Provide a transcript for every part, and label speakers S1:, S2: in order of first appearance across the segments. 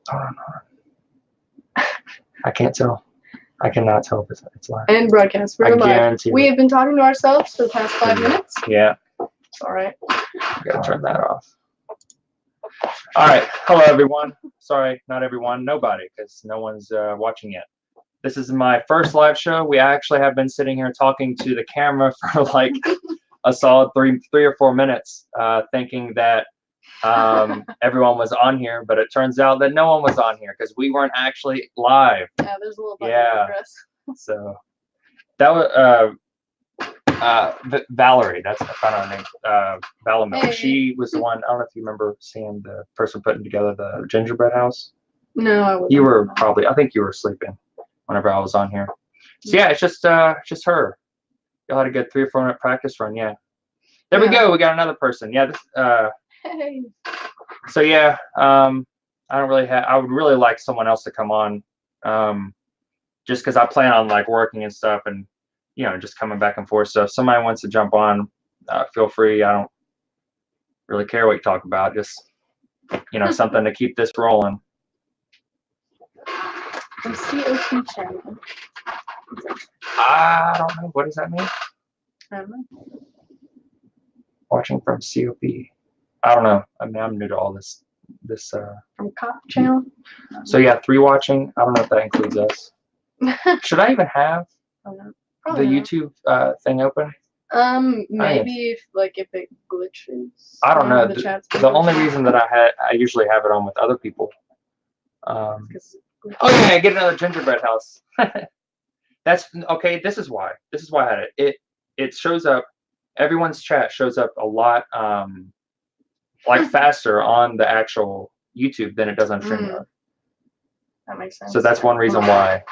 S1: Hold on. I can't tell. I cannot tell if it's live.
S2: And broadcast. We're live.
S1: Guarantee
S2: We have been talking to ourselves for the past 5 minutes.
S1: Yeah.
S2: It's all right.
S1: Gotta turn that off. All right. Hello, everyone. Sorry, not everyone. Nobody, because no one's watching yet. This is my first live show. We actually have been sitting here talking to the camera for like a solid three or 4 minutes, thinking that everyone was on here, but it turns out that no one was on here because we weren't actually live.
S2: Yeah, there's a little button for us.
S1: So that was Valerie. That's I found her name. Valamil.
S2: Hey.
S1: She was the one. I don't know if you remember seeing the person putting together the gingerbread house.
S2: No, I wasn't.
S1: You were probably. I think you were sleeping whenever I was on here. So yeah, it's just her. Y'all had a good 3 or 4 minute practice run. Yeah. There we go. We got another person. Yeah.
S2: Hey.
S1: So yeah, I don't really have. I would really like someone else to come on, just because I plan on like working and stuff, and just coming back and forth. So if somebody wants to jump on, feel free. I don't really care what you talk about. Just something to keep this rolling.
S2: The COP channel.
S1: I don't know. What does that mean?
S2: I don't know.
S1: Watching from COP. I don't know. I mean, I'm new to all this.
S2: From COP channel.
S1: So yeah, 3 watching. I don't know if that includes us. Should I even have the YouTube thing open?
S2: Maybe if it glitches.
S1: I don't know. The only
S2: glitching.
S1: reason that I usually have it on with other people. Oh yeah, get another gingerbread house. That's okay. This is why. This is why I had it. It shows up. Everyone's chat shows up a lot like faster on the actual YouTube than it does on StreamYard.
S2: That makes sense.
S1: So that's one reason why.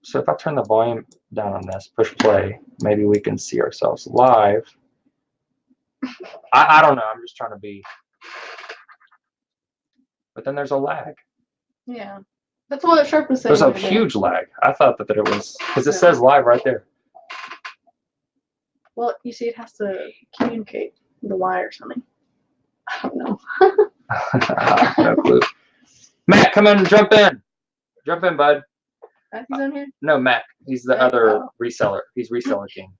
S1: So if I turn the volume down on this, push play, maybe we can see ourselves live. I don't know. I'm just trying to be. But then there's a lag.
S2: Yeah. That's what Sharp was saying.
S1: There's a huge lag. I thought that it was, because it says live right there.
S2: Well, you see, it has to communicate the Y or something. I don't know.
S1: I have no clue. Matt, come in and jump in. Jump in, bud.
S2: Matthew's on here?
S1: No, Matt. He's the other reseller. He's Reseller King.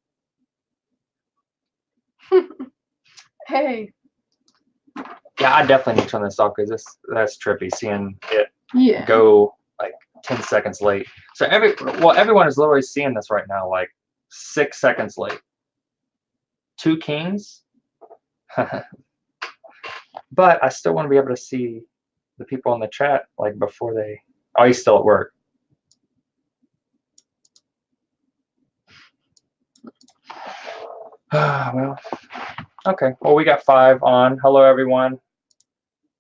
S2: Hey.
S1: Yeah, I definitely need to turn this off because that's trippy seeing it go like 10 seconds late. So everyone is literally seeing this right now like 6 seconds late. 2 kings. But I still want to be able to see the people in the chat like before they. Oh, he's still at work. Well, okay. Well, we got 5 on. Hello, everyone.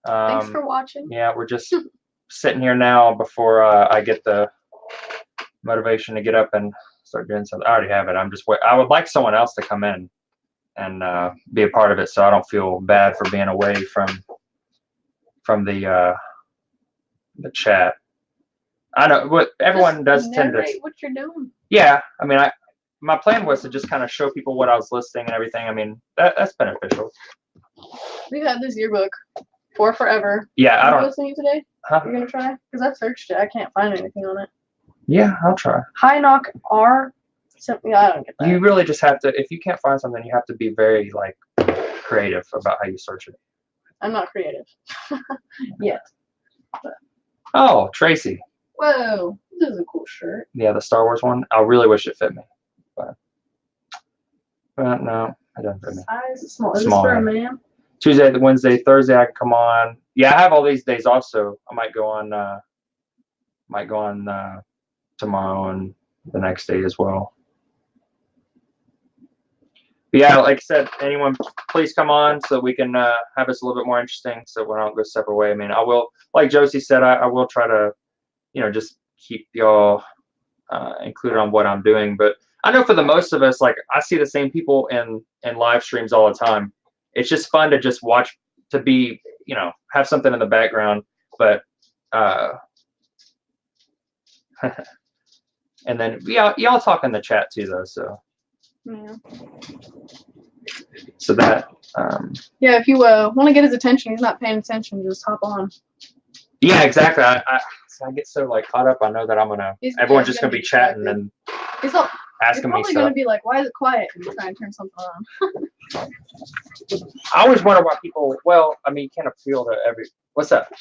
S2: Thanks for watching.
S1: Yeah, we're just sitting here now before I get the motivation to get up and start doing something. I already have it. I would like someone else to come in and be a part of it, so I don't feel bad for being away from the chat. I know what everyone does tend to.
S2: What you're doing.
S1: Yeah, I mean, my plan was to just kind of show people what I was listing and everything. I mean, that's beneficial.
S2: We had this yearbook for forever.
S1: Yeah, I don't.
S2: Are you listening today?
S1: Huh?
S2: You're gonna try? Because I've searched it. I can't find anything on it.
S1: Yeah, I'll try.
S2: High knock R. Something I don't get that.
S1: You really just have to. If you can't find something, you have to be very like creative about how you search it.
S2: I'm not creative yet. But.
S1: Oh, Tracy.
S2: Whoa, this is a cool shirt.
S1: Yeah, the Star Wars one. I really wish it fit me, but no, it doesn't fit me.
S2: Size is small. Is this for a man?
S1: Tuesday, Wednesday, Thursday, I can come on. Yeah, I have all these days off, so I might go on. Tomorrow and the next day as well. But yeah, like I said, anyone, please come on so we can have this a little bit more interesting, so we don't go separate way. I mean, I will, like Josie said, I will try to, just keep y'all included on what I'm doing. But I know for the most of us, like I see the same people in live streams all the time. It's just fun to just watch, to be, have something in the background, but and then y'all talk in the chat too, though. So
S2: yeah.
S1: So that.
S2: Yeah, if you want to get his attention, he's not paying attention. Just hop on.
S1: Yeah, exactly. I get so like caught up. I know that I'm gonna. Everyone's just gonna be chatting and asking me
S2: probably
S1: stuff.
S2: Gonna be like, why is it quiet? And try and turn something on.
S1: I always wonder why people. Well, I mean, you can't appeal to every. What's up?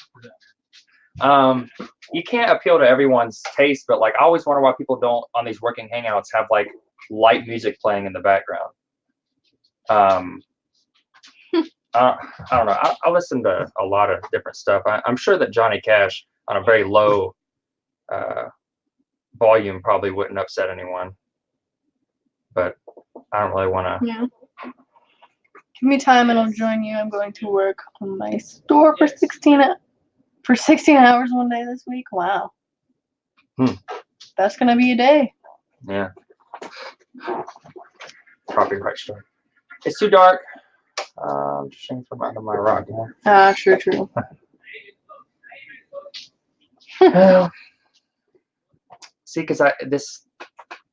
S1: You can't appeal to everyone's taste, but like I always wonder why people don't on these working hangouts have like light music playing in the background. I don't know. I listen to a lot of different stuff. I'm sure that Johnny Cash on a very low volume probably wouldn't upset anyone, but I don't really want to.
S2: Yeah. Give me time and I'll join you. I'm going to work on my store for 16 hours one day this week. Wow. That's gonna be a day.
S1: Yeah. Copyright strike. It's too dark. I'm just changing from under my rock here.
S2: True.
S1: See, because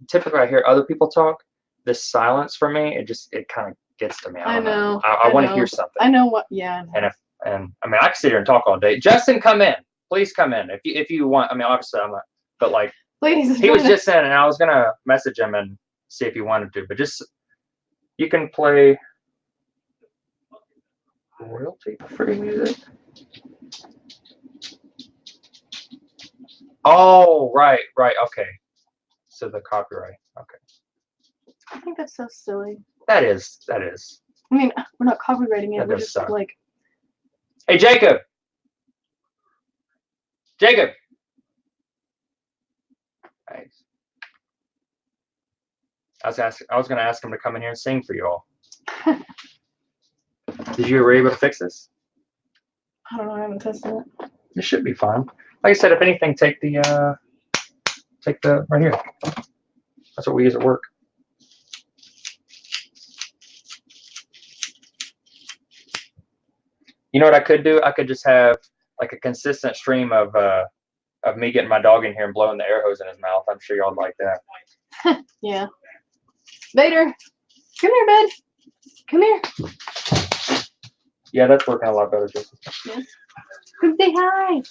S1: typically I hear other people talk. This silence for me, it kind of gets to me. I know. I want to hear something.
S2: I know what. Yeah.
S1: And I mean, I can sit here and talk all day. Justin, come in. Please come in if you want. I mean, obviously I'm not, but like,
S2: please.
S1: He was just in, and I was gonna message him and see if he wanted to, but just you can play royalty-free music. Oh, right, okay. So the copyright, okay.
S2: I think that's so silly.
S1: That is.
S2: I mean, we're not copywriting it. We're just
S1: suck.
S2: like.
S1: Hey, Jacob. Thanks. I was gonna ask him to come in here and sing for you all. Did you ever able to fix this?
S2: I don't know. I haven't tested it.
S1: It should be fine. Like I said, if anything, take the right here. That's what we use at work. You know what I could do? I could just have like a consistent stream of me getting my dog in here and blowing the air hose in his mouth. I'm sure y'all like that.
S2: Yeah. Vader, come here, bud. Come here.
S1: Yeah, that's working a lot better, Jason.
S2: Yes. Come say hi.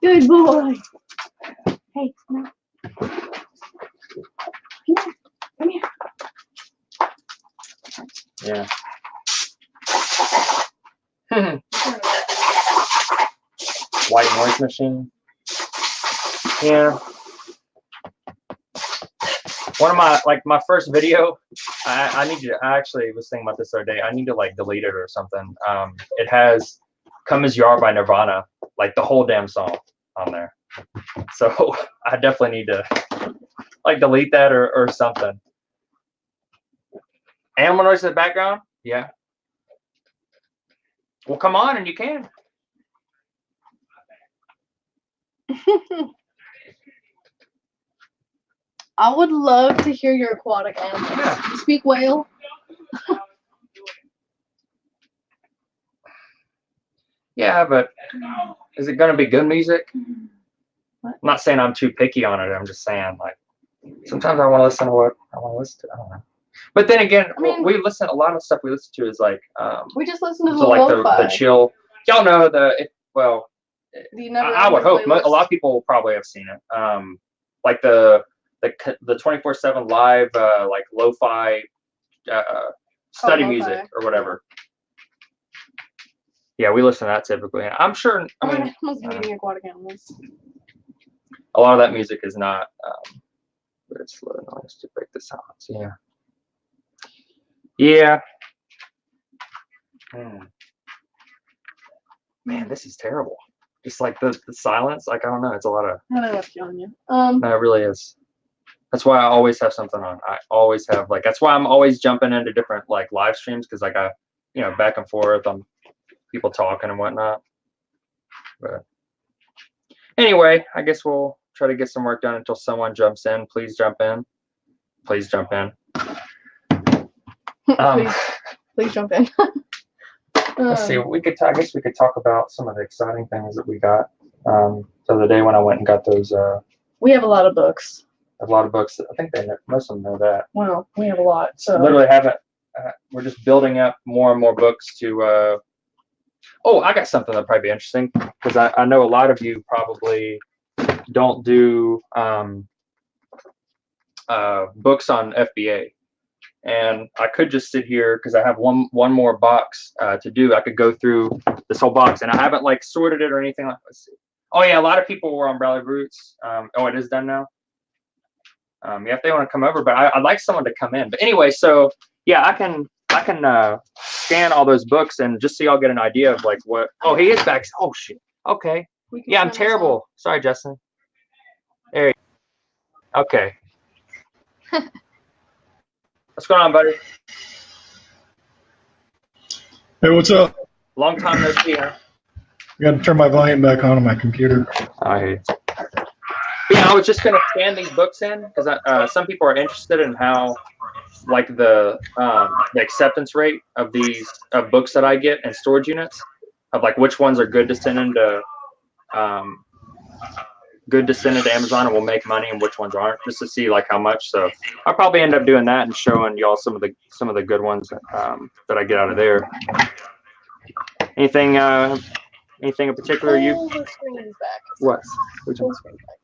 S2: Good boy. Hey, come here. Come here.
S1: Yeah. White noise machine. Yeah. One of my first video, I actually was thinking about this the other day. I need to like delete it or something. It has "Come As You Are" by Nirvana, like the whole damn song on there. So I definitely need to like delete that or something. Animal noise in the background? Yeah. Well, come on and you can.
S2: I would love to hear your aquatic animals.
S1: Yeah.
S2: You speak whale?
S1: Yeah, but is it going to be good music?
S2: What?
S1: I'm not saying I'm too picky on it. I'm just saying, like, sometimes I want to listen to what I want to listen to. I don't know. But then again, a lot of stuff we listen to is like,
S2: we just listen to the
S1: like
S2: lo-fi.
S1: the chill. Y'all know I would hope a lot of people probably have seen it. Like the 24/7 live like lo-fi study music or whatever. Yeah, we listen to that typically. And I'm sure. I mean,
S2: eating aquatic animals.
S1: A lot of that music is not. But it's slow noise to break the silence. Yeah. Yeah. Man, this is terrible. Just like the silence. Like I don't know. It's a lot of.
S2: I don't know what's on you.
S1: No, it really is. That's why I always have something on. I always have like. That's why I'm always jumping into different like live streams because like I, back and forth on people talking and whatnot. But anyway, I guess we'll try to get some work done until someone jumps in. Please jump in. Please jump in.
S2: Please jump in.
S1: Let's see. I guess we could talk about some of the exciting things that we got. The other day when I went and got those.
S2: We have a lot of books.
S1: A lot of books. I think most of them know that.
S2: Well, we have a lot. So
S1: literally haven't. we're just building up more and more books to. Oh, I got something that'll probably be interesting because I know a lot of you probably don't do books on FBA, and I could just sit here because I have one more box to do. I could go through this whole box, and I haven't like sorted it or anything. Let's see. Oh yeah, a lot of people were on Rally Roots. Oh, it is done now. Yeah, if they want to come over, but I'd like someone to come in. But anyway, so yeah, I can scan all those books and just so y'all get an idea of like what. Oh, he is back. Oh shit. Okay. Yeah, I'm terrible. Sorry, Justin. There you go. Okay. What's going on, buddy?
S3: Hey, what's up?
S1: Long time no see, huh?
S3: I got to turn my volume back on my computer.
S1: I hear you. Yeah, I was just gonna scan these books in because some people are interested in how, like the acceptance rate of these books that I get in storage units, of like which ones are good to send into Amazon and will make money, and which ones aren't, just to see like how much. So I'll probably end up doing that and showing y'all some of the good ones that I get out of there. Anything in particular you?
S2: Pull the screens back.
S1: What?
S2: Pull the screens back.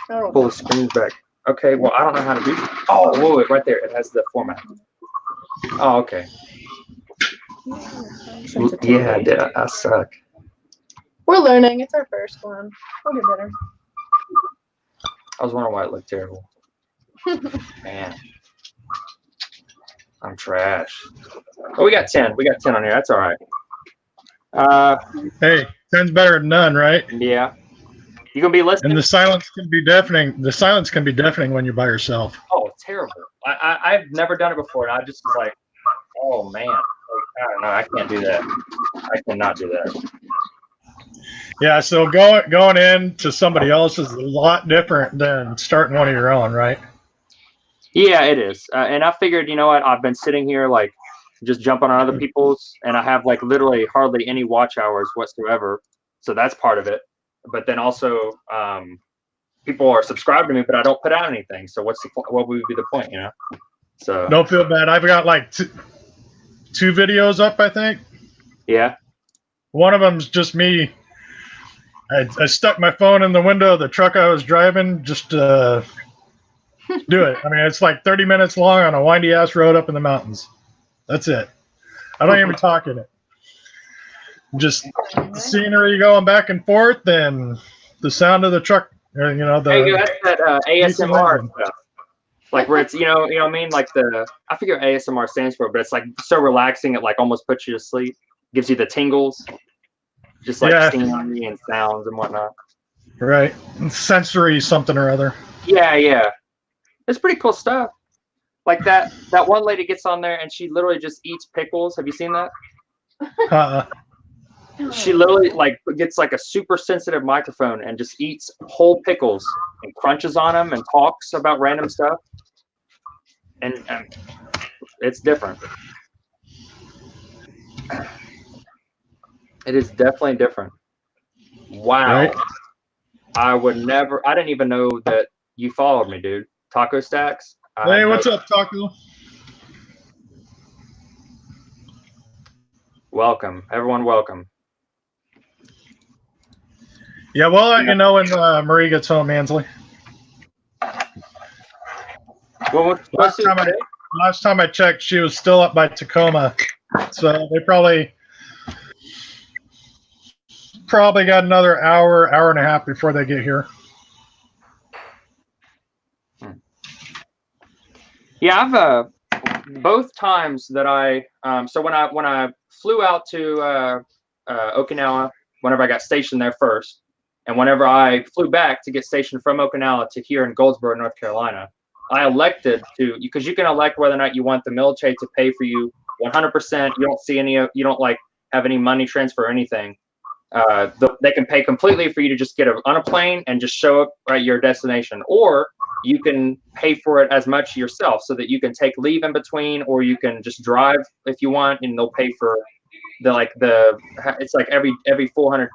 S2: Oh,
S1: Pull the screens back. Okay, well, I don't know how to do that. Oh, whoa, right there. It has the format. Oh, okay. Yeah, I did. I suck.
S2: We're learning. It's our first one. We'll get better.
S1: I was wondering why it looked terrible. Man. I'm trash. Oh, we got 10. We got 10 on here. That's all right.
S3: Hey, 10's better than none, right?
S1: Yeah. You gonna be listening?
S3: And the silence can be deafening. The silence can be deafening when you're by yourself.
S1: Oh, terrible. I've never done it before, and I just was like, oh man, like, I don't know, I can't do that. I cannot do that.
S3: Yeah, so going into somebody else is a lot different than starting one of your own, right?
S1: Yeah, it is. And I figured, you know what? I've been sitting here like just jumping on other people's, and I have like literally hardly any watch hours whatsoever. So that's part of it. But then also, people are subscribed to me, but I don't put out anything. So what would be the point, you know? So
S3: Don't feel bad. I've got like two videos up, I think.
S1: Yeah.
S3: One of them's just me. I stuck my phone in the window of the truck I was driving just to do it. I mean, it's like 30 minutes long on a windy ass road up in the mountains. That's it. I don't even talk in it. Just the scenery going back and forth and the sound of the truck. You know,
S1: that's that ASMR stuff. Like where it's, you know what I mean? Like I forget what ASMR stands for, but it's like so relaxing it like almost puts you to sleep. Gives you the tingles. Just like scenery and sounds and whatnot.
S3: Right. Sensory something or other.
S1: Yeah. It's pretty cool stuff. Like that one lady gets on there and she literally just eats pickles. Have you seen that? She literally like gets like a super sensitive microphone and just eats whole pickles and crunches on them and talks about random stuff. And it's different. It is definitely different. Wow. Right? I didn't even know that you followed me, dude. Taco Stacks.
S3: Hey, what's up, Taco?
S1: Welcome. Everyone welcome.
S3: Yeah, we'll let you know when Marie gets home, Ansley.
S1: Well,
S3: last time I checked, she was still up by Tacoma. So they probably got another hour and a half before they get here.
S1: Yeah, I've both times that so when I flew out to Okinawa, whenever I got stationed there first, and whenever I flew back to get stationed from Okinawa to here in Goldsboro, North Carolina, I elected because you can elect whether or not you want the military to pay for you 100%. You don't like have any money transfer or anything. They can pay completely for you to just get on a plane and just show up at your destination, or you can pay for it as much yourself so that you can take leave in between, or you can just drive if you want, and they'll pay for it's like every 400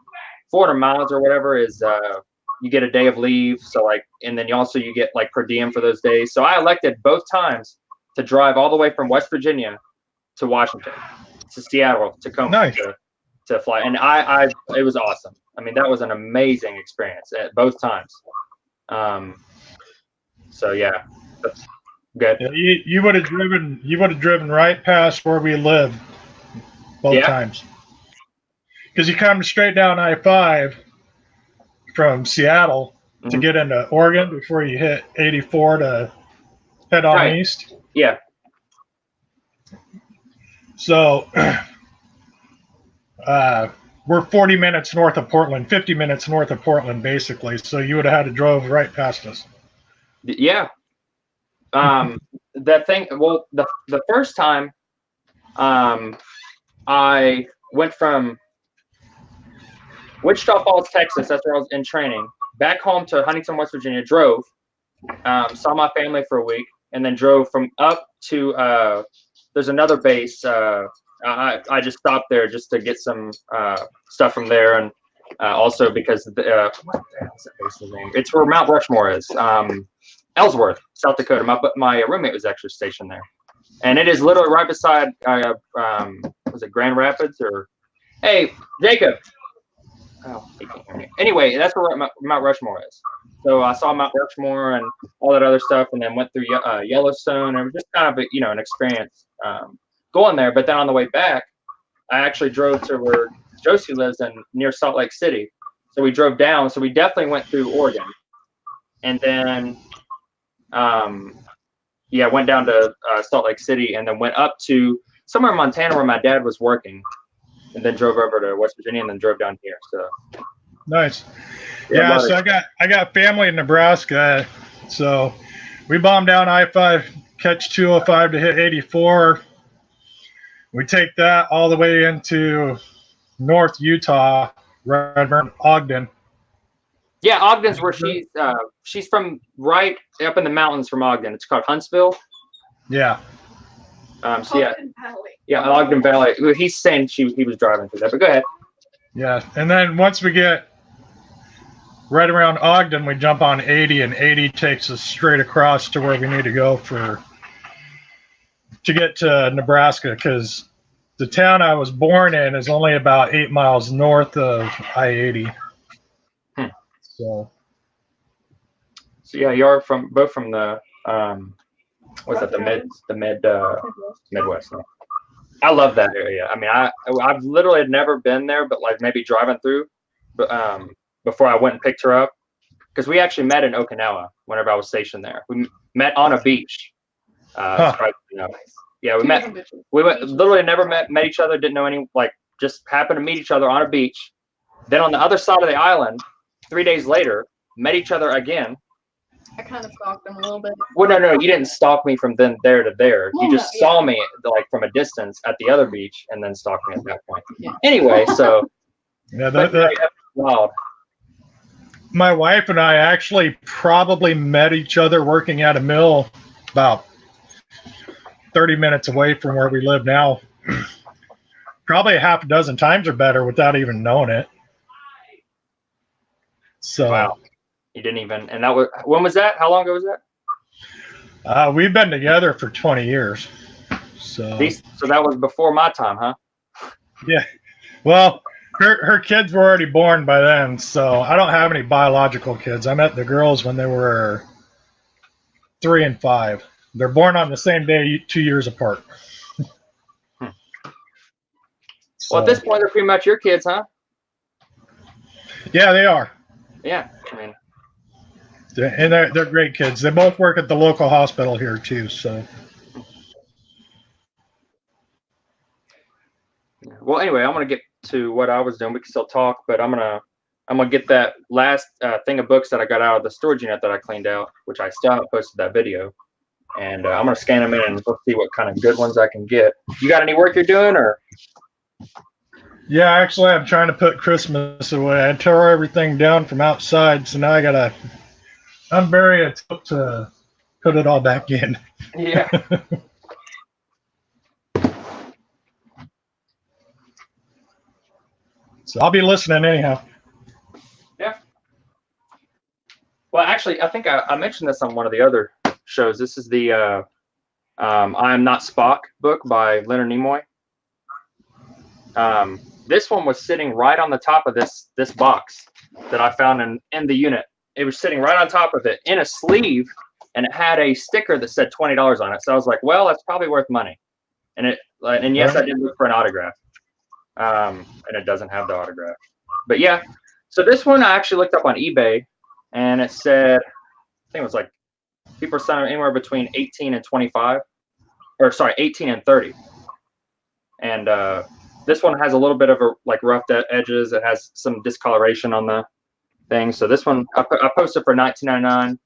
S1: miles or whatever is you get a day of leave. So like, and then you get like per diem for those days. So I elected both times to drive all the way from West Virginia to Washington, to Seattle, Tacoma,
S3: Nice.
S1: to fly. And it was awesome. I mean, that was an amazing experience at both times. So yeah, that's good.
S3: Yeah, you would have driven right past where we live both times. Because you come straight down I-5 from Seattle to get into Oregon before you hit 84 to head on east.
S1: Yeah.
S3: So we're 40 minutes north of Portland, 50 minutes north of Portland, basically. So you would have had to drove right past us.
S1: Yeah. The first time I went from Wichita Falls, Texas, that's where I was in training, back home to Huntington, West Virginia, drove, saw my family for a week, and then drove from up to, there's another base. I just stopped there just to get some stuff from there, and also because, what the hell is that base's name? It's where Mount Rushmore is, Ellsworth, South Dakota. My roommate was actually stationed there. And it is literally right beside, was it Grand Rapids or, hey, Jacob. Oh, he can't hear me. Anyway, that's where Mount Rushmore is. So I saw Mount Rushmore and all that other stuff, and then went through Yellowstone. And it was just kind of an experience going there. But then on the way back, I actually drove to where Josie lives near Salt Lake City. So we drove down. So we definitely went through Oregon, and then went down to Salt Lake City, and then went up to somewhere in Montana where my dad was working. And then drove over to West Virginia, and then drove down here. So
S3: nice. Yeah, so I got family in Nebraska. So we bombed down I-5, catch 205 to hit 84. We take that all the way into North Utah, right around Ogden.
S1: Yeah, Ogden's where she's from, right up in the mountains from Ogden. It's called Huntsville.
S3: Yeah.
S2: Ogden Valley.
S1: Yeah, Ogden Valley. He's saying he was driving through that, but go ahead.
S3: Yeah, and then once we get right around Ogden, we jump on 80, and 80 takes us straight across to where we need to go to get to Nebraska, because the town I was born in is only about 8 miles north of I-80. So
S1: yeah, you're both from the Midwest. I love that area. I mean, I've literally never been there, but like maybe driving through, but before I went and picked her up, because we actually met in Okinawa whenever I was stationed there. We met on a beach. Yeah, we literally never met each other. Didn't know any, just happened to meet each other on a beach. Then on the other side of the island, 3 days later, met each other again.
S2: I kind of stalked them a little bit.
S1: Well, no, you didn't stalk me from there to there. Well, you just saw me from a distance at the other beach, and then stalked me at that point. Yeah. Anyway, so
S3: wild. My wife and I actually probably met each other working at a mill about 30 minutes away from where we live now. Probably a half a dozen times or better without even knowing it. So.
S1: Wow. You didn't even, and that was, when was that? How long ago was that?
S3: We've been together for 20 years. So
S1: that was before my time, huh?
S3: Yeah. Well, her kids were already born by then, so I don't have any biological kids. I met the girls when they were 3 and 5. They're born on the same day, 2 years apart.
S1: Well, at this point, they're pretty much your kids, huh?
S3: Yeah, they are.
S1: Yeah, I mean.
S3: And they're great kids. They both work at the local hospital here too. So.
S1: Well, anyway, I'm gonna get to what I was doing. We can still talk, but I'm gonna get that last thing of books that I got out of the storage unit that I cleaned out, which I still haven't posted that video. And I'm gonna scan them in and let's see what kind of good ones I can get. You got any work you're doing, or?
S3: Yeah, actually, I'm trying to put Christmas away. I tore everything down from outside, so now I gotta unbury it to put it all back in.
S1: Yeah.
S3: So I'll be listening anyhow.
S1: Yeah. Well, actually, I think I mentioned this on one of the other shows. This is the I Am Not Spock book by Leonard Nimoy. This one was sitting right on the top of this box that I found in the unit. It was sitting right on top of it in a sleeve, and it had a sticker that said $20 on it. So I was like, well, that's probably worth money. And yes, I did look for an autograph. And it doesn't have the autograph. But yeah, so this one I actually looked up on eBay, and it said, I think it was like people are selling anywhere between 18 and 25, or sorry, 18 and 30. And this one has a little bit of a like roughed edges. It has some discoloration on the thing. So this one I posted for $19.99,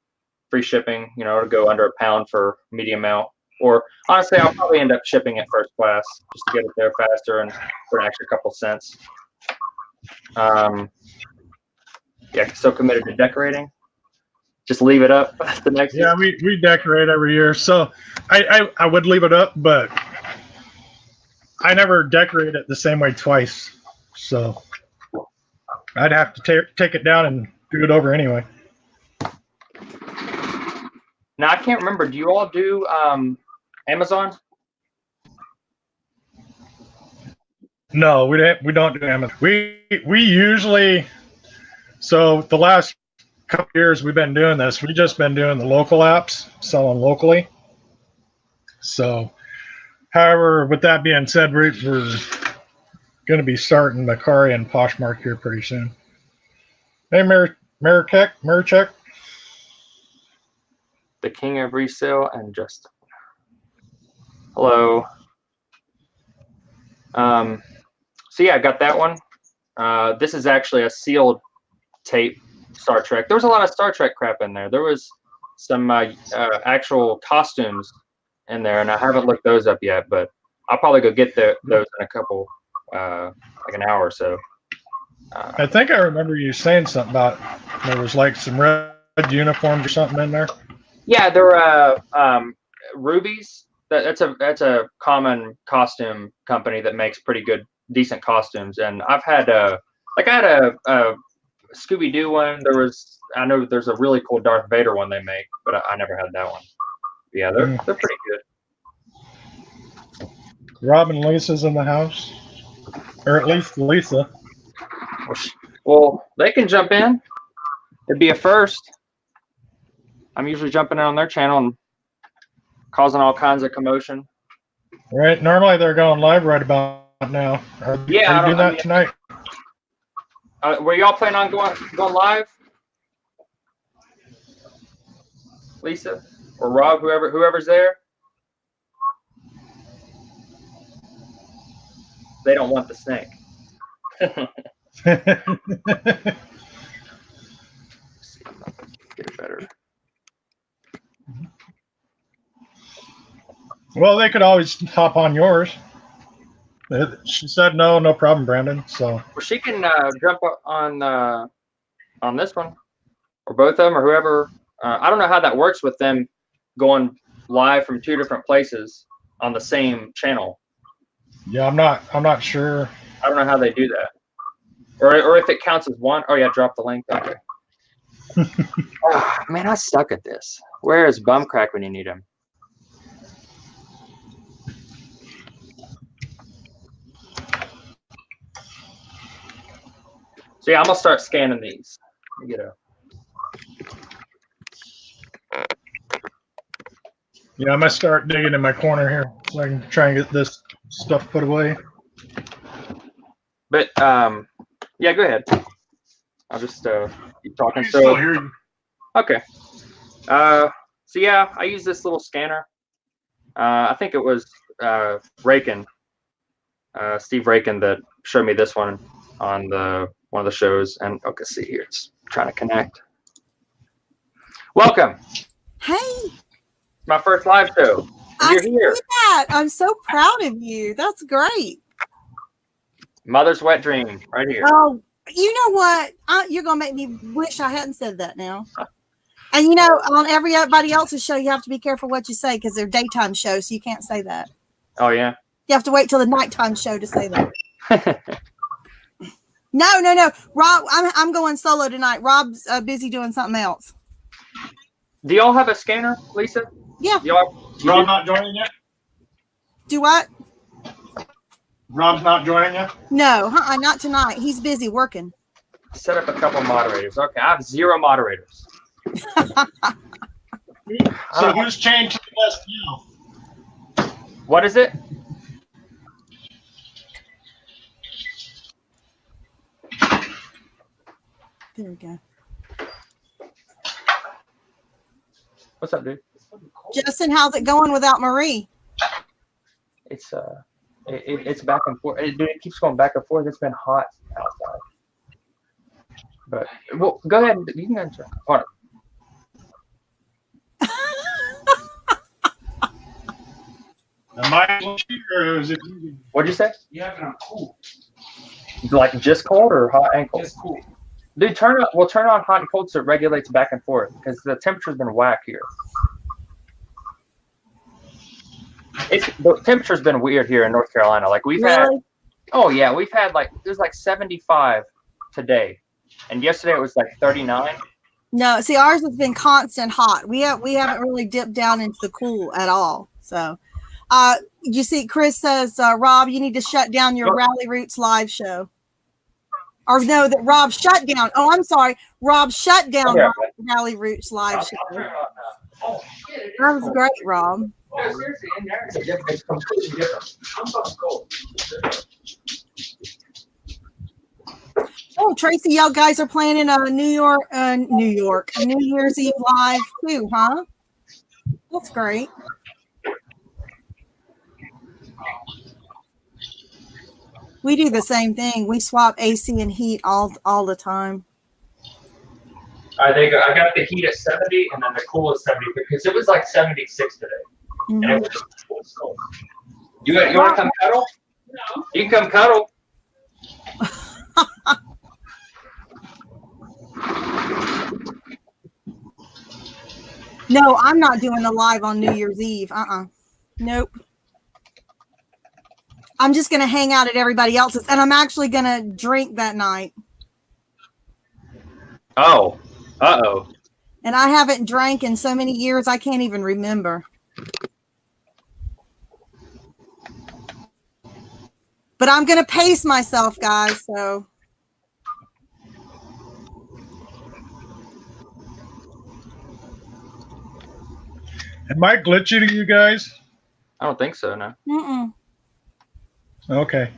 S1: free shipping. You know, it'll go under £1 for medium mount. Or honestly, I'll probably end up shipping it first class just to get it there faster and for an extra couple cents. Yeah, so committed to decorating. Just leave it up the next year.
S3: Yeah, we decorate every year. So I would leave it up, but I never decorate it the same way twice. So I'd have to take it down and do it over anyway.
S1: Now, I can't remember. Do you all do Amazon?
S3: No, we don't do Amazon. We usually, so the last couple years we've been doing this. We've just been doing the local apps, selling locally. So, however, with that being said, we're going to be starting Macari and Poshmark here pretty soon. Hey, Maricek.
S1: The king of resale and Justin. Hello. So yeah, I got that one. This is actually a sealed tape Star Trek. There was a lot of Star Trek crap in there. There was some actual costumes in there, and I haven't looked those up yet, but I'll probably go get those in a couple, like an hour or so.
S3: I think I remember you saying something about there was like some red uniforms or something in there. Yeah,
S1: there were Rubies. That's a common costume company that makes pretty decent costumes, and I've had I had a Scooby-Doo one. I know there's a really cool Darth Vader one they make, but I never had that one. But yeah, they're pretty good.
S3: Rob and Lisa's in the house, or at least Lisa.
S1: Well, they can jump in. It'd be a first. I'm usually jumping in on their channel and causing all kinds of commotion.
S3: Right. Normally they're going live right about now. Are you doing that tonight?
S1: Were y'all planning on going live? Lisa or Rob, whoever's there? They don't want the snake. Get it better.
S3: Well, they could always hop on yours. She said no problem, Brandon. So
S1: well, she can jump on this one, or both of them, or whoever. I don't know how that works with them going live from two different places on the same channel.
S3: Yeah, I'm not sure.
S1: I don't know how they do that, or if it counts as one. Oh yeah, drop the link. Okay. Oh, man, I suck at this. Where is Bumcrack when you need him? So yeah, I'm gonna start scanning these. Let me get
S3: Yeah, I might start digging in my corner here so I can try and get this stuff put away.
S1: But yeah, go ahead. I'll just keep talking.
S3: I still hear you.
S1: Okay. So yeah, I use this little scanner. I think it was Rakin, Steve Rakin, that showed me this one on one of the shows. And okay, see here, it's trying to connect. Welcome.
S4: Hey.
S1: My first live show. You're here.
S4: That. I'm so proud of you. That's great.
S1: Mother's wet dream, right here.
S4: Oh, you know what? You're gonna make me wish I hadn't said that now. And you know, on everybody else's show, you have to be careful what you say because they're daytime shows, so you can't say that.
S1: Oh yeah.
S4: You have to wait till the nighttime show to say that. No. Rob, I'm going solo tonight. Rob's busy doing something else.
S1: Do y'all have a scanner, Lisa?
S4: Yeah.
S3: Rob not joining yet?
S4: Do what?
S3: Rob's not joining yet?
S4: No, not tonight. He's busy working.
S1: Set up a couple moderators. Okay, I have 0 moderators.
S3: So who's changed to the list now?
S1: What is it?
S4: There we go.
S1: What's up, dude?
S4: Justin, how's it going without Marie?
S1: It's it's back and forth. It keeps going back and forth. It's been hot outside. But well, go ahead. You can answer. Hold on.
S3: Am I glitchy or is it?
S1: What'd you say?
S5: You have it on cool.
S1: Like just cold or hot and cold?
S5: Just cool.
S1: Dude, turn on hot and cold so it regulates back and forth because the temperature's been whack here. The temperature's been weird here in North Carolina. Like we've had, oh yeah, we've had like it was like 75 today, and yesterday it was like 39.
S4: No, see, ours has been constant hot. We haven't really dipped down into the cool at all. So, you see, Chris says, Rob, you need to shut down your Rally Roots live show. Or no, that Rob shut down. Oh, I'm sorry, Rob shut down Rally Roots live show.
S1: Oh shit!
S4: That was great, Rob.
S1: No, seriously, in there it's completely different. I'm fucking cold.
S4: Oh, Tracy, y'all guys are planning a New Year's Eve live too, huh? That's great. We do the same thing. We swap AC and heat all the time.
S1: I got the heat at 70 and then the cool at 70 because it was like 76 today.
S4: Mm-hmm.
S1: And it was just cold. You want to come cuddle? No. You can come cuddle.
S4: No, I'm not doing a live on New Year's Eve. Nope. I'm just going to hang out at everybody else's, and I'm actually going to drink that night.
S1: Oh. Uh-oh.
S4: And I haven't drank in so many years, I can't even remember. But I'm going to pace myself, guys, so.
S3: Am I glitchy to you guys?
S1: I don't think so, no.
S4: Mm-mm.
S3: Okay.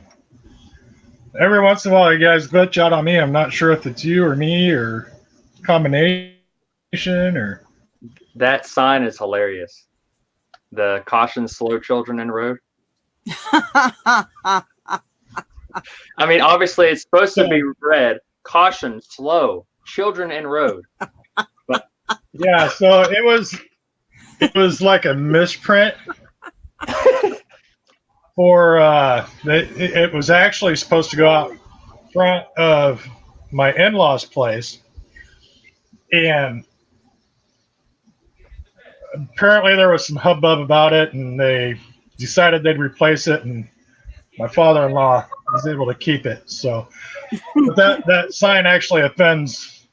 S3: Every once in a while, you guys glitch out on me. I'm not sure if it's you or me or combination or.
S1: That sign is hilarious. The caution slow children in road. I mean, obviously it's supposed to be red. Caution, slow, children in road. But
S3: yeah, so it was like a misprint for it was actually supposed to go out front of my in-laws' place, and apparently there was some hubbub about it, and they decided they'd replace it, and my father-in-law was able to keep it. So but that sign actually offends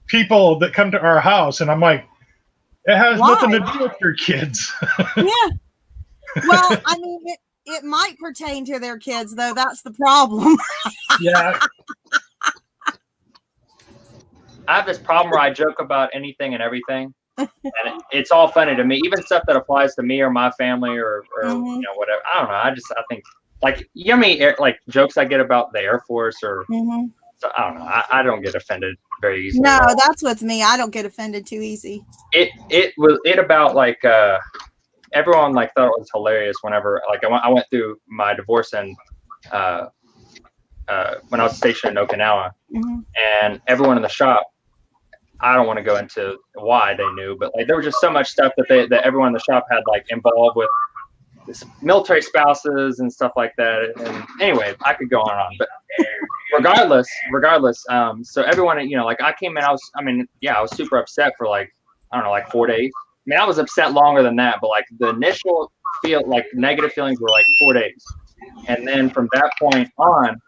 S3: people that come to our house, and I'm like, it has nothing to do with your kids.
S4: Yeah. Well, I mean, it might pertain to their kids, though. That's the problem.
S3: Yeah.
S1: I have this problem where I joke about anything and everything, and it's all funny to me, even stuff that applies to me or my family or you know, whatever. I don't know. I think like like jokes I get about the Air Force or so, I don't know. I don't get offended very easily.
S4: No, that's what's me. I don't get offended too easy. It was about like everyone like thought it was hilarious whenever like I went through my divorce and
S1: when I was stationed in Okinawa, and everyone in the shop, I don't want to go into why they knew, but like there was just so much stuff that everyone in the shop had like involved with this military spouses and stuff like that. And anyway, I could go on and on, but regardless, so everyone, you know, like I came in, I was super upset for like, I don't know, like 4 days. I mean, I was upset longer than that, but like the initial negative feelings were like 4 days. And then from that point on,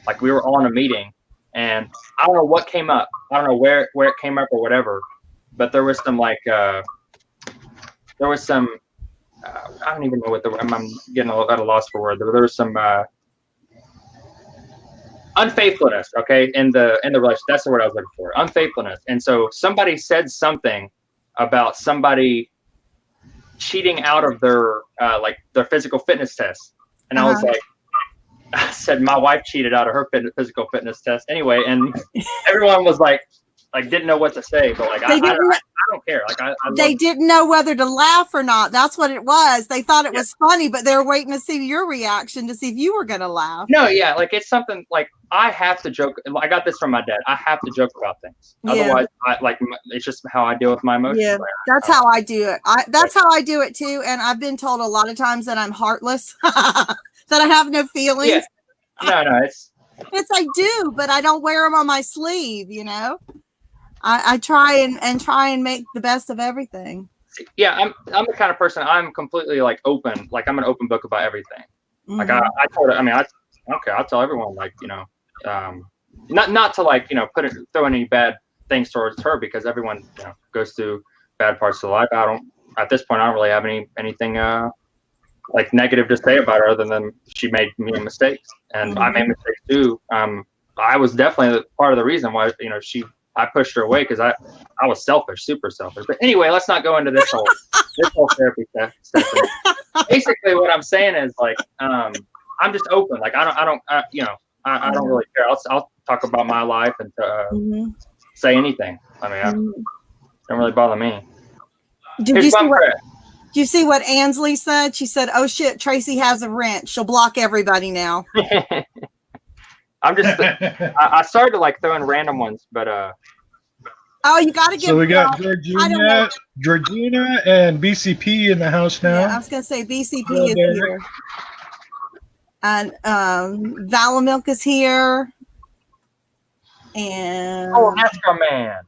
S1: like we were on a meeting and I don't know what came up. I don't know where it came up or whatever, but there was some like, there was some I don't even know what I'm getting at a loss for word. There was some unfaithfulness, okay, in the relationship. That's the word I was looking for. Unfaithfulness. And so somebody said something about somebody cheating out of their their physical fitness test. And I was like, I said my wife cheated out of her physical fitness test anyway, and everyone was like didn't know what to say, but like I don't care. Like
S4: they didn't know whether to laugh or not. That's what it was. They thought it was funny, but they were waiting to see your reaction to see if you were going to laugh.
S1: No, yeah, like it's something like I have to joke. I got this from my dad. I have to joke about things. Otherwise, it's just how I deal with my emotions.
S4: Yeah, that's how I do it. That's how I do it too. And I've been told a lot of times that I'm heartless, that I have no feelings.
S1: Yeah. No, it's
S4: I do, but I don't wear them on my sleeve. You know, I try and make the best of everything.
S1: Yeah, I'm the kind of person. I'm completely like open. Like I'm an open book about everything. Mm-hmm. Like I told her. I mean, I'll tell everyone. Like not to like throw any bad things towards her, because everyone goes through bad parts of life. At this point I don't really have anything like negative to say about her other than she made mistakes, and I made mistakes too. I was definitely part of the reason why I pushed her away, because I was selfish, super selfish. But anyway, let's not go into this whole therapy session. Basically, what I'm saying is like I'm just open. Like I don't really care. I'll talk about my life and say anything. I mean, don't really bother me.
S4: Did you see what Ansley said? She said, "Oh shit, Tracy has a wrench. She'll block everybody now."
S1: I'm just I started to like throwing random ones, but
S4: oh, you got to get.
S3: So we got Georgina and BCP in the house now.
S4: Yeah, I was gonna say BCP is here, and Valamilk is here, and
S1: NASCAR man.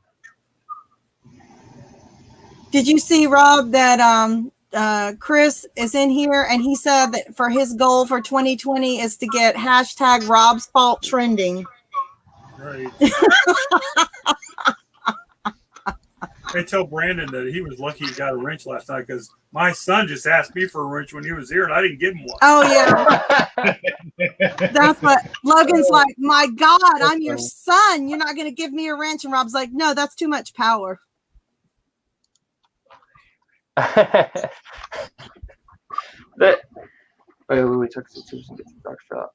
S4: Did you see, Rob, that Chris is in here, and he said that for his goal for 2020 is to get hashtag Rob's Fault trending.
S5: Right. I tell Brandon that he was lucky he got a wrench last night, because my son just asked me for a wrench when he was here, and I didn't give him one.
S4: Oh, yeah. That's what Logan's like, my God, I'm your son. You're not going to give me a wrench. And Rob's like, no, that's too much power.
S1: We took some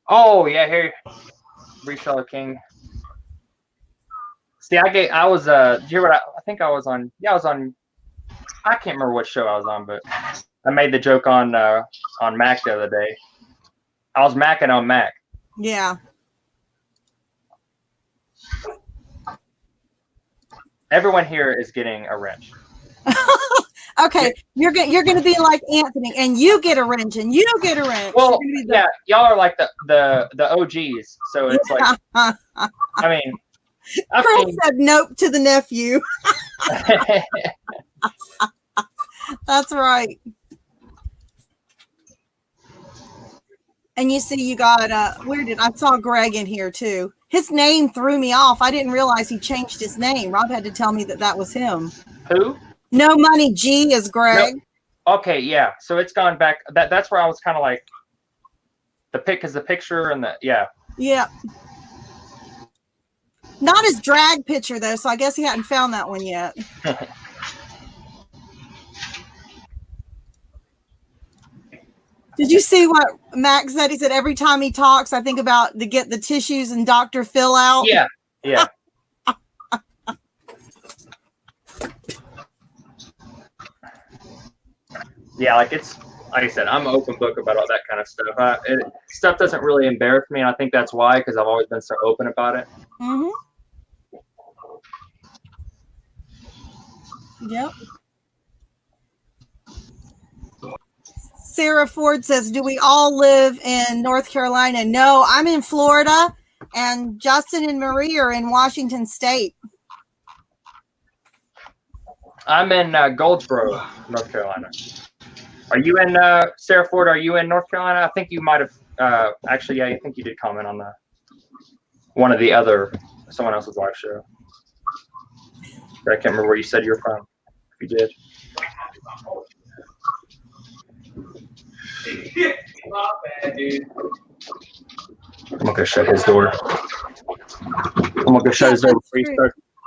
S1: oh yeah, here Reseller King. See, I was do you hear what I think I was on? Yeah, I was on. I can't remember what show I was on, but I made the joke on Mac the other day. I was macking on Mac.
S4: Yeah.
S1: Everyone here is getting a wrench.
S4: Okay, you're gonna be like Anthony, and you get a wrench, and you get a wrench.
S1: Well, yeah, y'all are like the OGs, so it's like, I mean,
S4: Chris said nope to the nephew. That's right. And you see, you got I saw Greg in here too. His name threw me off. I didn't realize he changed his name. Rob had to tell me that was him.
S1: Who?
S4: No Money G is Greg.
S1: No. Okay, yeah. So it's gone back. That's where I was kind of like the picture and yeah.
S4: Not his drag picture though, so I guess he hadn't found that one yet. Did you see what Max said? He said every time he talks, I think about to get the tissues and Dr. Phil out.
S1: Yeah. Yeah, like I said, I'm an open book about all that kind of stuff. Stuff doesn't really embarrass me, and I think that's why, because I've always been so open about it.
S4: Mm-hmm. Yep. Sarah Ford says, do we all live in North Carolina? No, I'm in Florida, and Justin and Marie are in Washington State.
S1: I'm in Goldsboro, North Carolina. Are you in Sarah Ford? Are you in North Carolina? I think you might have actually. Yeah, I think you did comment on one of the other someone else's live show. But I can't remember where you said you're from. If you did. My bad, dude. I'm gonna go shut his door. I'm gonna go shut his door before he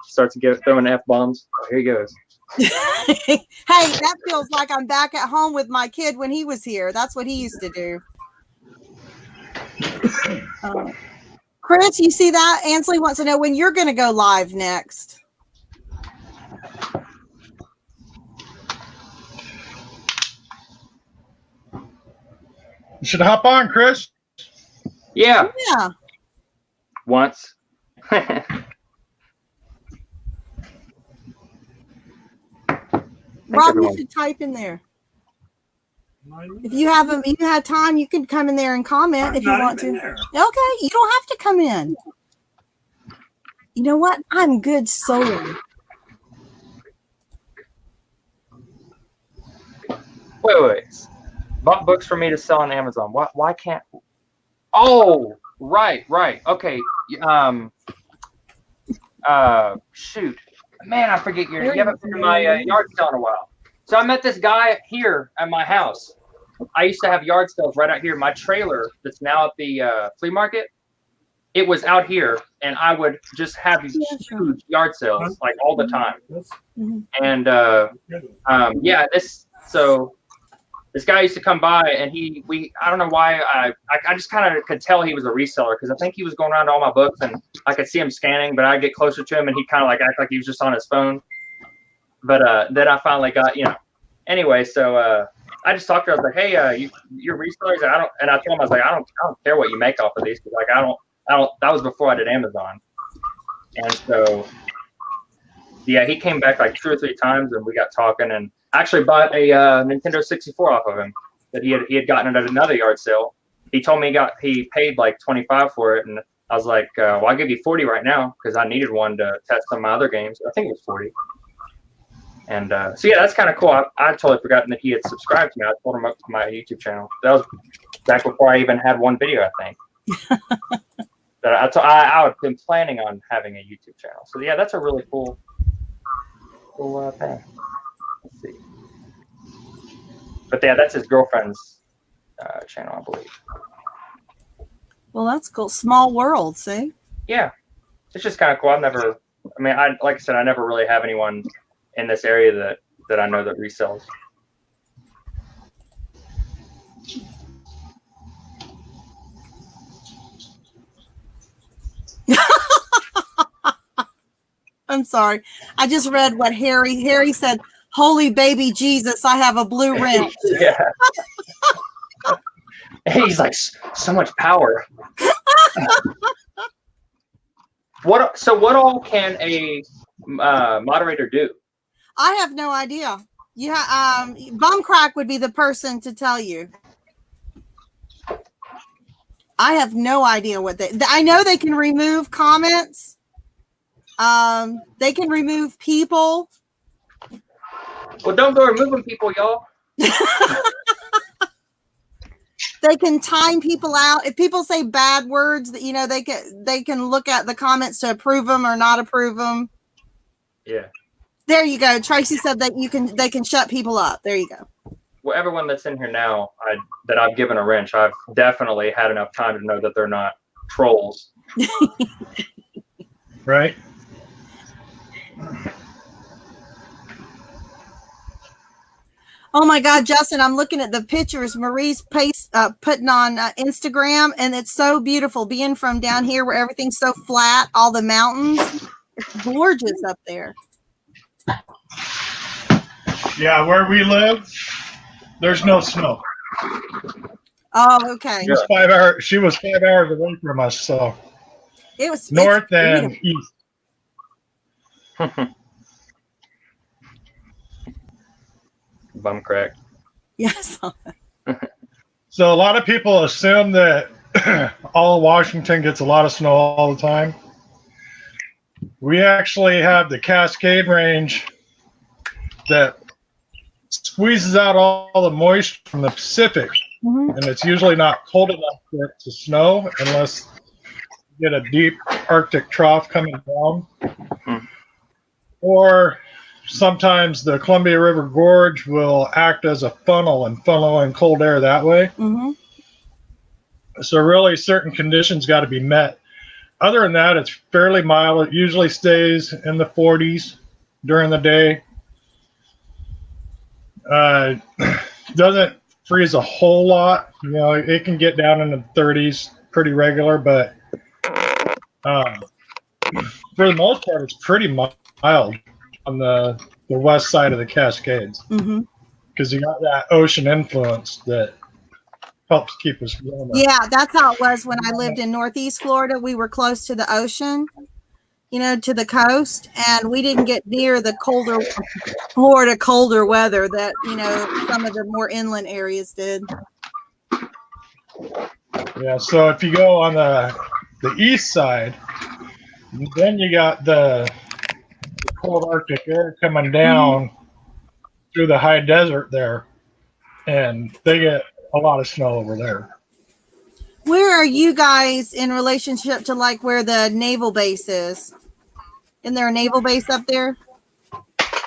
S1: starts to throwing F-bombs. Oh, here he goes.
S4: Hey, that feels like I'm back at home with my kid when he was here. That's what he used to do. Chris, you see that? Ansley wants to know when you're going to go live next.
S3: You should hop on, Chris.
S1: Yeah.
S4: Yeah.
S1: Once.
S4: Rob, you should type in there. If you had time, you could come in there and comment if you want to.
S5: There.
S4: Okay, you don't have to come in. You know what? I'm good solo.
S1: Wait. Bought books for me to sell on Amazon. Why can't? Oh, right. Okay. Shoot. Man, I forget you haven't been to my yard sale in a while. So I met this guy here at my house. I used to have yard sales right out here. My trailer that's now at the flea market, it was out here, and I would just have these huge yard sales like all the time. And this guy used to come by, and I don't know why I just kind of could tell he was a reseller because I think he was going around to all my books, and I could see him scanning, but I'd get closer to him, and he'd kind of like act like he was just on his phone. But then I finally got, anyway, so I just talked to her. I was like, hey, you're resellers? And I told him, I was like, I don't care what you make off of these. Cause like, I don't, that was before I did Amazon. And so, yeah, he came back like 2 or 3 times and we got talking, and I actually bought a Nintendo 64 off of him that he had gotten at another yard sale. He told me he paid like 25 for it. And I was like, well, I'll give you 40 right now. Cause I needed one to test some of my other games. I think it was 40. And so, yeah, that's kind of cool. I totally forgotten that he had subscribed to me. I told him up to my YouTube channel. That was back before I even had one video, I think. That I had been planning on having a YouTube channel. So, yeah, that's a really cool thing. Let's see. But, yeah, that's his girlfriend's channel, I believe.
S4: Well, that's cool. Small world, see?
S1: Yeah. It's just kind of cool. Like I said, I never really have anyone in this area that I know that resells.
S4: I'm sorry. I just read what Harry said. Holy baby Jesus, I have a blue wrench.
S1: Yeah. He's like, so much power. What all can a moderator do?
S4: I have no idea. Bumcrack would be the person to tell you. I have no idea what I know they can remove comments. They can remove people.
S1: Well, don't go removing people, y'all.
S4: They can time people out. If people say bad words, that they can look at the comments to approve them or not approve them.
S1: Yeah.
S4: There you go. Tracy said that they can shut people up. There you go.
S1: Well, everyone that's in here now that I've given a wrench, I've definitely had enough time to know that they're not trolls.
S3: Right.
S4: Oh my God, Justin, I'm looking at the pictures Marie's putting on Instagram, and it's so beautiful being from down here where everything's so flat, all the mountains. It's gorgeous up there.
S3: Yeah, where we live, there's no snow.
S4: Oh, okay.
S3: She was 5 hours away from us, so
S4: it was
S3: north and east.
S1: Bum crack.
S4: Yes.
S3: So a lot of people assume that all of Washington gets a lot of snow all the time. We actually have the Cascade Range that squeezes out all the moisture from the Pacific, and it's usually not cold enough for it to snow unless you get a deep Arctic trough coming down, or sometimes the Columbia River Gorge will act as a funnel and funnel in cold air that way.
S4: Mm-hmm.
S3: So really certain conditions got to be met. Other than that, it's fairly mild. It usually stays in the 40s during the day. Doesn't freeze a whole lot. You know, it can get down in the 30s pretty regular, but for the most part, it's pretty mild on the west side of the Cascades.
S4: Mm-hmm.
S3: Because you got that ocean influence that helps keep us warmer.
S4: Yeah, that's how it was when I lived in Northeast Florida. We were close to the ocean, you know, to the coast, and we didn't get near the colder Florida colder weather that, you know, some of the more inland areas did.
S3: Yeah, so if you go on the east side, then you got the cold Arctic air coming down through the high desert there, and they get a lot of snow over there.
S4: Where are you guys in relationship to like where the naval base is? Isn't there a naval base up there?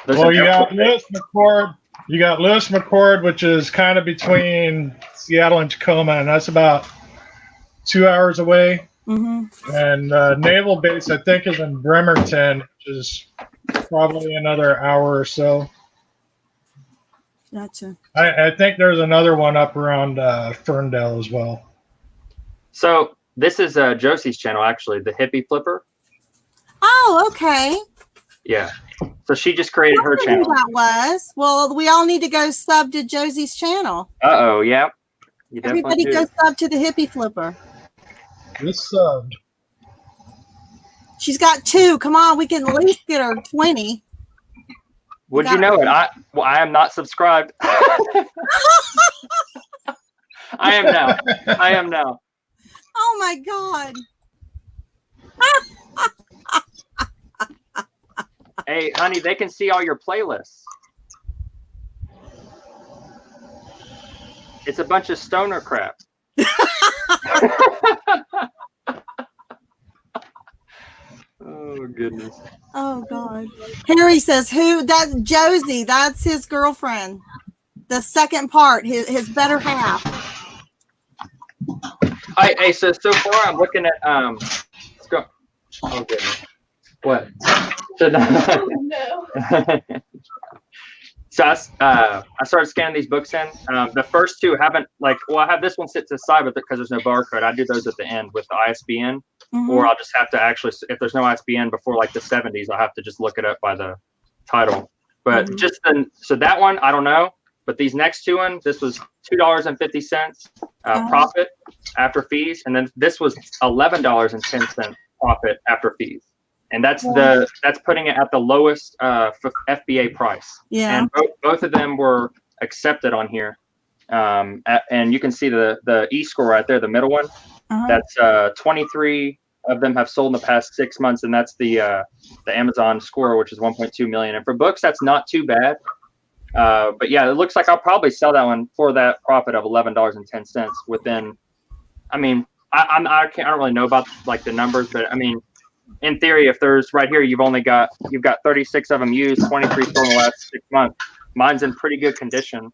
S3: Well, you got Lewis McChord. You got Lewis McChord, which is kind of between Seattle and Tacoma, and that's about 2 hours away.
S4: Mm-hmm.
S3: And naval base, I think, is in Bremerton, which is probably another hour or so.
S4: Gotcha.
S3: I think there's another one up around Ferndale as well.
S1: So this is Josie's channel, actually, the Hippie Flipper.
S4: Oh, okay.
S1: Yeah. So she just created her
S4: Who
S1: channel.
S4: that was. Well, we all need to go sub to Josie's channel.
S1: Uh-oh, yeah. You definitely
S4: Everybody
S1: do.
S4: go sub to the Hippie Flipper.
S3: This
S4: She's got 2. Come on, we can at least get her 20.
S1: Would you know it? I am not subscribed. I am now. I am now.
S4: Oh my God.
S1: Hey, honey, they can see all your playlists. It's a bunch of stoner crap. Oh, goodness.
S4: Oh God. Harry says, who? That's Josie. That's his girlfriend. The second part, his better half.
S1: Hey, so far I'm looking at let's go. Oh goodness. What? So,
S2: No.
S1: so I started scanning these books in. The first 2 haven't I have this one sit to the side with it because there's no barcode. I do those at the end with the ISBN, or I'll just have to actually, if there's no ISBN before like the 70s, I'll have to just look it up by the title. But just then, so that one I don't know. But these next 2 ones, this was $2.50 profit after fees, and then this was $11.10 profit after fees, and that's putting it at the lowest FBA price.
S4: Yeah.
S1: And both of them were accepted on here, and you can see the e-score right there, the middle one. That's 23 of them have sold in the past 6 months, and that's the Amazon score, which is 1.2 million. And for books, that's not too bad. But yeah, it looks like I'll probably sell that one for that profit of $11.10 within. I mean, I don't really know about like the numbers, but I mean, in theory, if there's right here, you've got 36 of them used, 23 sold in the last 6 months. Mine's in pretty good condition.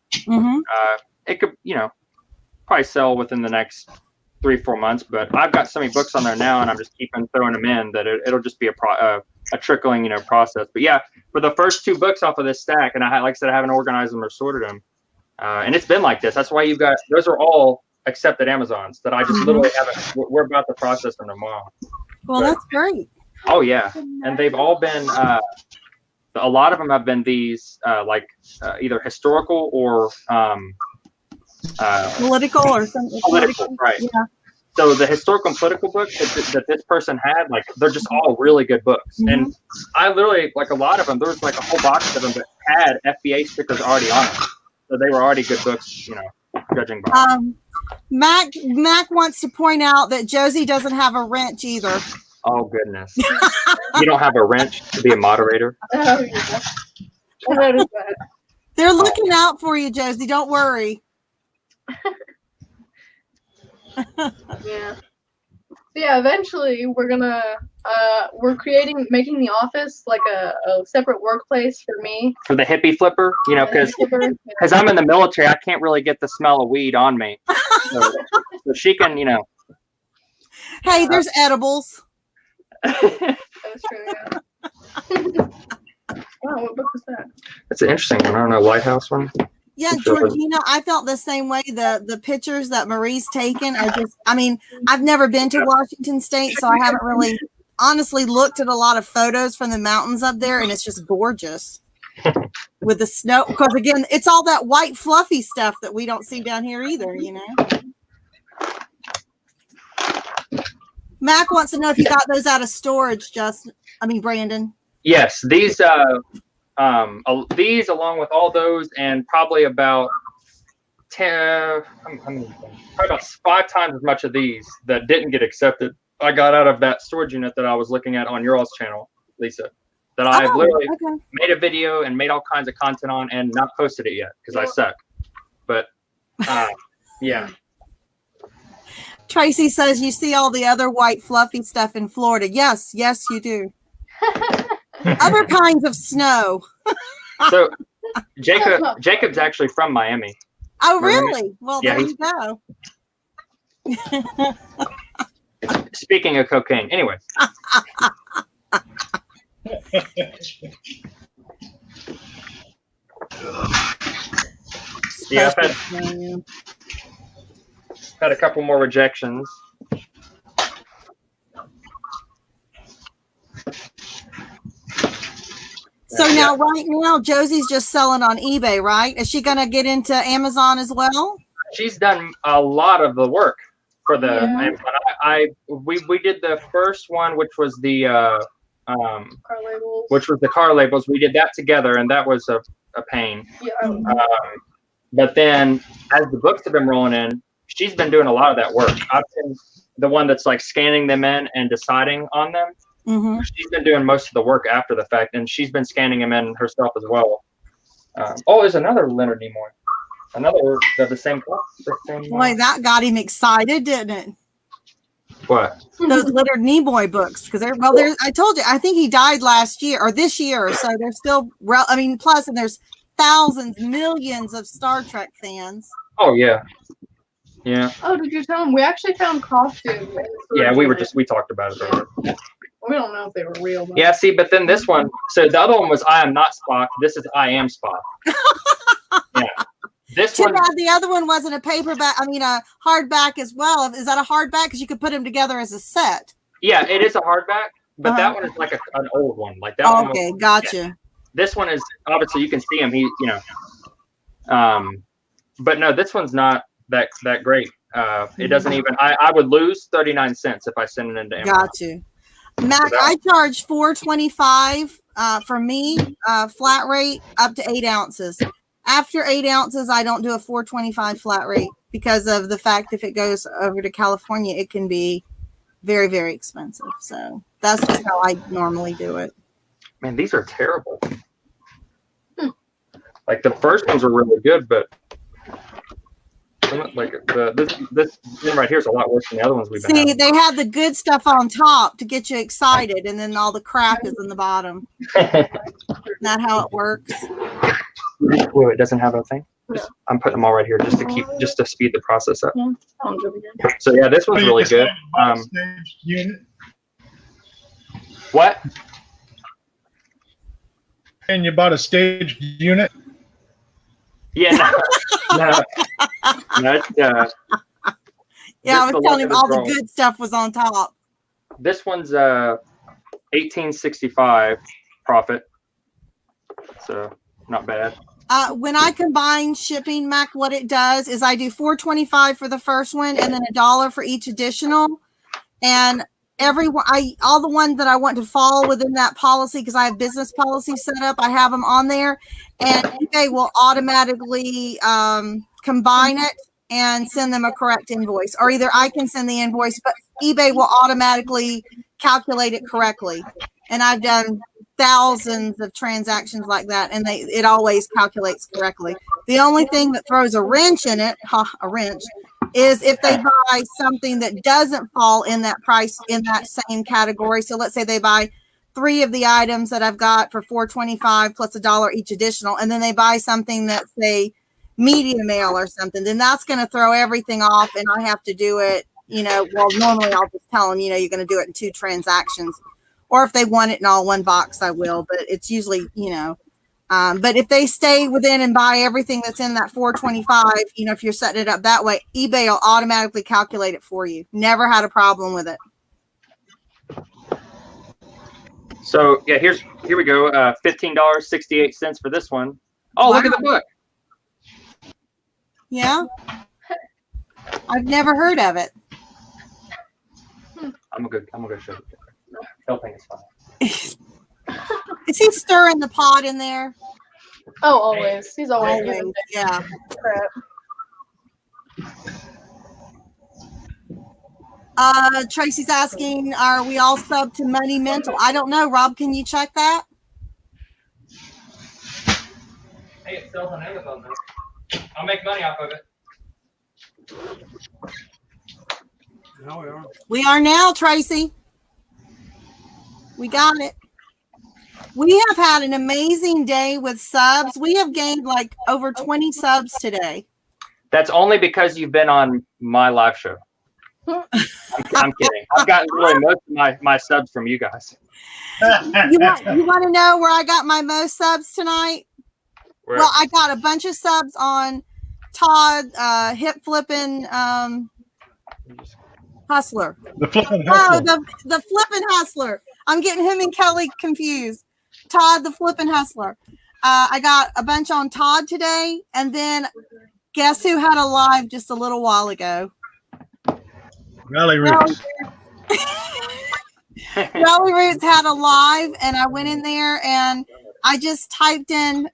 S1: It could, probably sell within the next 3-4 months, but I've got so many books on there now, and I'm just keeping throwing them in that it'll just be a trickling, process. But yeah, for the first 2 books off of this stack, and like I said, I haven't organized them or sorted them, and it's been like this. That's why those are all accepted Amazons that I just literally haven't. We're about to process them tomorrow.
S4: Well, that's great.
S1: Oh yeah, and they've all been. A lot of them have been these either historical or
S4: Political or something.
S1: Political, right?
S4: Yeah.
S1: So the historical and political books that this person had, they're just all really good books. And I literally, a lot of them, there was a whole box of them that had FBA stickers already on them. So they were already good books, judging by.
S4: Mac wants to point out that Josie doesn't have a wrench either.
S1: Oh, goodness. You don't have a wrench to be a moderator?
S2: Oh, yeah. I noticed that.
S4: They're looking out for you, Josie. Don't worry.
S2: Yeah. So yeah, eventually we're gonna We're making the office like a separate workplace for me.
S1: For the hippie flipper, you know, because I'm in the military, I can't really get the smell of weed on me. So she can, you know.
S4: Hey, there's edibles.
S2: That's true, yeah. Wow, what book was that?
S1: That's an interesting one. I don't know, Lighthouse one.
S4: Yeah, Georgina, I felt the same way. The pictures that Marie's taken are just, I mean, I've never been to Washington State, so I haven't really honestly looked at a lot of photos from the mountains up there, and it's just gorgeous with the snow. Because again, it's all that white fluffy stuff that we don't see down here either, you know. Mac wants to know if you got those out of storage, Brandon.
S1: Yes, these along with all those and probably about 10, probably about 5 times as much of these that didn't get accepted. I got out of that storage unit that I was looking at on your all's channel, Lisa, that I've literally made a video and made all kinds of content on and not posted it yet because I suck. But yeah.
S4: Tracy says you see all the other white fluffy stuff in Florida. Yes, you do. Other kinds of snow.
S1: So Jacob's actually from Miami.
S4: Oh, really? Well,
S1: yeah,
S4: there you go.
S1: Speaking of cocaine, anyway. Yeah, I've had a couple more rejections.
S4: So now, right now, Josie's just selling on eBay, right? Is she going to get into Amazon as well?
S1: She's done a lot of the work for the. We did the first one, which was the
S2: car labels.
S1: which was the car labels. We did that together, and that was a pain.
S2: Yeah.
S1: But then, as the books have been rolling in, she's been doing a lot of that work. I've been the one that's like scanning them in and deciding on them.
S4: Mm-hmm.
S1: She's been doing most of the work after the fact, and she's been scanning them in herself as well. There's another Leonard Nimoy. Another the same class.
S4: Boy, that got him excited, didn't it?
S1: What?
S4: Those Leonard Nimoy books, because I told you, I think he died last year or this year, so they're still. Plus, and there's thousands, millions of Star Trek fans.
S1: Oh yeah, yeah.
S2: Oh, did you tell him? We actually found costumes.
S1: Yeah, we talked about it earlier.
S2: We don't know if they were real. Though.
S1: Yeah, see, but then this one. So the other one was I am not Spock. This is I am Spock. Yeah. This
S4: Too
S1: one.
S4: bad the other one wasn't a paperback. A hardback as well. Is that a hardback? Because you could put them together as a set.
S1: Yeah, it is a hardback, but that one is like an old one. Like that one.
S4: Okay, gotcha.
S1: Yeah. This one is obviously you can see him. But no, this one's not that great. It doesn't even. I would lose 39 cents if I send it into Amazon.
S4: Got you. Mac, I charge $4.25 for me, flat rate up to 8 ounces. After 8 ounces, I don't do a $4.25 flat rate because of the fact if it goes over to California, it can be very, very expensive. So that's just how I normally do it.
S1: Man, these are terrible. Like the first ones were really good, but like this one right here is a lot worse than the other ones we've been having.
S4: They have the good stuff on top to get you excited, and then all the crap is in the bottom. Isn't that how it works?
S1: Whoa, it doesn't have a thing. I'm putting them all right here just to speed the process up. So yeah, this one's really good. What?
S3: And you bought a staged unit?
S1: Yeah, no.
S4: Yeah, I was telling him all the good stuff was on top.
S1: This one's 1865 profit, so not bad.
S4: When I combine shipping, Mac, what it does is I do $4.25 for the first one and then $1 for each additional. And all the ones that I want to fall within that policy, because I have business policy set up, I have them on there, and eBay will automatically combine it and send them a correct invoice, or either I can send the invoice, but eBay will automatically calculate it correctly. And I've done thousands of transactions like that, and it always calculates correctly. The only thing that throws a wrench in it, is if they buy something that doesn't fall in that price in that same category. So let's say they buy 3 of the items that I've got for $4.25 plus $1 each additional, and then they buy something that's say medium mail or something, then that's going to throw everything off, and I have to do it. Well, normally I'll just tell them, you're going to do it in 2 transactions, or if they want it in all one box, I will. But it's usually, but if they stay within and buy everything that's in that $4.25, if you're setting it up that way, eBay will automatically calculate it for you. Never had a problem with it.
S1: So yeah, here we go. $15.68 for this one. Oh, wow. Look at the book.
S4: Yeah, I've never heard of it.
S1: I'm gonna go show you. He'll think it's fine.
S4: Is he stirring the pot in there?
S2: Oh, always. He's always doing
S4: yeah.
S2: Crap.
S4: Tracy's asking, are we all sub to Money Mental? I don't know. Rob, can you check that?
S1: Hey, it sells on Amazon though. I'll make money off of it.
S5: No, we are.
S4: We are now, Tracy. We got it. We have had an amazing day with subs. We have gained like over 20 subs today.
S1: That's only because you've been on my live show. I'm kidding. I've gotten really most of my subs from you guys.
S4: You want to know where I got my most subs tonight?
S1: Where?
S4: Well, I got a bunch of subs on Todd, hip flipping hustler.
S3: The flipping hustler.
S4: Oh, the flipping hustler. I'm getting him and Kelly confused. Todd, the flipping hustler. I got a bunch on Todd today, and then guess who had a live just a little while ago?
S3: Rally Roots.
S4: Rally Roots had a live, and I went in there and I just typed in,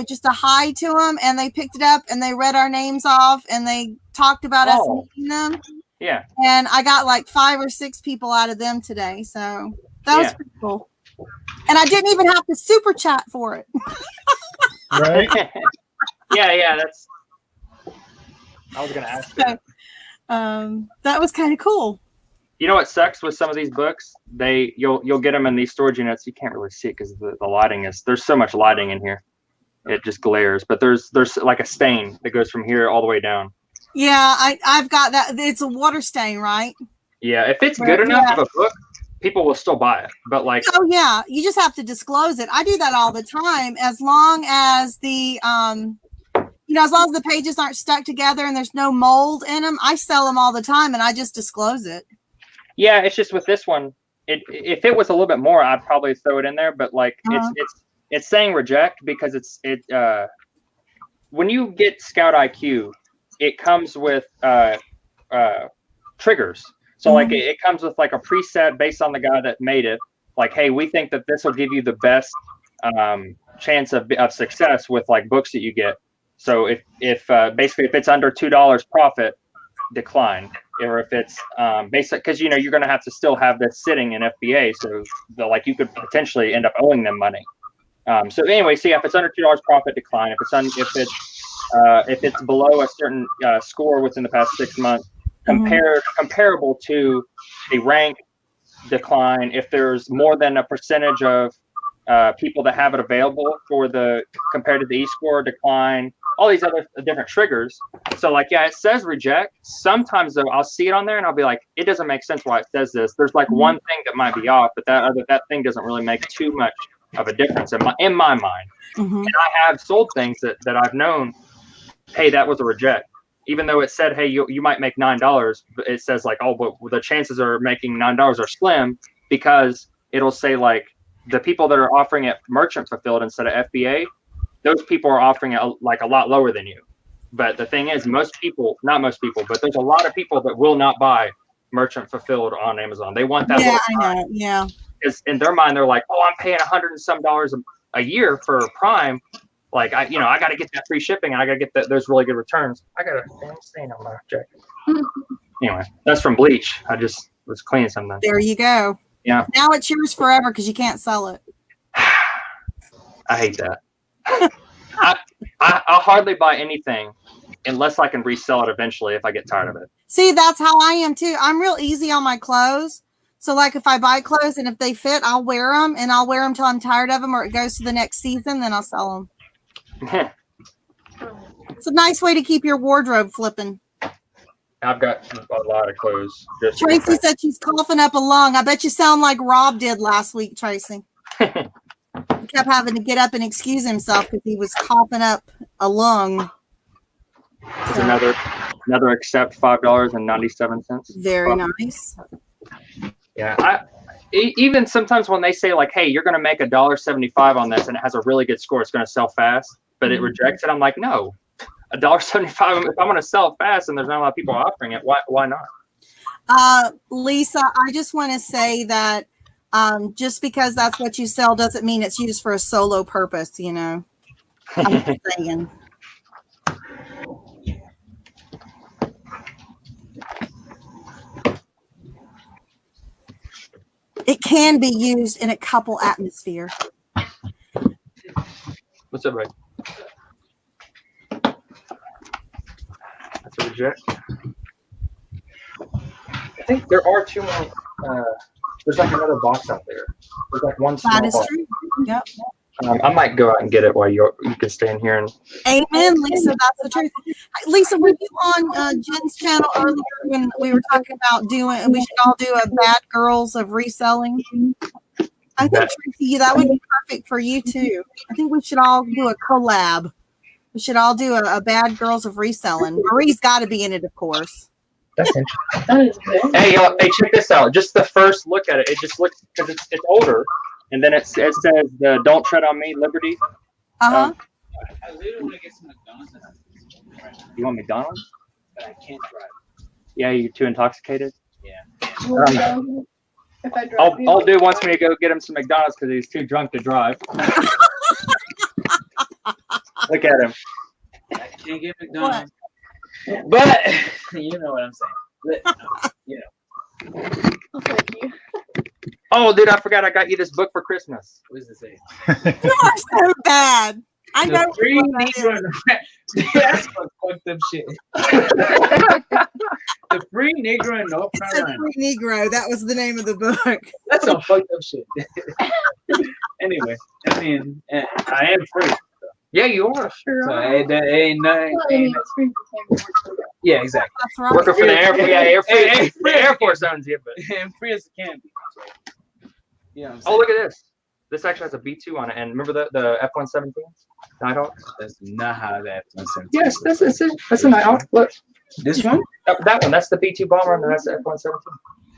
S4: just a hi to them, and they picked it up and they read our names off and they talked about us meeting them.
S1: Yeah.
S4: And I got like 5 or 6 people out of them today. So that was pretty cool. And I didn't even have to super chat for it.
S3: Right?
S1: Yeah, that's. I was gonna ask.
S4: So, that was kind of cool.
S1: You know what sucks with some of these books? You'll get them in these storage units. You can't really see it because the lighting there's so much lighting in here, it just glares. But there's like a stain that goes from here all the way down.
S4: Yeah, I've got that. It's a water stain, right?
S1: Yeah, if it's good enough of a book, people will still buy it. But like,
S4: oh yeah, you just have to disclose it. I do that all the time, as long as the as long as the pages aren't stuck together and there's no mold in them. I sell them all the time, and I just disclose it.
S1: Yeah, it's just with this one. If it was a little bit more, I'd probably throw it in there. But like, it's saying reject because when you get Scout IQ, it comes with triggers. So like it comes with like a preset based on the guy that made it. Like, hey, we think that this will give you the best chance of success with like books that you get. So if basically if it's under $2 profit, decline. Or if it's basic, because you're going to have to still have this sitting in FBA, so you could potentially end up owing them money. So anyway, see, if it's under $2 profit, decline. If it's below a certain score within the past 6 months, comparable to a rank, decline. If there's more than a percentage of people that have it available compared to the e-score, decline. All these other different triggers. So it says reject. Sometimes though, I'll see it on there and I'll be like, it doesn't make sense why it says this. There's like one thing that might be off, but that thing doesn't really make too much of a difference in my mind. And I have sold things that I've known, hey, that was a reject. Even though it said, hey, you might make $9, but it says like, oh, but the chances of making $9 are slim, because it'll say like the people that are offering it merchant fulfilled instead of FBA, those people are offering it a lot lower than you. But the thing is, not most people, but there's a lot of people that will not buy merchant fulfilled on Amazon. They want that.
S4: Yeah, I know. Yeah.
S1: Because in their mind, they're like, oh, I'm paying $100 and some a year for Prime. Like I got to get that free shipping, and I got to get those really good returns. I got a damn stain on my jacket. Anyway, that's from bleach. I just was cleaning something.
S4: There you go.
S1: Yeah.
S4: Now it's yours forever because you can't sell it.
S1: I hate that. I hardly buy anything unless I can resell it eventually if I get tired of it.
S4: See, that's how I am too. I'm real easy on my clothes. So like if I buy clothes and if they fit, I'll wear them, and I'll wear them till I'm tired of them or it goes to the next season, then I'll sell them. It's a nice way to keep your wardrobe flipping.
S1: I've got a lot of clothes.
S4: Tracy said she's coughing up a lung. I bet you sound like Rob did last week, Tracy. He kept having to get up and excuse himself because he was coughing up a lung.
S1: It's another accept $5.97.
S4: Very nice.
S1: Yeah, even sometimes when they say like, "Hey, you're going to make $1.75 on this," and it has a really good score, it's going to sell fast, but it rejects it. I'm like, no, $1.75. If I'm going to sell it fast and there's not a lot of people offering it, why not?
S4: Lisa, I just want to say that just because that's what you sell doesn't mean it's used for a solo purpose. You know, I'm just saying. It can be used in a couple atmosphere.
S1: What's up, right? That's a reject. I think there are too many. There's like another box out there. There's like one small
S4: That is
S1: box.
S4: true. Yep.
S1: I might go out and get it while you can stay in here and.
S4: Amen, Lisa. That's the truth. Lisa, were you on Jen's channel earlier when we were talking about we should all do a Bad Girls of Reselling? I think, Tracy, that would be perfect for you too. I think we should all do a collab. We should all do a Bad Girls of Reselling. Marie's got to be in it, of course.
S1: That's interesting.
S2: That is good.
S1: Hey, check this out. Just the first look at it, it just looks because it's older, and then it says "Don't tread on me, Liberty."
S4: Uh-huh.
S6: I literally want to get some McDonald's.
S1: You want McDonald's?
S6: But I can't drive.
S1: Yeah, you're too intoxicated.
S2: If I drive
S1: All dude wants me to go get him some McDonald's because he's too drunk to drive. Look at him.
S6: I can't get McDonald's.
S1: But
S6: You know what I'm saying. You know.
S2: I'll take you.
S1: oh, dude, I forgot I got you this book for Christmas.
S6: What does it say?
S4: You are so bad. I know.
S6: The free
S4: what that is.
S6: Negro. That's some fucked up shit. The free Negro in North
S4: It's a
S6: Carolina.
S4: Free Negro. That was the name of the book.
S6: That's some fucked up shit. Anyway, I mean, I am free.
S1: Yeah, you are.
S2: Sure.
S6: So that ain't nothing.
S2: Well, I mean, it's free for the same work.
S6: Yeah, exactly.
S4: That's right.
S1: Working for the Air Force. Yeah, Air Force.
S6: Hey,
S1: The Air Force owns you, but.
S6: And free as it can be. Yeah. You know
S1: Oh, look at this. This actually has a B2 on it, and remember the F-117s, Nighthawks?
S6: That's not how that F-117.
S1: Yes, that's a Nighthawk. Look,
S6: This one?
S1: that one. That's the B2 bomber, and that's the F-117.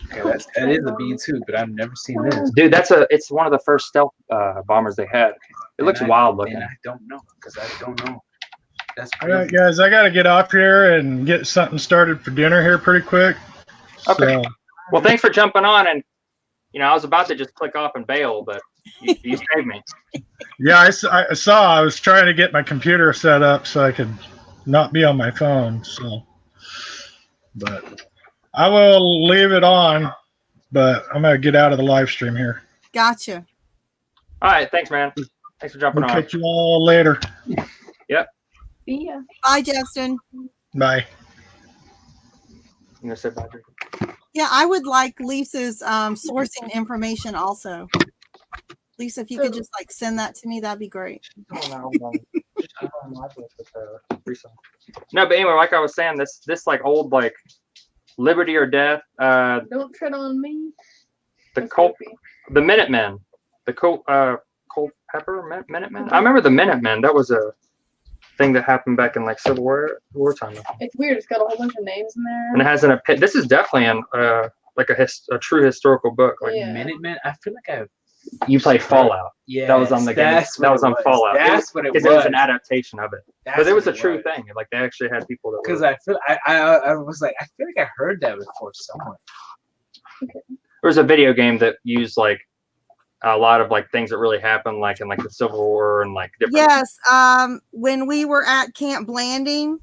S6: Okay, that is a B2, but I've never seen this.
S1: Dude, it's one of the first stealth bombers they had. It looks wild looking.
S6: And I don't know because I don't know. That's
S3: All right,
S6: crazy.
S3: guys, I got to get off here and get something started for dinner here pretty quick.
S1: Okay.
S3: So,
S1: Well, thanks for jumping on, and I was about to just click off and bail, but you saved me.
S3: yeah, I saw. I was trying to get my computer set up so I could not be on my phone. So, but I will leave it on. But I'm gonna get out of the live stream here.
S4: Gotcha.
S1: All right, thanks, man. Thanks for jumping
S3: We'll
S1: on.
S3: catch you all later.
S2: See ya.
S4: Bye, Justin.
S3: Bye.
S1: You gonna say bye, Drew?
S4: Yeah, I would like Lisa's sourcing information also. Lisa, if you could just send that to me, that'd be great.
S1: No, but anyway, like I was saying, this like old like Liberty or Death,
S2: Don't tread on me.
S1: the
S2: That's
S1: Colt,
S2: creepy.
S1: the Minutemen, the Colt Pepper Minutemen. I remember the Minutemen. That was a thing that happened back in like Civil War time.
S2: It's weird. It's got a whole bunch of names in there.
S1: And it has this is definitely like a true historical book. Like
S2: Yeah.
S6: Minutemen. I feel like
S1: you played Fallout.
S6: yeah.
S1: That was on the game. That was on Fallout.
S6: That's what it was.
S1: Because it was an adaptation of it.
S6: That's
S1: But it was
S6: what
S1: a true thing. Like they actually had people that
S6: Because
S1: were.
S6: I feel I was like I feel like I heard that before somewhere.
S1: There was a video game that used like a lot of like things that really happened, like in like the Civil War and like different.
S4: Yes, when we were at Camp Blanding,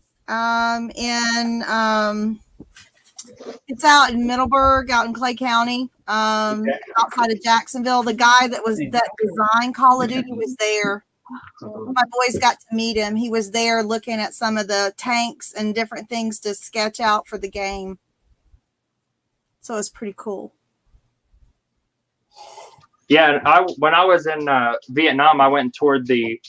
S4: it's out in Middleburg, out in Clay County, outside of Jacksonville. The guy that designed Call of Duty was there My boys got to meet him. He was there looking at some of the tanks and different things to sketch out for the game. So it's pretty cool.
S1: Yeah, and when I was in Vietnam, I went and toured the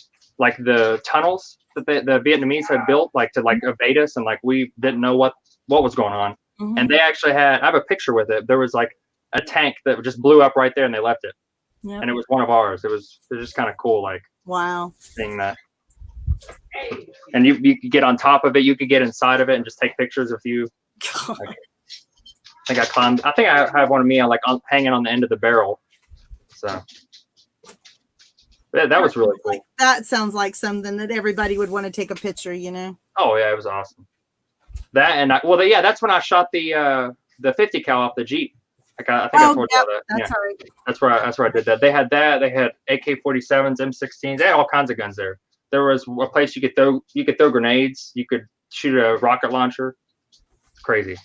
S1: tunnels that the Vietnamese had built, like to like evade us, and like we didn't know what was going on.
S4: Mm-hmm.
S1: And they actually I have a picture with it. There was like a tank that just blew up right there, and they left it.
S4: Yep.
S1: And it was one of ours. It was just kind of cool, like
S4: wow,
S1: seeing that. And you could get on top of it. You could get inside of it and just take pictures of you. Like, I think I climbed. I think I have one of me hanging on the end of the barrel. So yeah, that was really cool.
S4: That sounds like something that everybody would want to take a picture, you know?
S1: Oh yeah, it was awesome. That and that's when I shot the 50 cal off the Jeep. Like I think I told you that.
S4: That's
S1: yeah.
S4: right.
S1: That's where I did that. They had that. They had AK-47s, M16s. They had all kinds of guns there. There was a place you could throw grenades. You could shoot a rocket launcher. It's crazy.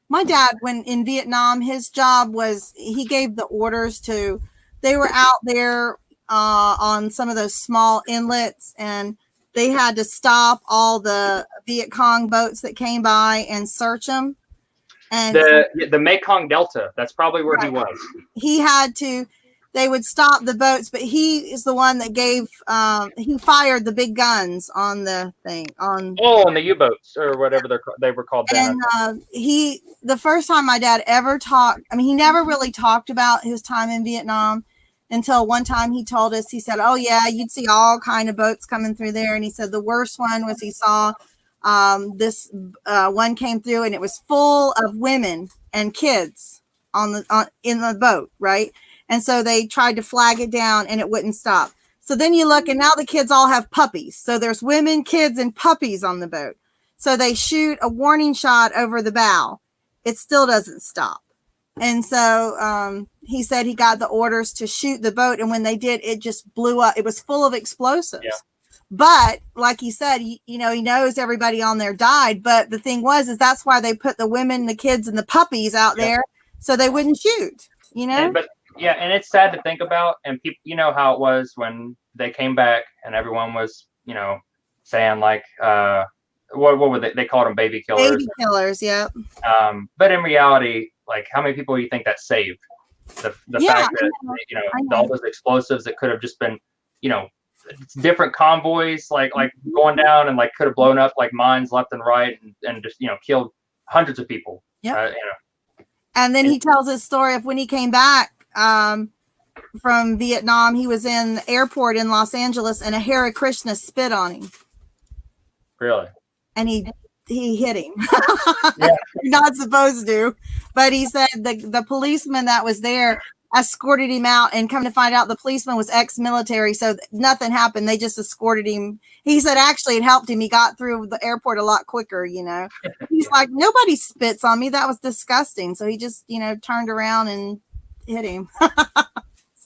S4: My dad, when in Vietnam, his job was he gave the orders to. They were out there on some of those small inlets, and they had to stop all the Viet Cong boats that came by and search them. And
S1: the Mekong Delta, that's probably where he was.
S4: He had to. They would stop the boats, but he is the one that he fired the big guns on the thing on
S1: the U-boats or whatever they were called then.
S4: And the first time my dad ever talked, I mean, he never really talked about his time in Vietnam until one time he told us, he said, oh yeah, you'd see all kind of boats coming through there. And he said the worst one was he saw this one came through and it was full of women and kids in the boat, right? And so they tried to flag it down and it wouldn't stop. So then you look and now the kids all have puppies. So there's women, kids, and puppies on the boat. So they shoot a warning shot over the bow. It still doesn't stop. And so he said he got the orders to shoot the boat. And when they did, it just blew up. It was full of explosives. Yeah. But like he said, he knows everybody on there died. But the thing is that's why they put the women, the kids, and the puppies out there so they wouldn't shoot, you know?
S1: Yeah, and it's sad to think about, and people, you know how it was when they came back, and everyone was, saying like, what were they called them, baby killers?
S4: Baby killers, yeah.
S1: But in reality, like, how many people do you think that saved? The fact that all those explosives that could have just been, different convoys, like going down and like could have blown up like mines left and right, and just killed hundreds of people.
S4: Yeah. And then he tells his story of when he came back. From Vietnam, he was in the airport in Los Angeles and a Hare Krishna spit on him.
S1: Really?
S4: And he hit him. Yeah. You're not supposed to. But he said the policeman that was there escorted him out, and come to find out the policeman was ex-military, so nothing happened. They just escorted him. He said actually it helped him. He got through the airport a lot quicker, He's like, nobody spits on me. That was disgusting. So he just, turned around and hit him.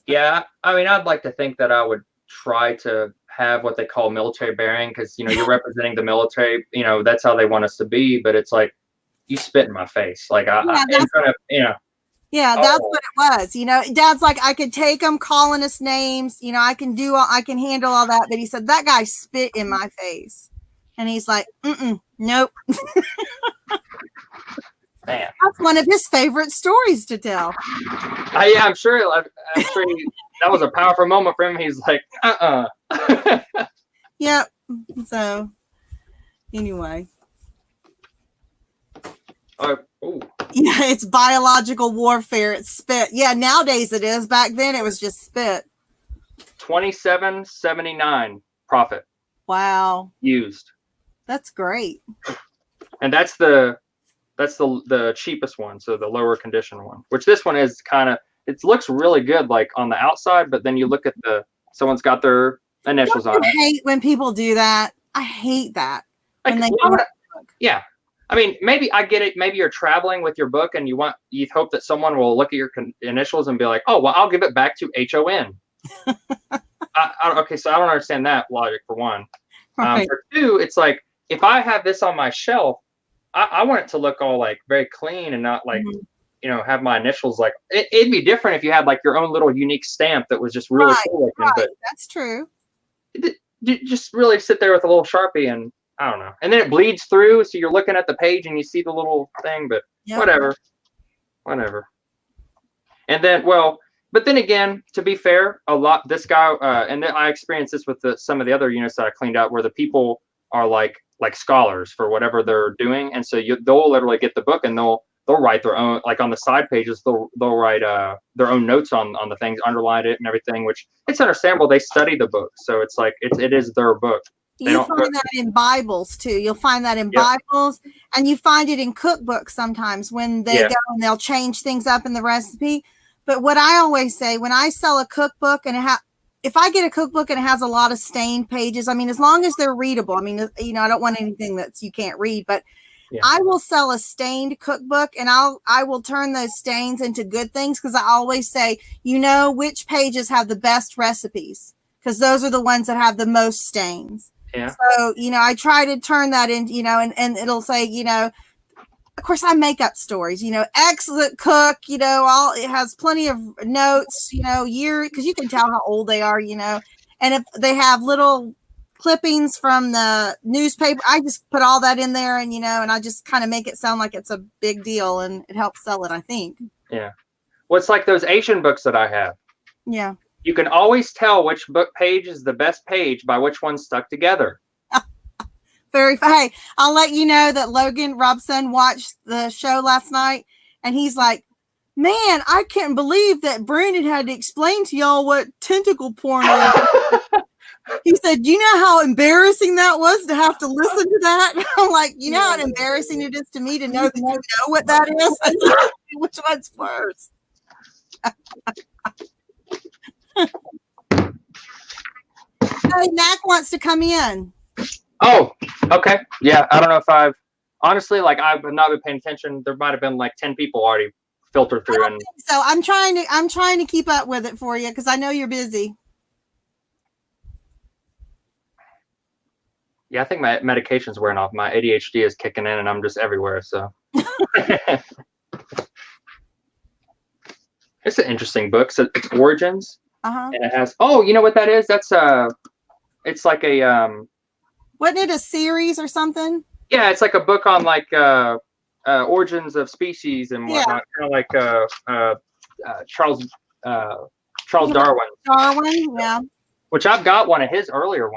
S1: Yeah, I mean, I'd like to think that I would try to have what they call military bearing, because you're representing the military. That's how they want us to be. But it's like, you spit in my face, like in front of
S4: Yeah, that's what it was. Dad's like, I could take them calling us names. I can handle all that. But he said that guy spit in my face, and he's like, nope.
S1: Man.
S4: That's one of his favorite stories to tell.
S1: Yeah, I'm sure that was a powerful moment for him. He's like,
S4: Yep. So, anyway.
S1: Yeah,
S4: it's biological warfare. It's spit. Yeah, nowadays it is. Back then it was just spit.
S1: 27.79 profit.
S4: Wow.
S1: Used.
S4: That's great.
S1: And that's the cheapest one, so the lower condition one, which this one is it looks really good like on the outside, but then you look at someone's got their initials on it.
S4: I hate when people do that. I hate that.
S1: Like, yeah. I mean, maybe I get it. Maybe you're traveling with your book and you hope that someone will look at your initials and be like, oh, well, I'll give it back to HON. Okay, so I don't understand that logic for one.
S4: Right.
S1: For two, it's like, if I have this on my shelf, I want it to look all like very clean and not like, have my initials like it'd be different if you had like your own little unique stamp that was just really cool looking.
S4: Right.
S1: But
S4: that's true.
S1: you just really sit there with a little Sharpie and I don't know. And then it bleeds through, so you're looking at the page and you see the little thing, but whatever. And then, but then again, to be fair, this guy, and then I experienced this with some of the other units that I cleaned out, where the people are like scholars for whatever they're doing, and so they'll literally get the book and they'll write their own, like on the side pages, they'll write their own notes on the things, underline it and everything, which it's understandable. They study the book, so it's like it is their book.
S4: You find that in Bibles too. You'll find that in Bibles, and you find it in cookbooks sometimes when they go and they'll change things up in the recipe. But what I always say, when I sell a cookbook and if I get a cookbook and it has a lot of stained pages, I mean, as long as they're readable, I mean, I don't want anything that you can't read, but I will sell a stained cookbook and I will turn those stains into good things, because I always say, which pages have the best recipes, because those are the ones that have the most stains. Yeah. So, I try to turn that into, and it'll say, of course I make up stories, excellent cook, it has plenty of notes, year, because you can tell how old they are, and if they have little clippings from the newspaper, I just put all that in there and, and I just kind of make it sound like it's a big deal, and it helps sell it, I think. Yeah.
S1: Well, it's like those Asian books that I have.
S4: Yeah.
S1: You can always tell which book page is the best page by which one's stuck together.
S4: Hey, I'll let you know that Logan Robson watched the show last night, and he's like, man, I can't believe that Brandon had to explain to y'all what tentacle porn is. He said, do you know how embarrassing that was to have to listen to that? I'm like, you know how embarrassing it is to me to know that you know what that is? Which one's first? Hey, Mac wants to come in.
S1: Oh, okay. Yeah, I don't know if I've not been paying attention. There might have been like 10 people already filtered through.
S4: So I'm trying to keep up with it for you, because I know you're busy.
S1: Yeah, I think my medication's wearing off. My ADHD is kicking in and I'm just everywhere. So it's an interesting book. So it's Origins. And it has, you know what that is? That's it's like a
S4: wasn't it a series or something?
S1: Yeah, it's like a book on like origins of species and whatnot, kind of like Charles Darwin.
S4: Darwin, yeah.
S1: Which I've got one of his earlier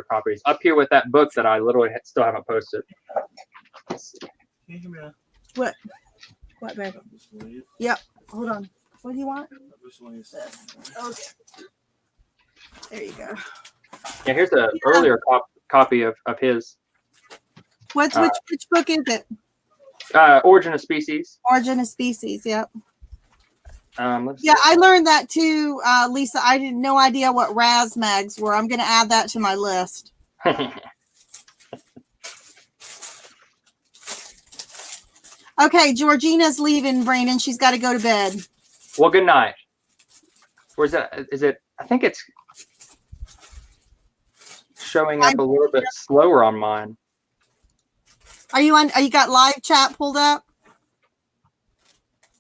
S1: copies up here with that book that I literally still haven't posted.
S4: What, babe? Yep. Hold on. What do you want? This. Okay. There you go.
S1: Yeah, here's an earlier copy of his.
S4: Which book is it?
S1: Origin of Species.
S4: Origin of Species, yep.
S1: Let's
S4: see. I learned that too, Lisa. I had no idea what Raz mags were. I'm going to add that to my list. Okay, Georgina's leaving, Brandon. She's got to go to bed.
S1: Well, good night. Where's that? Is it? I think it's showing up a little bit slower on mine.
S4: Are you got live chat pulled up?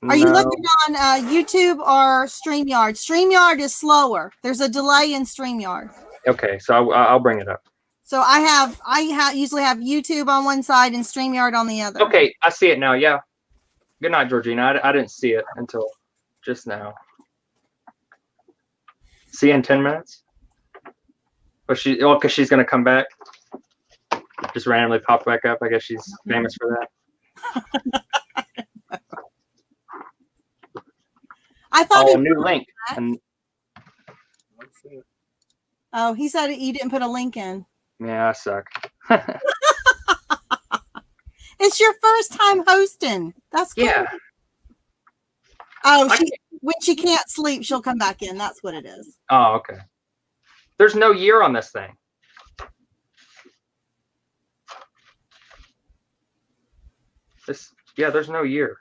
S4: Are you looking on YouTube or StreamYard? StreamYard is slower. There's a delay in StreamYard.
S1: Okay, so I'll bring it up.
S4: So I usually have YouTube on one side and StreamYard on the other.
S1: Okay, I see it now. Yeah. Good night, Georgina. I didn't see it until just now. See you in 10 minutes. Because she's gonna come back. Just randomly pop back up. I guess she's famous for that.
S4: I thought
S1: a new link.
S4: Oh, he said you didn't put a link in.
S1: Yeah, I suck.
S4: It's your first time hosting. That's cool. Yeah. Oh, when she can't sleep, she'll come back in. That's what it is.
S1: Oh, okay. There's no year on this thing. There's no year.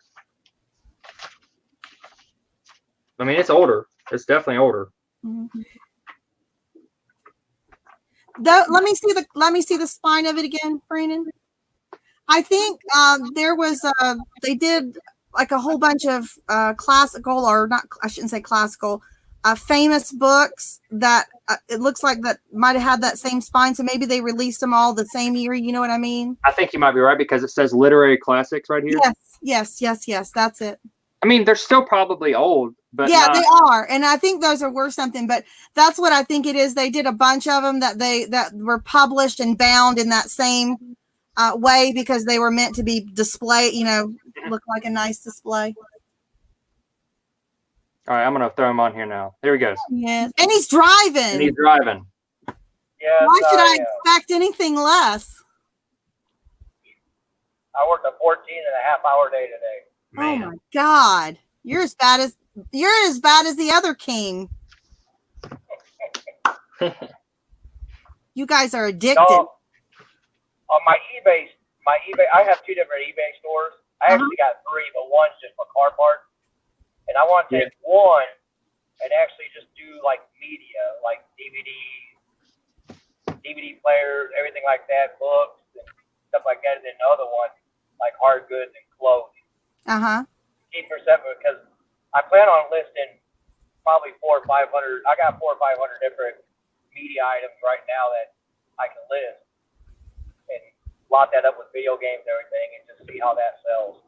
S1: I mean, it's older. It's definitely older.
S4: Mm-hmm. Let me see the spine of it again, Brandon. I think there was they did like a whole bunch of classical, or not, I shouldn't say classical, famous books that it looks like that might have had that same spine. So maybe they released them all the same year. You know what I mean?
S1: I think you might be right because it says literary classics right here.
S4: Yes. That's it.
S1: I mean, they're still probably old, but
S4: yeah,
S1: not...
S4: they are. And I think those are worth something, but that's what I think it is. They did a bunch of them that were published and bound in that same way because they were meant to be display, look like a nice display.
S1: All right, I'm going to throw him on here now. There he goes.
S4: Yes. And he's driving.
S7: Yeah.
S4: Why should I expect anything less?
S7: I worked a 14-and-a-half-hour day today.
S1: Man.
S4: Oh my God. You're as bad as the other king. You guys are addicted.
S7: No, on my eBay, I have 2 different eBay stores. I actually got 3, but one's just for car parts. And I want to take one and actually just do like media, like DVD players, everything like that, books and stuff like that. And then the other one, like hard goods and clothing. Keep for separate because I plan on listing probably 400 or 500. I got 400 or 500 different media items right now that I can list and lot that up with video games and everything and just see how that sells.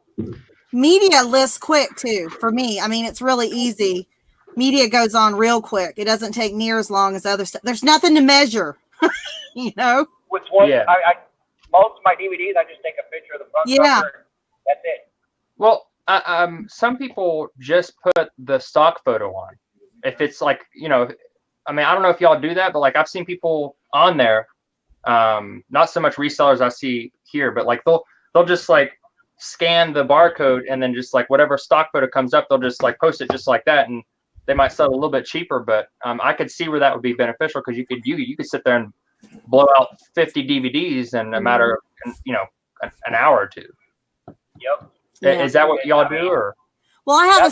S4: Media lists quick too for me. I mean, it's really easy. Media goes on real quick. It doesn't take near as long as other stuff. There's nothing to measure,
S7: Which one?
S1: Yeah.
S7: I most of my DVDs, I just take a picture of the front cover. That's it.
S1: Well, some people just put the stock photo on. If it's like, I mean, I don't know if y'all do that, but like I've seen people on there, not so much resellers I see here, but like they'll just like scan the barcode and then just like whatever stock photo comes up, they'll just like post it just like that, and they might sell a little bit cheaper. But I could see where that would be beneficial because you could sit there and blow out 50 DVDs in a matter of an hour or two.
S7: Yep.
S1: Is that what y'all do? Or
S4: well, I have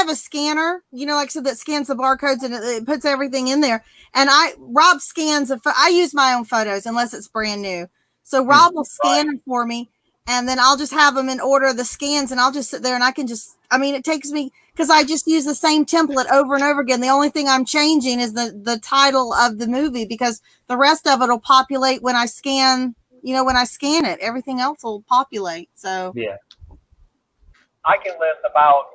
S4: a scanner, like so that scans the barcodes and it puts everything in there. And Rob scans I use my own photos unless it's brand new. So Rob will scan them for me. And then I'll just have them in order of the scans and I'll just sit there and it takes me because I just use the same template over and over again. The only thing I'm changing is the title of the movie because the rest of it will populate when I scan, when I scan it. Everything else will populate. So
S1: yeah.
S7: I can list about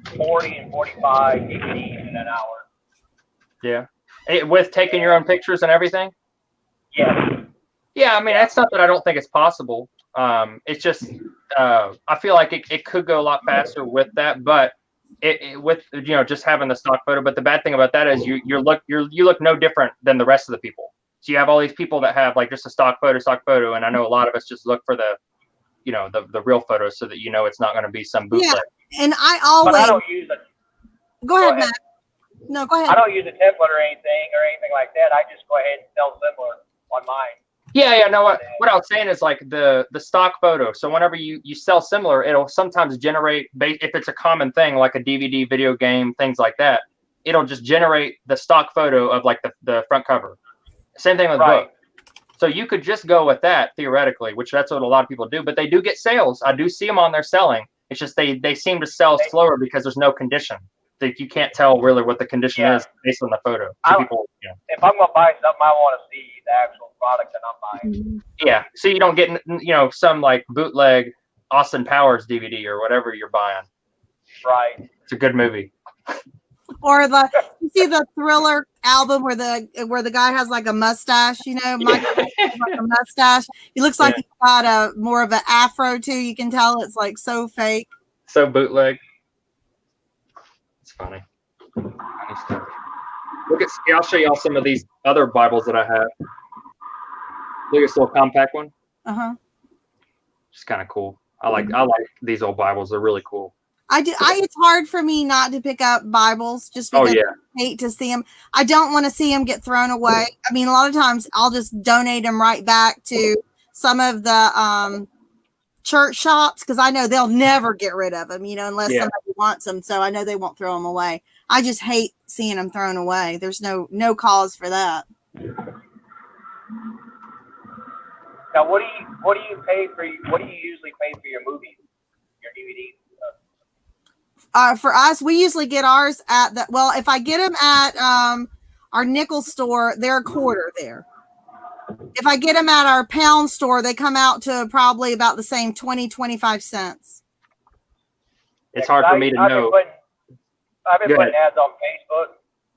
S7: between 40 and 45 DVDs in an hour.
S1: Yeah. With taking your own pictures and everything?
S7: Yeah.
S1: Yeah, I mean, that's not that I don't think it's possible. It's just I feel like it could go a lot faster with that, but with just having the stock photo. But the bad thing about that is you look no different than the rest of the people. So you have all these people that have like just a stock photo, and I know a lot of us just look for the real photos so that it's not going to be some bootleg.
S4: Yeah, and I always.
S7: But I don't use it.
S4: Go ahead, Matt. No, go ahead.
S7: I don't use a template or anything like that. I just go ahead and sell similar on mine.
S1: Yeah. No, what I was saying is like the stock photo. So whenever you sell similar, it'll sometimes generate, if it's a common thing like a DVD, video game, things like that, it'll just generate the stock photo of like the front cover. Same thing with book. So you could just go with that theoretically, which that's what a lot of people do. But they do get sales. I do see them on there selling. It's just they seem to sell slower because there's no condition. Like you can't tell really what the condition is based on the photo. So people,
S7: if I'm gonna buy something, I want to see the actual product that I'm buying.
S1: Yeah, so you don't get some like bootleg Austin Powers DVD or whatever you're buying.
S7: Right.
S1: It's a good movie.
S4: Or you see the Thriller album where the guy has like a mustache, Mike has like a mustache. He looks like he's got more of an afro too. You can tell it's like so fake.
S1: So bootleg. It's funny. Funny stuff. I'll show y'all some of these other Bibles that I have. Look at this little compact one. It's kind of cool. I like these old Bibles. They're really cool.
S4: It's hard for me not to pick up Bibles just because I hate to see them. I don't want to see them get thrown away. I mean, a lot of times I'll just donate them right back to some of the church shops because I know they'll never get rid of them, unless somebody wants them. So I know they won't throw them away. I just hate seeing them thrown away. There's no cause for that.
S7: Now, what do you usually pay for your movies, your DVDs?
S4: For us, we usually get ours at the, well, if I get them at our nickel store, they're a quarter there. If I get them at our pound store, they come out to probably about the same 20-25 cents.
S1: It's hard for me to know.
S7: I've been
S1: Go
S7: putting
S1: ahead.
S7: ads on Facebook,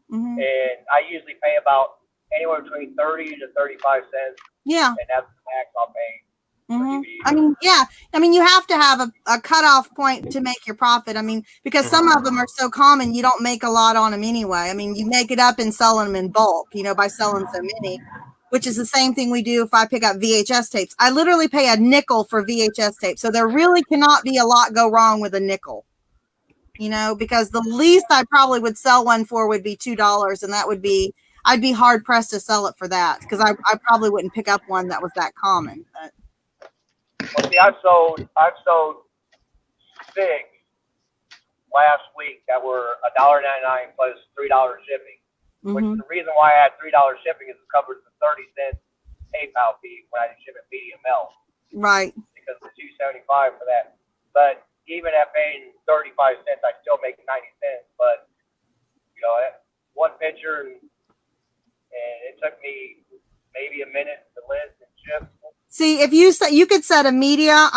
S7: and I usually pay about anywhere between 30 to 35 cents.
S4: Yeah.
S7: And that's the max I'll pay.
S4: I mean, yeah. I mean, you have to have a cutoff point to make your profit. I mean, because some of them are so common, you don't make a lot on them anyway. I mean, you make it up and sell them in bulk, you know, by selling so many, which is the same thing we do if I pick up VHS tapes. I literally pay a nickel for VHS tapes. So there really cannot be a lot go wrong with a nickel, you know, because the least I probably would sell one for would be $2. And that would be, I'd be hard pressed to sell it for that because I probably wouldn't pick up one that was that common. But.
S7: Well, see, I've sold 6 last week that were $1.99 plus $3 shipping. Which the reason why I had $3 shipping is it covers the 30-cent PayPal fee when I ship it medium mail.
S4: Right.
S7: Because of the $2.75 for that. But even at paying 35 cents, I still make 90 cents. But you know, one picture, and it took me maybe a minute to list and ship.
S4: See, if you could set a media,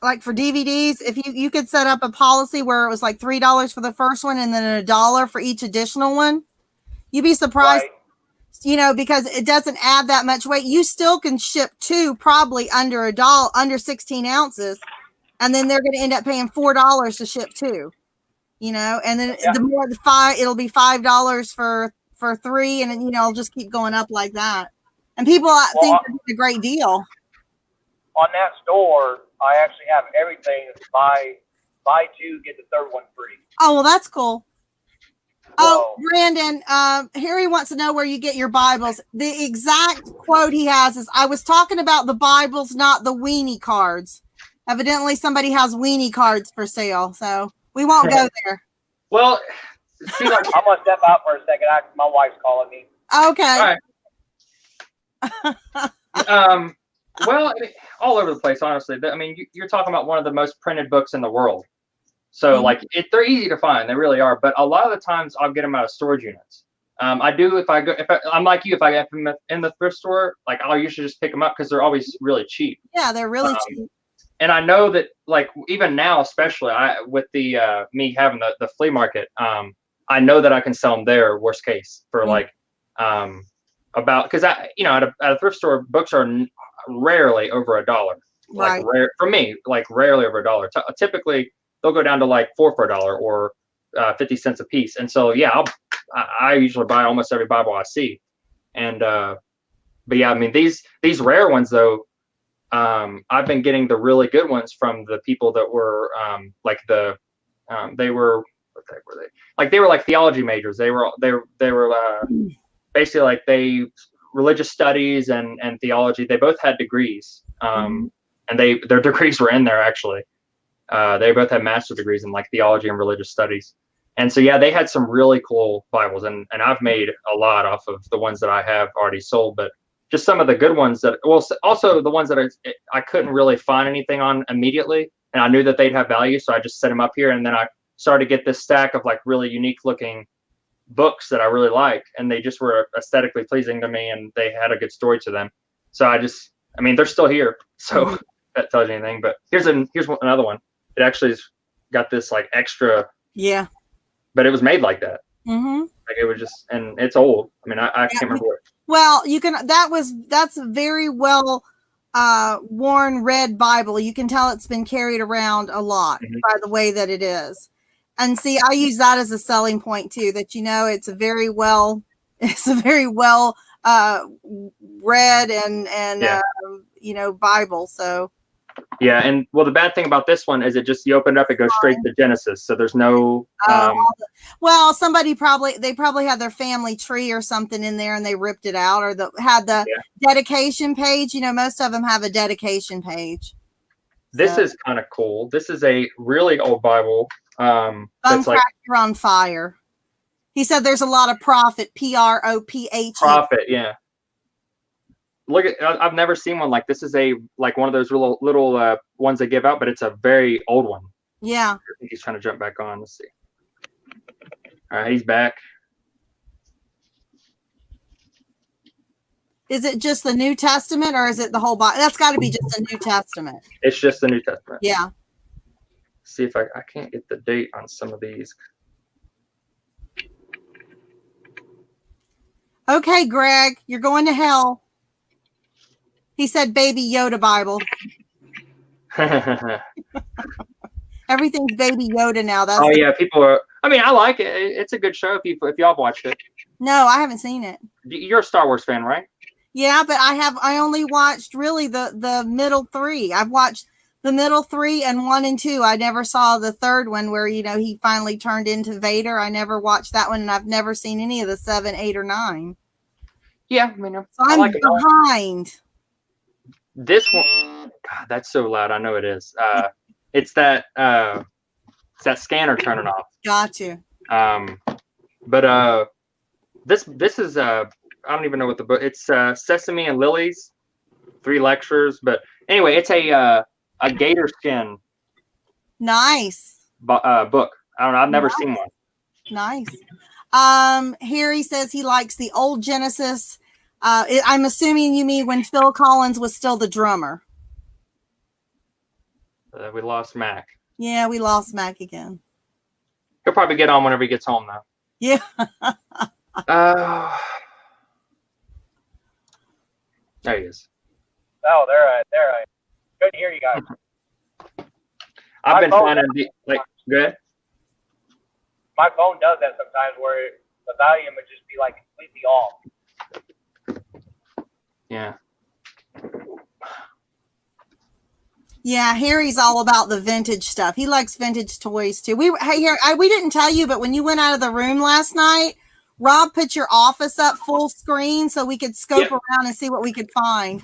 S4: like for DVDs, if you could set up a policy where it was like $3 for the first one and then $1 for each additional one, you'd be surprised, you know, because it doesn't add that much weight. You still can ship 2 probably under $1, under 16 ounces, and then they're going to end up paying $4 to ship 2, you know, and then the more the 5, it'll be $5 for 3, and then, you know, it'll just keep going up like that. And people think it's a great deal.
S7: On that store, I actually have everything. Buy 2, get the third one free.
S4: Oh, well, that's cool. Oh, Brandon, Harry wants to know where you get your Bibles. The exact quote he has is, I was talking about the Bibles, not the weenie cards. Evidently, somebody has weenie cards for sale, so we won't go there.
S1: Well, see, like,
S7: I'm going to step out for a second. My wife's calling me.
S4: Okay.
S1: All right. Well, I mean, all over the place, honestly. I mean, you're talking about one of the most printed books in the world. So, like, they're easy to find. They really are. But a lot of the times, I'll get them out of storage units. I do if I'm like you. If I get them in the thrift store, like, I'll usually just pick them up because they're always really cheap.
S4: Yeah, they're really cheap.
S1: And I know that, like, even now, especially with the me having the flea market, I know that I can sell them there. Worst case for like about, because I, you know, at a thrift store, books are rarely over $1. Like for me, like rarely over $1. Typically, they'll go down to like 4 for $1 or 50 cents a piece. And so, yeah, I usually buy almost every Bible I see. And but yeah, I mean, these rare ones though, I've been getting the really good ones from the people that were like they were, what the heck were they? Like, they were like theology majors. They were basically like religious studies and theology. They both had degrees, and their degrees were in there actually. They both had master's degrees in like theology and religious studies. And so, yeah, they had some really cool Bibles, and I've made a lot off of the ones that I have already sold, but just some of the good ones that, well, also the ones that I couldn't really find anything on immediately, and I knew that they'd have value, so I just set them up here, and then I started to get this stack of like really unique looking books that I really liked, and they just were aesthetically pleasing to me, and they had a good story to them. So I mean, they're still here, so that tells you anything. But here's another one. It actually's got this like extra. Yeah. But it was made like that. Like, it was just, and it's old. I mean, I can't remember what.
S4: Well, that's a very well worn red Bible. You can tell it's been carried around a lot by the way that it is. And see, I use that as a selling point too, that, you know, it's a very well read and you know, Bible. So
S1: yeah, and well, the bad thing about this one is you open it up, it goes straight to Genesis, so there's no.
S4: Well, they probably had their family tree or something in there, and they ripped it out, or had the dedication page. You know, most of them have a dedication page.
S1: This is kind of cool. This is a really old Bible. That's like
S4: You're on fire. He said there's a lot of profit. PROPH.
S1: Profit, yeah. Look at, I've never seen one like this. Is like one of those little ones they give out, but it's a very old one.
S4: Yeah.
S1: I think he's trying to jump back on. Let's see. All right, he's back.
S4: Is it just the New Testament or is it the whole Bible? That's got to be just the New Testament.
S1: It's just the New Testament.
S4: Yeah.
S1: See if I can't get the date on some of these.
S4: Okay, Greg, you're going to hell. He said Baby Yoda Bible. Everything's Baby Yoda now. That's
S1: yeah, people are. I mean, I like it. It's a good show if y'all watched it.
S4: No, I haven't seen it.
S1: You're a Star Wars fan, right?
S4: Yeah, but I only watched really the middle three. I've watched the middle three and 1 and 2. I never saw the third one where, he finally turned into Vader. I never watched that one, and I've never seen any of the 7, 8, or 9.
S1: Yeah, I mean,
S4: so I'm like behind.
S1: This one, God, that's so loud. I know it is. It's that scanner turning off.
S4: Got you.
S1: But this is I don't even know what the book. It's Sesame and Lilies, 3 lectures. But anyway, it's a gator skin.
S4: Nice.
S1: Book. I don't know. I've never seen one.
S4: Nice. Harry says he likes the old Genesis. I'm assuming you mean when Phil Collins was still the drummer.
S1: We lost Mac.
S4: Yeah, we lost Mac again.
S1: He'll probably get on whenever he gets home, though.
S4: Yeah.
S1: There he is.
S7: Oh, there I. Good to hear you guys.
S1: I've been finding good.
S7: My phone does that sometimes, where the volume would just be like completely off.
S1: Yeah.
S4: Yeah, Harry's all about the vintage stuff. He likes vintage toys too. We didn't tell you, but when you went out of the room last night, Rob put your office up full screen so we could scope around and see what we could find.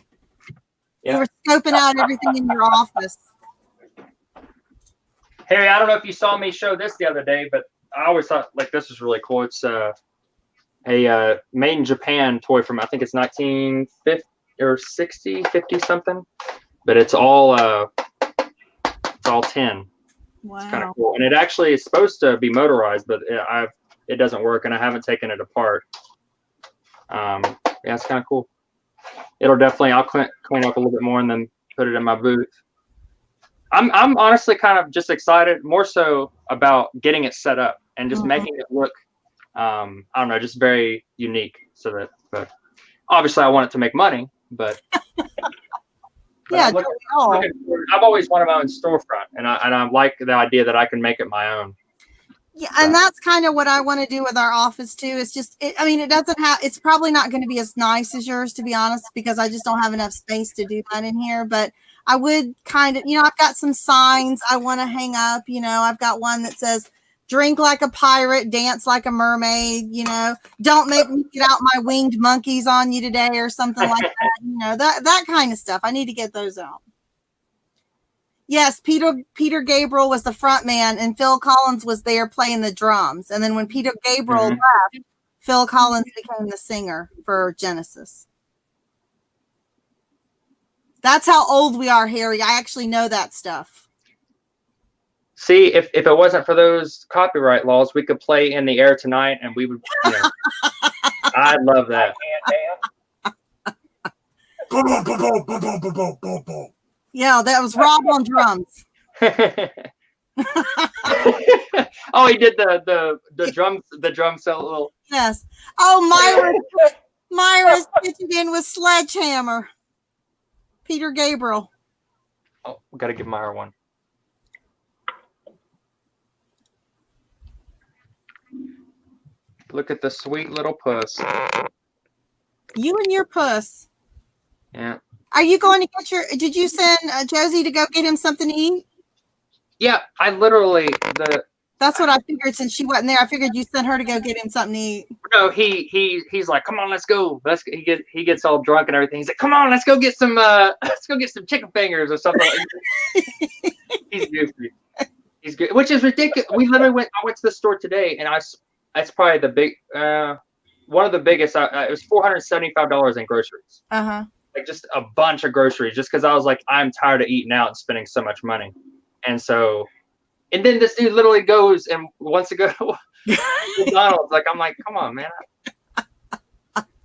S4: We were scoping out everything in your office.
S1: Harry, I don't know if you saw me show this the other day, but I always thought this was really cool. It's a made in Japan toy from, I think it's 1950 or 50 something, but it's all tin.
S4: Wow.
S1: It's kind of cool, and it actually is supposed to be motorized, but it doesn't work, and I haven't taken it apart. Yeah, it's kind of cool. I'll clean up a little bit more and then put it in my booth. I'm honestly kind of just excited, more so about getting it set up and just making it look, I don't know, just very unique. But obviously I want it to make money, but
S4: yeah,
S1: I've always wanted my own storefront, and I like the idea that I can make it my own.
S4: Yeah, and that's kind of what I want to do with our office too. It's just, it's probably not going to be as nice as yours, to be honest, because I just don't have enough space to do that in here. But I would kind of, I've got some signs I want to hang up. I've got one that says, "Drink like a pirate, dance like a mermaid." Don't make me get out my winged monkeys on you today, or something like that. That kind of stuff. I need to get those out. Yes, Peter Gabriel was the front man, and Phil Collins was there playing the drums. And then when Peter Gabriel left, Phil Collins became the singer for Genesis. That's how old we are, Harry. I actually know that stuff.
S1: See, if it wasn't for those copyright laws, we could play In the Air Tonight, and we would. I'd love that.
S4: Yeah, that was Rob on drums.
S1: Oh, he did the drum solo.
S4: Yes. Oh, Myra's pitching in with Sledgehammer. Peter Gabriel.
S1: Oh, we gotta give Myra one. Look at the sweet little puss.
S4: You and your puss.
S1: Yeah.
S4: Are you going to did you send Josie to go get him something to eat?
S1: Yeah, I literally,
S4: that's what I figured, since she wasn't there. I figured you sent her to go get him something to eat.
S1: No, he's like, come on, let's go. He gets all drunk and everything. He's like, come on, let's go get some chicken fingers or something. He's goofy. He's good, which is ridiculous. I went to the store today, and that's probably the big, one of the biggest. It was $475 in groceries. Like just a bunch of groceries, just because I was like, I'm tired of eating out and spending so much money. And so And then this dude literally goes and wants to go to McDonald's. Like, I'm like, come on, man.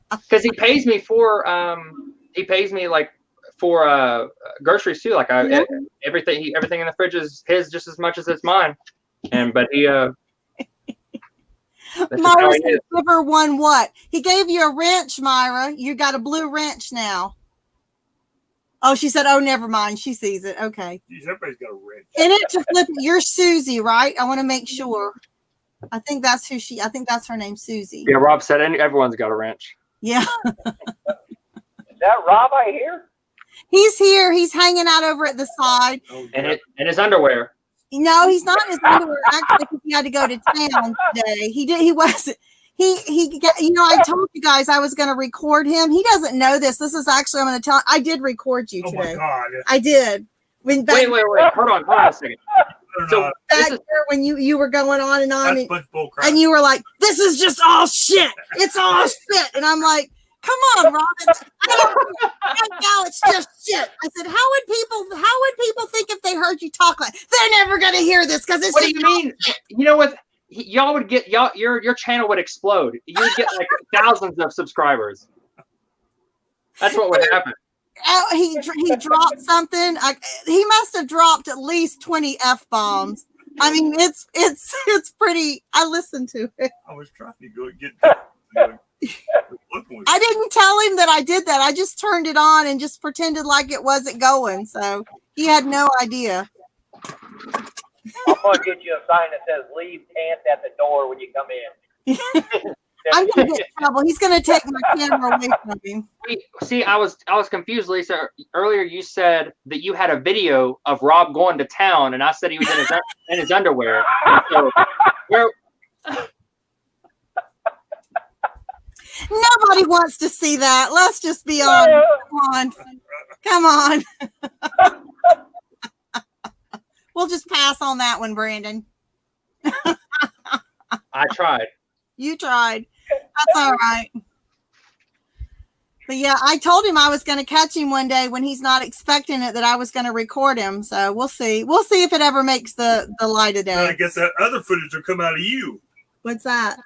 S1: Because he pays me for like for groceries too. Like everything in the fridge is his just as much as it's mine. But he
S4: Myra said, give her one what? He gave you a wrench, Myra. You got a blue wrench now. Oh, she said, oh, never mind. She sees it. Okay.
S5: Jeez, everybody's got a wrench.
S4: And it to flip it. You're Susie, right? I want to make sure. I think that's her name, Susie.
S1: Yeah, Rob said everyone's got a wrench.
S4: Yeah.
S7: Is that Rob I hear?
S4: He's here. He's hanging out over at the side.
S5: Oh,
S1: And his underwear.
S4: No, he's not in his underwear. Actually, because he had to go to town today. He wasn't. I told you guys I was going to record him. He doesn't know this. This is actually, I'm going to tell him. I did record you today.
S5: Oh my God.
S4: I did.
S1: Wait. Hold on a second. So
S4: back there when you were going on and on,
S5: and
S4: you were like, this is just all shit. It's all shit. And I'm like, come on, Robin. Right now it's just shit. I said, how would people think if they heard you talk like they're never gonna hear this because it's
S1: what do you mean? You know what? Y'all would get your channel would explode. You would get like thousands of subscribers. That's what would happen.
S4: He dropped something. He must have dropped at least 20 F-bombs. I mean, it's pretty. I listened to it.
S5: I was trying to go get.
S4: I didn't tell him that I did that. I just turned it on and just pretended like it wasn't going. So he had no idea.
S7: I'm going to get you a sign that says leave pants at the door when you come in.
S4: I'm going to get in trouble. He's going to take my camera away from him.
S1: See, I was confused, Lisa. Earlier you said that you had a video of Rob going to town, and I said he was in his underwear. So,
S4: nobody wants to see that. Let's just be honest. Come on. We'll just pass on that one, Brandon.
S1: I tried.
S4: You tried. That's all right. But yeah, I told him I was going to catch him one day when he's not expecting it, that I was going to record him. So we'll see. We'll see if it ever makes the light of day.
S5: I guess that other footage will come out of you.
S4: What's that?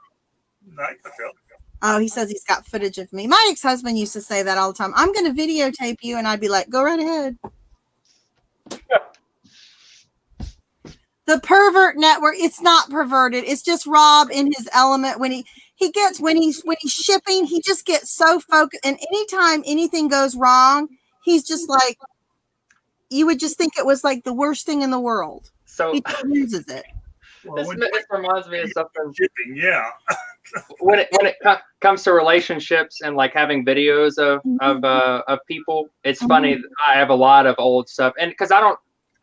S5: I can tell.
S4: Oh, he says he's got footage of me. My ex-husband used to say that all the time. I'm going to videotape you, and I'd be like, go right ahead. The pervert network, it's not perverted. It's just Rob in his element. When he's shipping, he just gets so focused. And anytime anything goes wrong, he's just like, you would just think it was like the worst thing in the world.
S1: So
S4: he just loses it.
S1: This reminds me of something.
S5: Shipping, yeah.
S1: when it comes to relationships and like having videos of people, it's funny. I have a lot of old stuff, and because I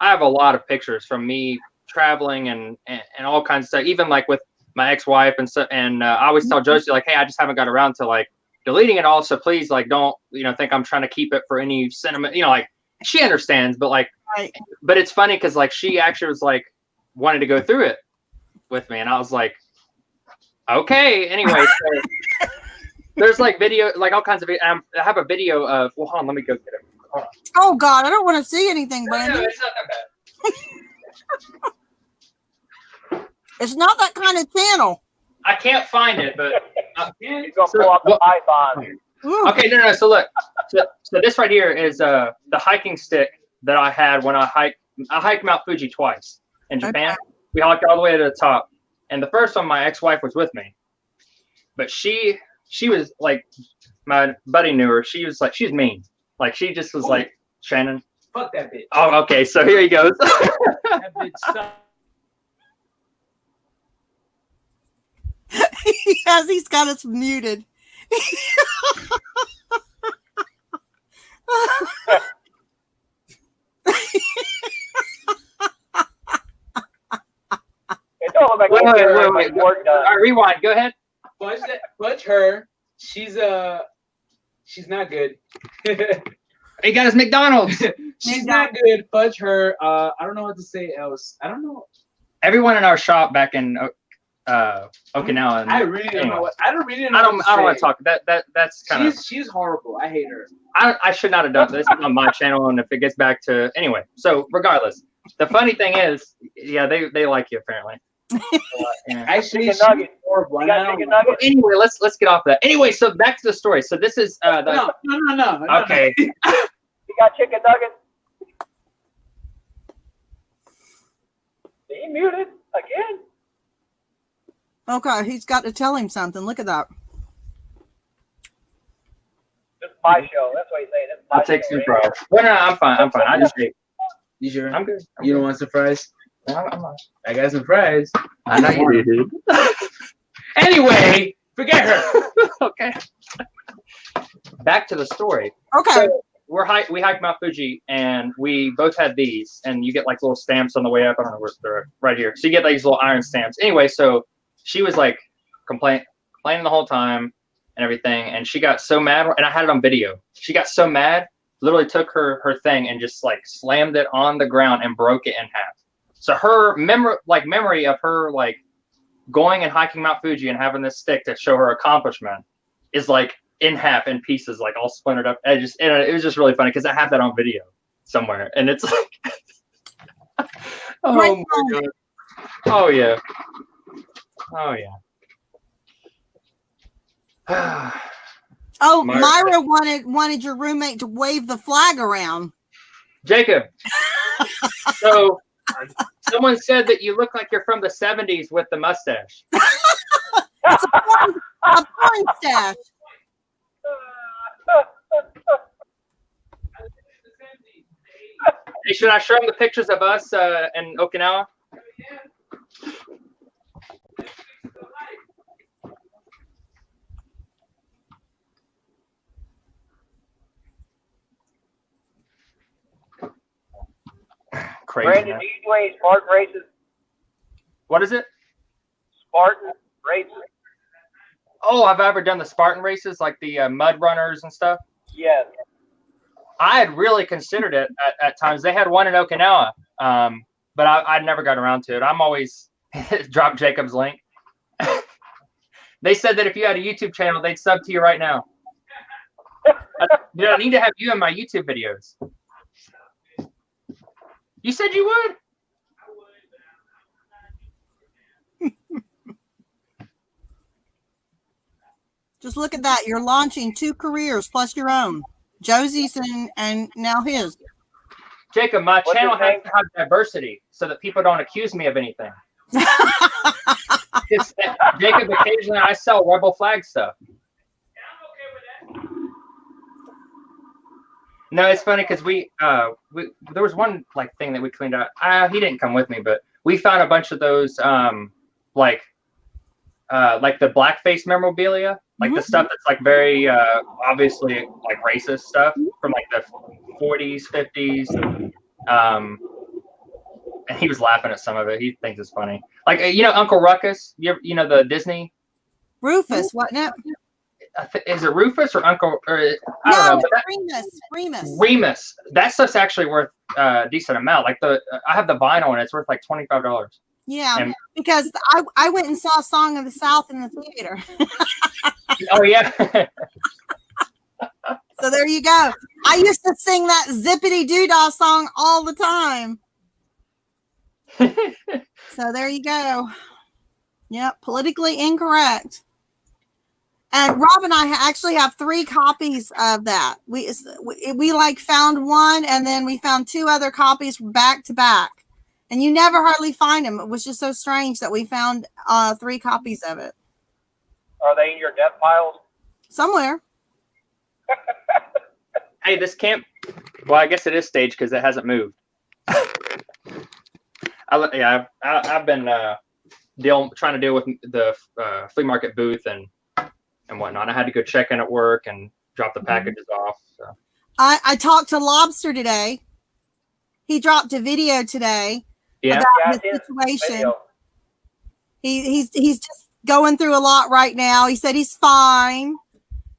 S1: have a lot of pictures from me traveling and all kinds of stuff, even like with my ex-wife and stuff. And I always tell Josie, like, hey, I just haven't got around to like deleting it all, so please, like, don't think I'm trying to keep it for any sentiment. Like, she understands, but like,
S4: right.
S1: But it's funny because like she actually was like wanted to go through it with me, and I was like, okay. Anyway, so there's like video, like all kinds of. I have a video of. Well, hold on, let me go get it. Hold on.
S4: Oh God, I don't want to see anything, Brandon.
S1: No, it's not that bad.
S4: It's not that kind of channel.
S1: I can't find it, but
S7: you're gonna pull out the python.
S1: Okay, no. So look, so this right here is the hiking stick that I had when I hiked Mount Fuji twice in Japan. Okay. We hiked all the way to the top, and the first one my ex-wife was with me, but she was like, my buddy knew her. She was like, she's mean. Like she just was like, Shannon.
S6: Fuck that bitch.
S1: Oh, okay. So here he goes.
S6: That bitch sucks.
S4: Yes, he's got us muted.
S1: Wait. Rewind. Go ahead.
S6: Fudge her. She's not good.
S1: He got his McDonald's.
S6: She's not good. Fudge her. I don't know what to say else. I don't know.
S1: Everyone in our shop back in Okinawa. And,
S6: I really don't know. I don't really know.
S1: I don't want to talk. That's kind of.
S6: She's horrible. I hate her.
S1: I should not have done this on my channel, and if it gets back to anyway. So regardless, The funny thing is, yeah, they like you apparently. Yeah.
S6: Actually,
S7: Chicken nuggets.
S6: horrible.
S7: You got chicken nuggets?
S1: Anyway, let's get off that. Anyway, so back to the story. So this is
S6: No.
S1: okay.
S7: You got chicken nuggets? He muted again.
S4: Okay, he's got to tell him something. Look at that.
S7: This is my show. That's what he's saying. This is my
S1: I'll take
S7: show,
S1: some
S7: right?
S1: fries. Well, no, I'm fine. I just ate.
S6: You sure?
S1: I'm good.
S6: You don't want some fries?
S1: I'm not.
S6: I got some fries.
S1: I know you do, dude. Anyway, forget her. Okay. Back to the story.
S4: Okay.
S1: So we hiked Mount Fuji, and we both had these, and you get like little stamps on the way up. I don't know where they're right here. So you get like these little iron stamps. Anyway, so she was like complaining the whole time and everything, and she got so mad, and I had it on video. She got so mad, literally took her thing and just like slammed it on the ground and broke it in half. So her memory of her like going and hiking Mount Fuji and having this stick to show her accomplishment is like in half, in pieces, like all splintered up. It was just really funny because I have that on video somewhere, and it's like, oh my god, oh yeah, oh yeah.
S4: Oh, Myra wanted your roommate to wave the flag around.
S1: Jacob, so someone said that you look like you're from the 70s with the mustache.
S4: It's a porn stash.
S1: Hey, should I show them the pictures of us in Okinawa? Crazy.
S7: Brandon, do you do any Spartan races?
S1: What is it?
S7: Spartan races?
S1: Oh, have I ever done the Spartan races, like the mud runners and stuff?
S7: Yes.
S1: I had really considered it at times. They had one in Okinawa, but I never got around to it. I'm always drop Jacob's link. They said that if you had a YouTube channel, they'd sub to you right now. I need to have you in my YouTube videos. You said you would.
S4: Just look at that. You're launching 2 careers plus your own. Josie's and now his.
S1: Jacob, my
S7: What's
S1: channel
S7: his
S1: has
S7: name?
S1: to have diversity so that people don't accuse me of anything. Jacob, occasionally I sell rebel flag stuff. No, it's funny because we there was one like thing that we cleaned out. He didn't come with me, but we found a bunch of those like the blackface memorabilia, like the stuff that's like very obviously like racist stuff from like the 40s, 50s. And he was laughing at some of it. He thinks it's funny. Like Uncle Ruckus. You know the Disney.
S4: Rufus, wasn't it?
S1: Is it Rufus or Uncle? Or I
S4: No,
S1: don't know. But
S4: it's Remus.
S1: Remus. That stuff's actually worth a decent amount. Like I have the vinyl and it's worth like $25.
S4: Yeah,
S1: And-
S4: because I went and saw Song of the South in the theater.
S1: Oh yeah.
S4: So there you go. I used to sing that Zippity Doodah song all the time. So there you go. Yep, politically incorrect. And Rob and I actually have 3 copies of that. We like found one, and then we found 2 other copies back to back. And you never hardly find them. It was just so strange that we found 3 copies of it.
S7: Are they in your death piles?
S4: Somewhere.
S1: Hey, this camp. Well, I guess it is staged because it hasn't moved. I've been trying to deal with the flea market booth and whatnot. I had to go check in at work and drop the packages off. So.
S4: I talked to Lobster today. He dropped a video today about his situation. He's just going through a lot right now. He said he's fine.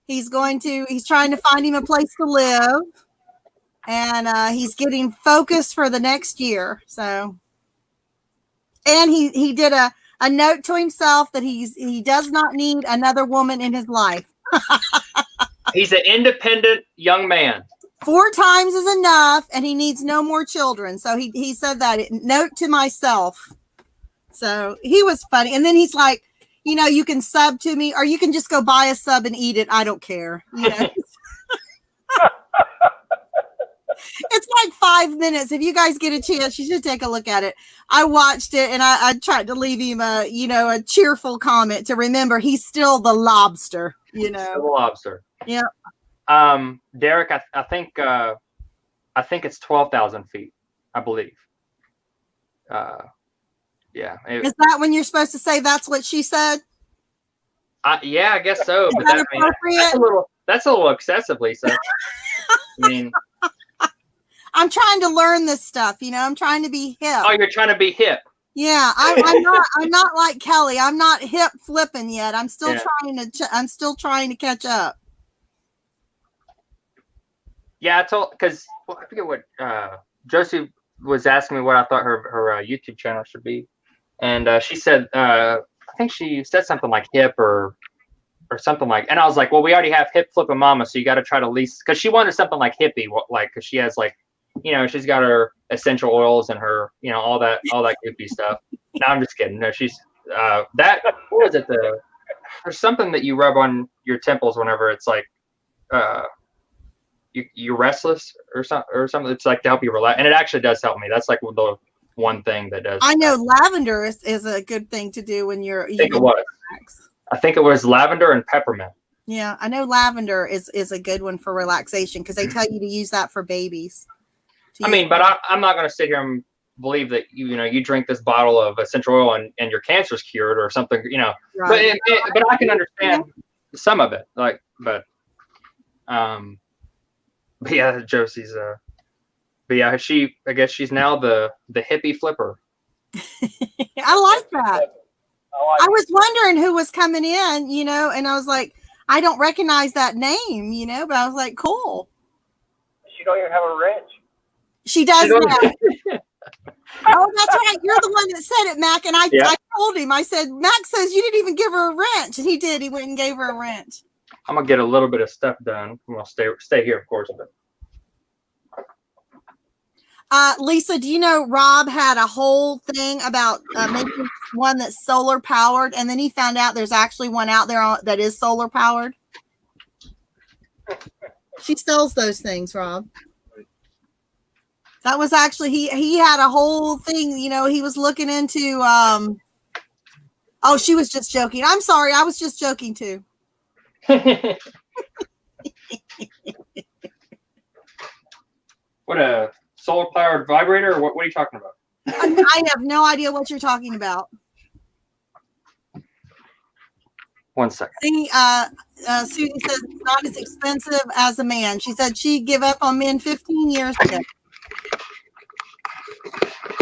S4: He's trying to find him a place to live, and he's getting focused for the next year. So, and he did a note to himself that he does not need another woman in his life.
S1: He's an independent young man.
S4: 4 times is enough, and he needs no more children. So he said that. Note to myself. So he was funny. And then he's like, you know, you can sub to me, or you can just go buy a sub and eat it. I don't care. You know. It's like 5 minutes. If you guys get a chance, you should take a look at it. I watched it, and I tried to leave him a cheerful comment to remember he's still the lobster. You know,
S1: Still the lobster.
S4: Yeah.
S1: Derek, I think it's 12,000 feet, I believe. Yeah.
S4: Is that when you're supposed to say that's what she said?
S1: Yeah, I guess so.
S4: Is
S1: But
S4: that appropriate?
S1: that's a little excessive, Lisa. I mean,
S4: I'm trying to learn this stuff. You know, I'm trying to be hip.
S1: oh, you're trying to be hip.
S4: Yeah, I'm not. I'm not like Kelly. I'm not hip flipping yet. I'm still I'm still trying to catch up.
S1: Yeah, because I forget what Josie was asking me what I thought her YouTube channel should be, and she said I think she said something like hip or something like, and I was like, well, we already have hip flipping mama, so you got to try to least, because she wanted something like hippie, like, because she has like, you know, she's got her essential oils and her, you know, all that goofy stuff. No, I'm just kidding. No, she's that, what was it, there's something that you rub on your temples whenever it's like you're restless or something. It's like to help you relax, and it actually does help me. That's like the one thing that does.
S4: I know lavender is a good thing to do when you relax.
S1: I think it was lavender and peppermint.
S4: Yeah, I know lavender is a good one for relaxation, because they tell you to use that for babies.
S1: I mean, but I'm not going to sit here and believe that you drink this bottle of essential oil and your cancer's cured or something, you know. Right. But I can understand some of it, like, but yeah, Josie's but yeah, I guess she's now the hippie flipper.
S4: I like that. I was wondering who was coming in, you know, and I was like, I don't recognize that name, you know, but I was like, cool.
S7: She don't even have a wrench.
S4: She does now. Oh, that's right. You're the one that said it, Mac. And I told him, I said, Mac says you didn't even give her a wrench. And he did. He went and gave her a wrench.
S1: I'm going to get a little bit of stuff done. I'm going to stay here, of course. But
S4: Lisa, do you know Rob had a whole thing about making one that's solar powered, and then he found out there's actually one out there that is solar powered? She sells those things, Rob. That was actually he had a whole thing, you know, he was looking into oh, she was just joking. I'm sorry, I was just joking too.
S1: What, a solar powered vibrator, or what are you talking about?
S4: I have no idea what you're talking about.
S1: 1 second.
S4: See, Susie says it's not as expensive as a man. She said she'd give up on men 15 years ago.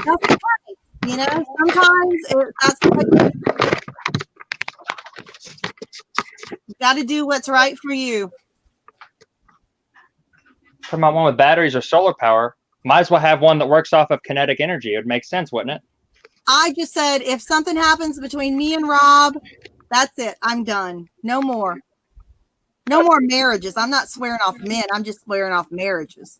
S4: That's funny. You know, sometimes that's what you got to do what's right for you.
S1: Talking about one with batteries or solar power, might as well have one that works off of kinetic energy. It would make sense, wouldn't it?
S4: I just said if something happens between me and Rob, that's it. I'm done. No more. No more marriages. I'm not swearing off men. I'm just swearing off marriages.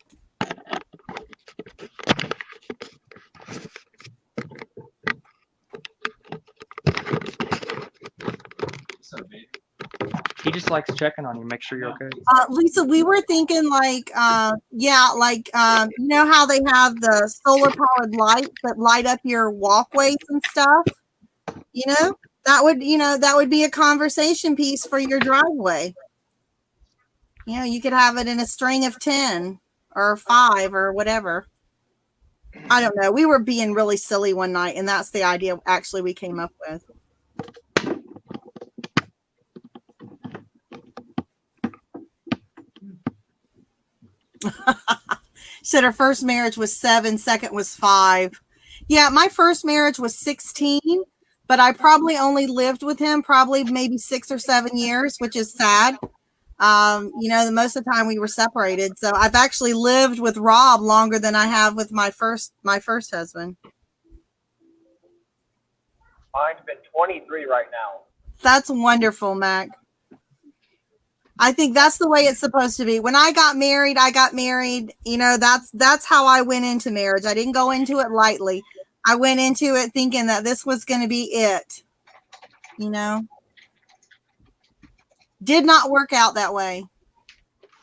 S1: He just likes checking on you, make sure you're okay.
S4: Lisa, we were thinking like, you know how they have the solar powered lights that light up your walkways and stuff? You know, that would be a conversation piece for your driveway. You know, you could have it in a string of 10 or 5 or whatever. I don't know. We were being really silly one night, and that's the idea actually we came up with. Said her first marriage was 7, second was 5. Yeah, my first marriage was 16, but I probably only lived with him maybe 6 or 7 years, which is sad. You know, most of the time we were separated. So I've actually lived with Rob longer than I have with my first husband.
S7: Mine's been 23 right now.
S4: That's wonderful, Mac. I think that's the way it's supposed to be. When I got married, you know, that's how I went into marriage. I didn't go into it lightly. I went into it thinking that this was going to be it, you know. Did not work out that way.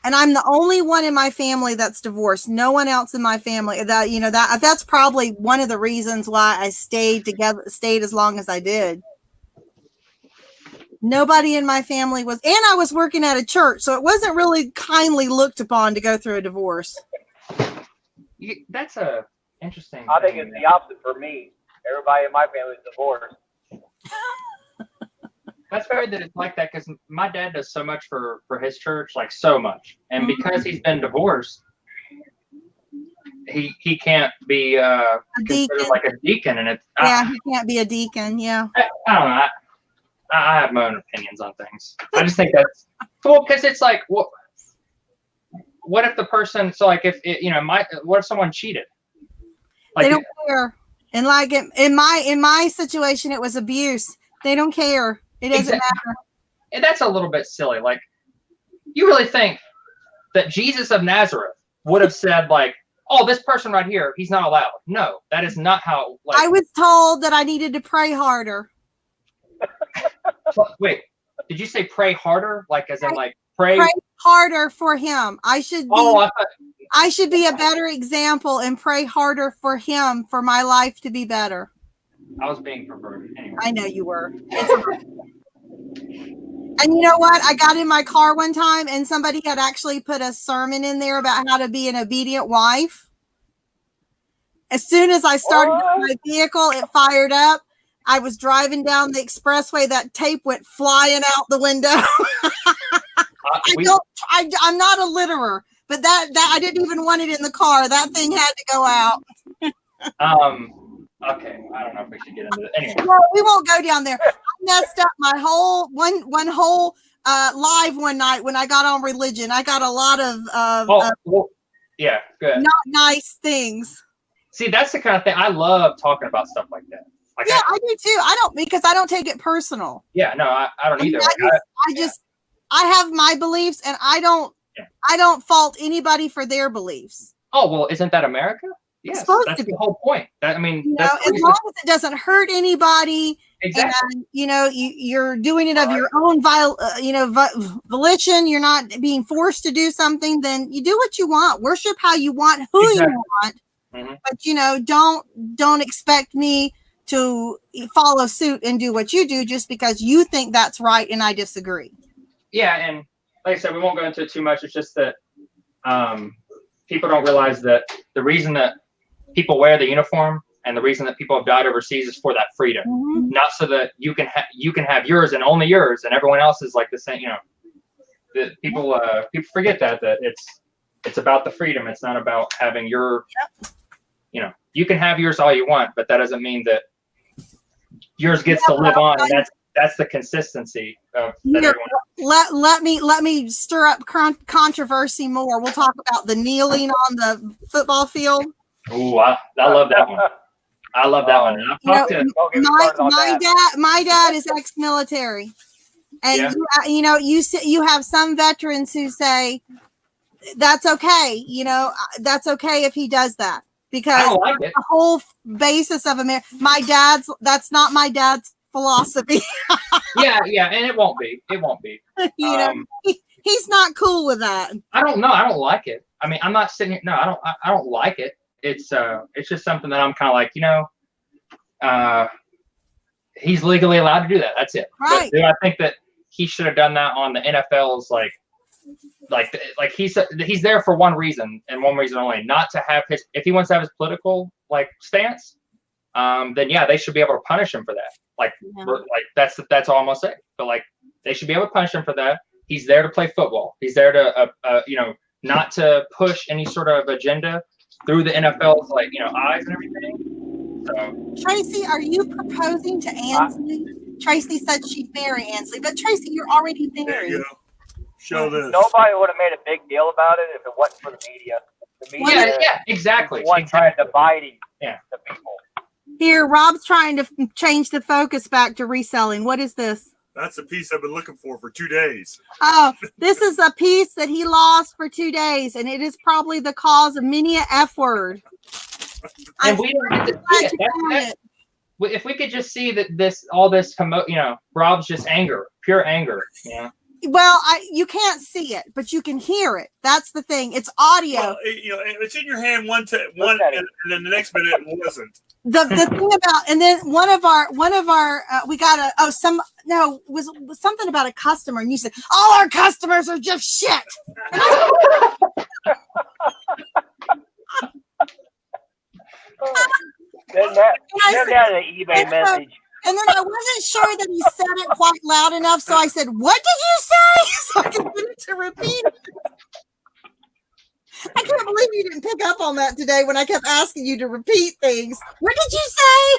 S4: And I'm the only one in my family that's divorced. No one else in my family that, you know, that's probably one of the reasons why I stayed as long as I did. Nobody in my family was, and I was working at a church, so it wasn't really kindly looked upon to go through a divorce.
S1: That's a interesting.
S7: I think it's the opposite for me. Everybody in my family is divorced.
S1: That's weird that it's like that because my dad does so much for his church, like so much, and because he's been divorced, he can't be considered like a deacon, and it's
S4: he can't be a deacon. Yeah,
S1: I don't know. I have my own opinions on things. I just think that's cool because it's like, what if the person? So like, if it, you know, what if someone cheated? Like,
S4: they don't care. And like in my situation, it was abuse. They don't care. It doesn't matter.
S1: And that's a little bit silly. Like, you really think that Jesus of Nazareth would have said like, "Oh, this person right here, he's not allowed." No, that is not how. Like,
S4: I was told that I needed to pray harder.
S1: Wait, did you say pray harder? Like, as in like pray
S4: harder for him? I should be. I should be a better example and pray harder for him for my life to be better.
S1: I was being perverted anyway.
S4: I know you were. And you know what? I got in my car one time and somebody had actually put a sermon in there about how to be an obedient wife. As soon as I started my vehicle, it fired up. I was driving down the expressway. That tape went flying out the window. I'm not a litterer, but that I didn't even want it in the car. That thing had to go out.
S1: Okay, I don't know if we should get into it. Anyway,
S4: no, we won't go down there. I messed up my whole one whole live one night when I got on religion. I got a lot of
S1: yeah, good.
S4: Not nice things.
S1: See, that's the kind of thing I love talking about stuff like that. Like
S4: yeah, I do too. I don't take it personal.
S1: Yeah, no, I don't either.
S4: I have my beliefs, and I don't fault anybody for their beliefs.
S1: Oh well, isn't that America? Yes, that's the whole point. As long
S4: as it doesn't hurt anybody, exactly. And you're doing it of your own volition. You're not being forced to do something. Then you do what you want. Worship how you want, who you want. Mm-hmm. But don't expect me to follow suit and do what you do just because you think that's right and I disagree.
S1: Yeah, and like I said, we won't go into it too much. It's just that people don't realize that the reason that people wear the uniform and the reason that people have died overseas is for that freedom, not so that you can have yours and only yours, and everyone else is like the same. That people forget that it's about the freedom. It's not about having your. You can have yours all you want, but that doesn't mean that yours gets to live on. And that's the consistency of that everyone.
S4: Let me stir up controversy more. We'll talk about the kneeling on the football field.
S1: Oh, I love that one. I love that one.
S4: My dad is ex-military, and you have some veterans who say that's okay. That's okay if he does that because the whole basis of America. That's not my dad's philosophy.
S1: yeah, and it won't be.
S4: He's not cool with that.
S1: I don't know. I don't like it. I mean, I'm not sitting here. No, I don't like it. It's just something that I'm kind of like, he's legally allowed to do that. That's it.
S4: Right.
S1: But do I think that he should have done that on the NFL's like he's there for one reason and one reason only, not to have if he wants to have his political stance, then yeah, they should be able to punish him for that. That's all I'm gonna say. But they should be able to punish him for that. He's there to play football. He's there to not to push any sort of agenda through the NFL's eyes and everything. So
S4: Tracy, are you proposing to Ansley? Tracy said she'd marry Ansley, but Tracy, you're already married.
S5: There you go. Show this.
S7: Nobody would have made a big deal about it if it wasn't for the media. The media
S1: exactly.
S7: One trying to dividing the people.
S4: Here, Rob's trying to change the focus back to reselling. What is this?
S5: That's a piece I've been looking for 2 days.
S4: Oh, this is a piece that he lost for 2 days, and it is probably the cause of many a F word.
S1: And we don't get to see it. If we could just see that all this Rob's just anger, pure anger. Yeah.
S4: Well, you can't see it, but you can hear it. That's the thing. It's audio.
S5: Well, it's in your hand one, and then the next minute it wasn't.
S4: The thing about, and then one of our we got it was something about a customer, and you said all our customers are just shit.
S7: Then that an eBay message.
S4: And then I wasn't sure that he said it quite loud enough, so I said, "What did you say?" So I could get it to repeat it. I can't believe you didn't pick up on that today when I kept asking you to repeat things. What did you say?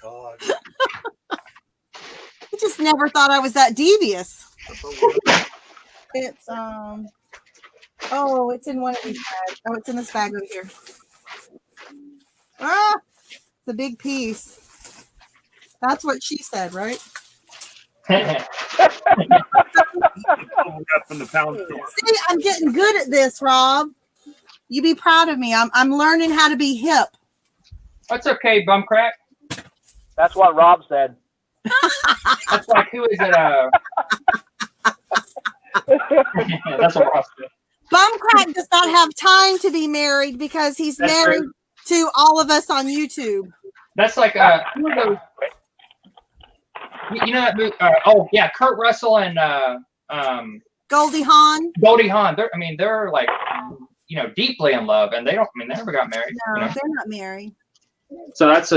S5: God.
S4: I just never thought I was that devious. It's it's in one of these bags. Oh, it's in this bag over here. Ah, it's a big piece. That's what she said, right?
S5: From the pound store.
S4: See, I'm getting good at this, Rob. You be proud of me. I'm learning how to be hip.
S1: That's okay, bum crack.
S7: That's what Rob said.
S1: That's like, who is it? That's what Rob said.
S4: Bum crack does not have time to be married because he's married to all of us on YouTube.
S1: That's like who are those? You know that movie? Kurt Russell and
S4: Goldie Hawn.
S1: Goldie Hawn. They're like, deeply in love, and they never got married.
S4: No, they're not married.
S1: So it's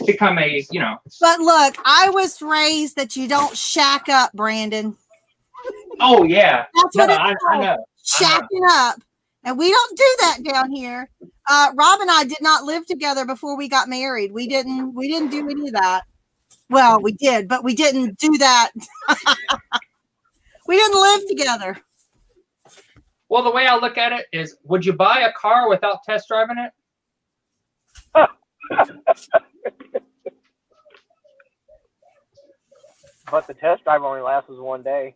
S1: become a.
S4: But look, I was raised that you don't shack up, Brandon.
S1: Oh yeah,
S4: that's what it's called.
S1: I know.
S4: Shacking up, and we don't do that down here. Rob and I did not live together before we got married. We didn't do any of that. Well, we did, but we didn't do that. We didn't live together.
S1: Well, the way I look at it is, would you buy a car without test driving it?
S7: But the test drive only lasts 1 day.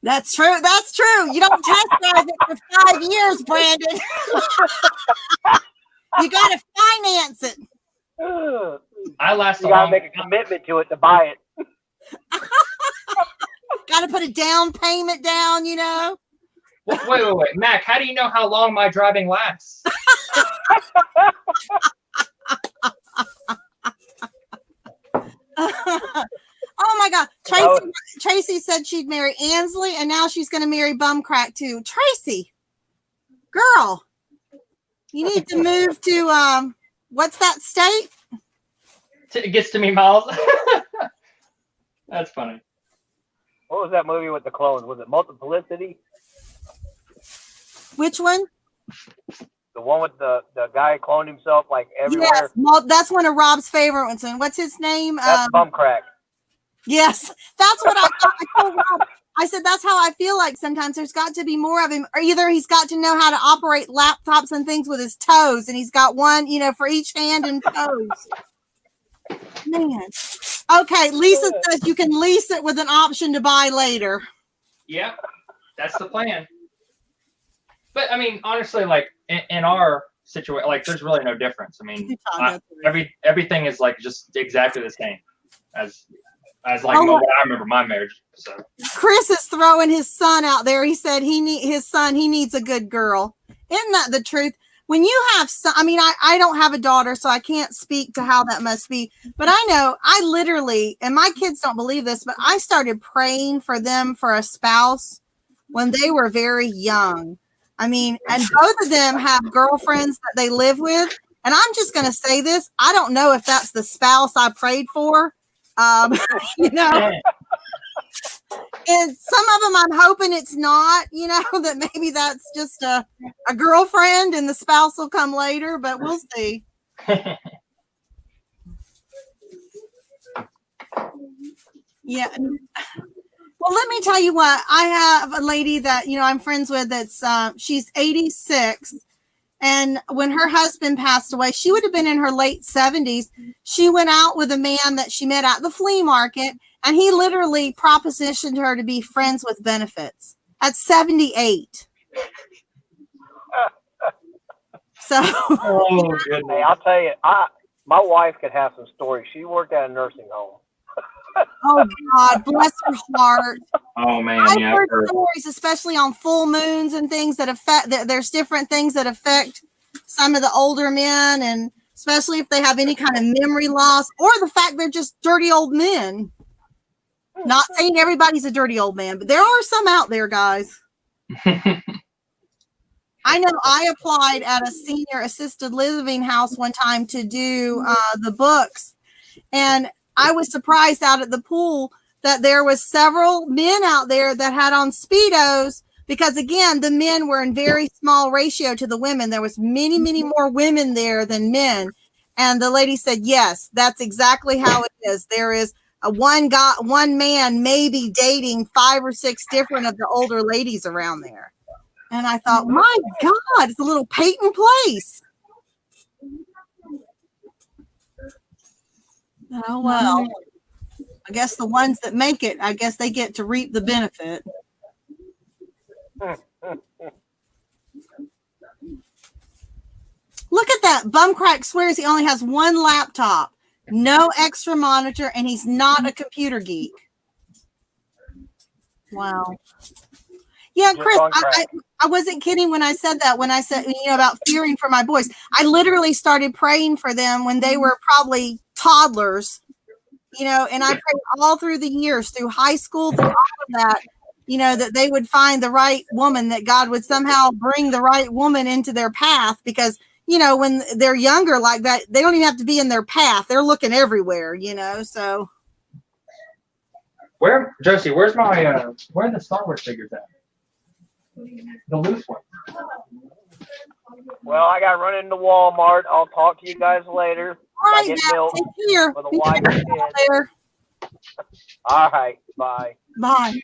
S4: That's true. That's true. You don't test drive it for 5 years, Brandon. You got to finance it.
S7: You got to make a commitment to it to buy it.
S4: Got to put a down payment down,
S1: Wait. Mac, how do you know how long my driving lasts?
S4: Oh my God. Tracy said she'd marry Ansley, and now she's going to marry Bumcrack too. Tracy, girl, you need to move to, what's that state?
S1: It gets to me, Miles. That's funny.
S7: What was that movie with the clones? Was it Multiplicity?
S4: Which one?
S7: The one with the guy cloned himself like everywhere.
S4: Yes, that's one of Rob's favorite ones. And what's his name?
S7: That's Bumcrack.
S4: Yes, that's what I thought. I told Rob, I said, that's how I feel like sometimes there's got to be more of him. Or either he's got to know how to operate laptops and things with his toes, and he's got one, for each hand and toes. Man. Okay, Lisa says you can lease it with an option to buy later.
S1: Yep, that's the plan. But honestly, like in our situation, like there's really no difference. Everything is like just exactly the same as like what I remember my marriage. So
S4: Chris is throwing his son out there. He said he needs a good girl. Isn't that the truth? When you have son, I don't have a daughter, so I can't speak to how that must be. But I know I literally, and my kids don't believe this, but I started praying for them for a spouse when they were very young. And both of them have girlfriends that they live with. And I'm just going to say this. I don't know if that's the spouse I prayed for. And some of them I'm hoping it's not, that maybe that's just a girlfriend and the spouse will come later, but we'll see. Yeah. Well, let me tell you what, I have a lady that, I'm friends with that's, she's 86, And when her husband passed away, she would have been in her late 70s. She went out with a man that she met at the flea market, and he literally propositioned her to be friends with benefits at 78. So,
S1: Oh, goodness.
S7: Hey, I'll tell you, my wife could have some stories. She worked at a nursing home.
S4: oh God, bless her heart.
S1: Oh man,
S4: I've
S1: yeah.
S4: heard stories, especially on full moons and things that affect. There's different things that affect some of the older men, and especially if they have any kind of memory loss or the fact they're just dirty old men. Not saying everybody's a dirty old man, but there are some out there, guys. I know I applied at a senior assisted living house one time to do the books, and I was surprised out at the pool that there was several men out there that had on Speedos, because again, the men were in very small ratio to the women. There was many, many more women there than men. And the lady said, yes, that's exactly how it is. There is one man maybe dating 5 or 6 different of the older ladies around there. And I thought, my God, it's a little Peyton place. Oh, well, I guess the ones that make it, I guess they get to reap the benefit. Look at that. Bumcrack swears he only has one laptop, no extra monitor, and he's not a computer geek. Wow. Yeah, Chris, I wasn't kidding when I said that, when I said, about fearing for my boys. I literally started praying for them when they were probably toddlers, and I prayed all through the years, through high school, through all of that, that they would find the right woman, that God would somehow bring the right woman into their path, because, when they're younger like that, they don't even have to be in their path. They're looking everywhere, so.
S1: Josie, where's my, where are the Star Wars figures at? The loose one.
S7: Well, I got to run into Walmart. I'll talk to you guys later.
S4: All right, now, take care.
S7: For the wife and kids. All right, bye.
S4: Bye.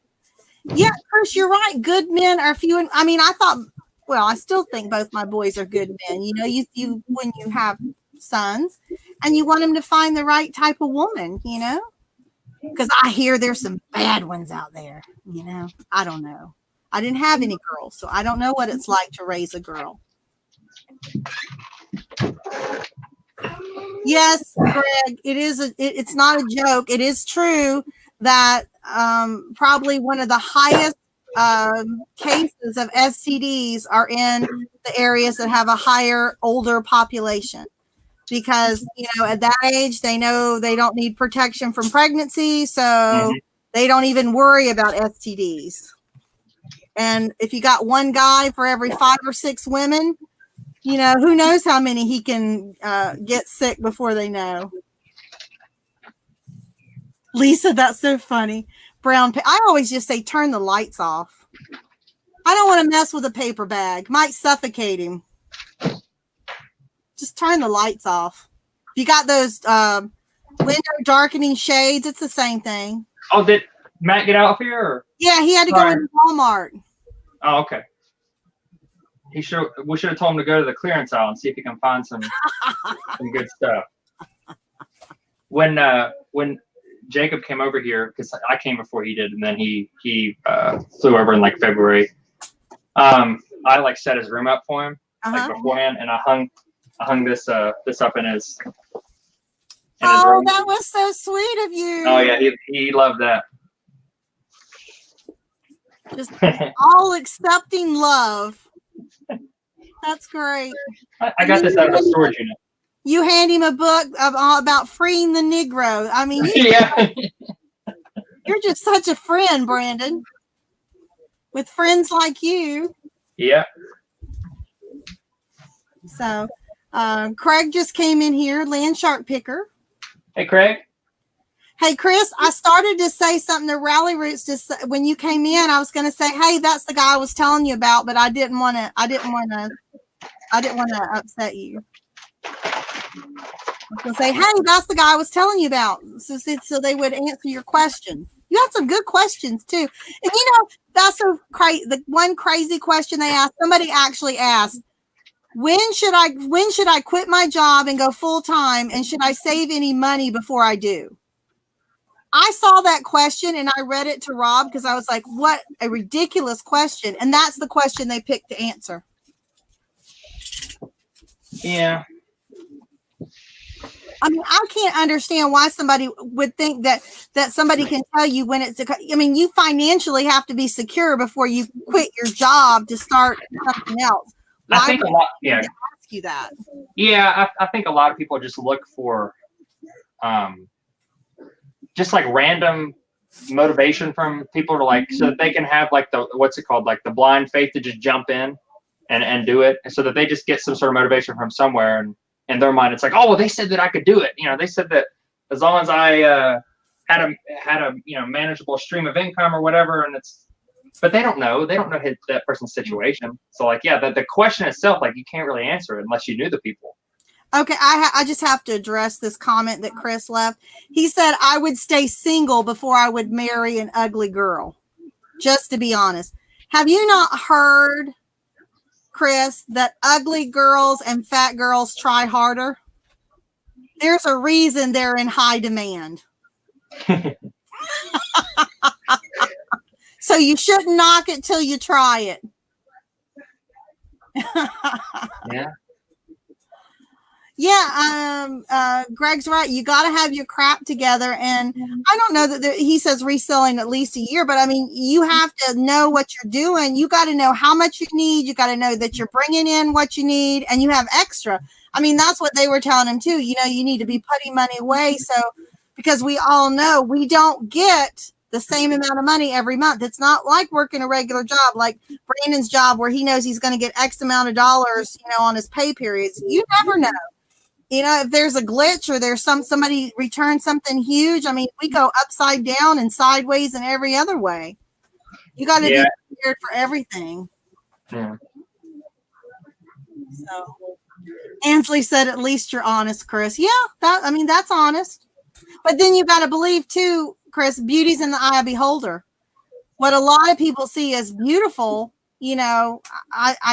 S4: Yeah, Chris, you're right. Good men are few. I still think both my boys are good men. You when you have sons and you want them to find the right type of woman, because I hear there's some bad ones out there. I don't know. I didn't have any girls, so I don't know what it's like to raise a girl. Yes, Greg, it's not a joke. It is true that probably one of the highest cases of STDs are in the areas that have a higher, older population, because, at that age, they know they don't need protection from pregnancy, so they don't even worry about STDs. And if you got one guy for every 5 or 6 women, who knows how many he can get sick before they know. Lisa, that's so funny. I always just say, turn the lights off. I don't want to mess with a paper bag. Might suffocate him. Just turn the lights off. If you got those window darkening shades, it's the same thing.
S1: Oh, did Matt get out here? Or?
S4: Yeah, he had to go into Walmart.
S1: Oh, okay. We should have told him to go to the clearance aisle and see if he can find some good stuff. When Jacob came over here, because I came before he did, and then he flew over in like February. I set his room up for him beforehand, and I hung this up in his room.
S4: That was so sweet of you.
S1: Oh yeah, he loved that.
S4: Just all accepting love. That's great.
S1: I got this out of a storage unit.
S4: You hand him a book about freeing the Negro. I mean,
S1: yeah.
S4: You're just such a friend, Brandon. With friends like you.
S1: Yeah.
S4: So, Craig just came in here, land shark picker.
S1: Hey, Craig.
S4: Hey, Chris, I started to say something to Rally Roots when you came in. I was going to say, hey, that's the guy I was telling you about, but I didn't want to upset you. I was going to say, hey, that's the guy I was telling you about. So they would answer your question. You had some good questions too. And that's so crazy. The one crazy question they asked, somebody actually asked, When should I quit my job and go full time? And should I save any money before I do? I saw that question and I read it to Rob because I was like, what a ridiculous question. And that's the question they picked to answer.
S1: Yeah.
S4: I mean, I can't understand why somebody would think that somebody can tell you when it's I mean, you financially have to be secure before you quit your job to start something else. Why
S1: I think a lot, yeah.
S4: Ask you that.
S1: Yeah, I think a lot of people just look for just like random motivation from people to like, so that they can have like the, what's it called? Like the blind faith to just jump in and do it. And so that they just get some sort of motivation from somewhere. And in their mind, it's like, oh, well, they said that I could do it. You know, they said that as long as I had a you know, manageable stream of income or whatever. And it's, but they don't know that person's situation. So like, yeah, the question itself, like you can't really answer it unless you knew the people.
S4: Okay, I just have to address this comment that Chris left. He said, I would stay single before I would marry an ugly girl, just to be honest. Have you not heard, Chris, that ugly girls and fat girls try harder? There's a reason they're in high demand. So you shouldn't knock it till you try it.
S1: Yeah.
S4: Yeah, Greg's right. You got to have your crap together. And I don't know that he says reselling at least a year, but I mean, you have to know what you're doing. You got to know how much you need. You got to know that you're bringing in what you need and you have extra. I mean, that's what they were telling him too. You know, you need to be putting money away. So, because we all know we don't get the same amount of money every month. It's not like working a regular job, like Brandon's job where he knows he's going to get X amount of dollars, you know, on his pay periods. You never know. You know, if there's a glitch or there's somebody returns something huge, I mean, we go upside down and sideways and every other way. You got to be prepared for everything.
S1: Yeah.
S4: So, Ansley said, "At least you're honest, Chris." Yeah, that's honest. But then you got to believe too, Chris. Beauty's in the eye of the beholder. What a lot of people see as beautiful, you know,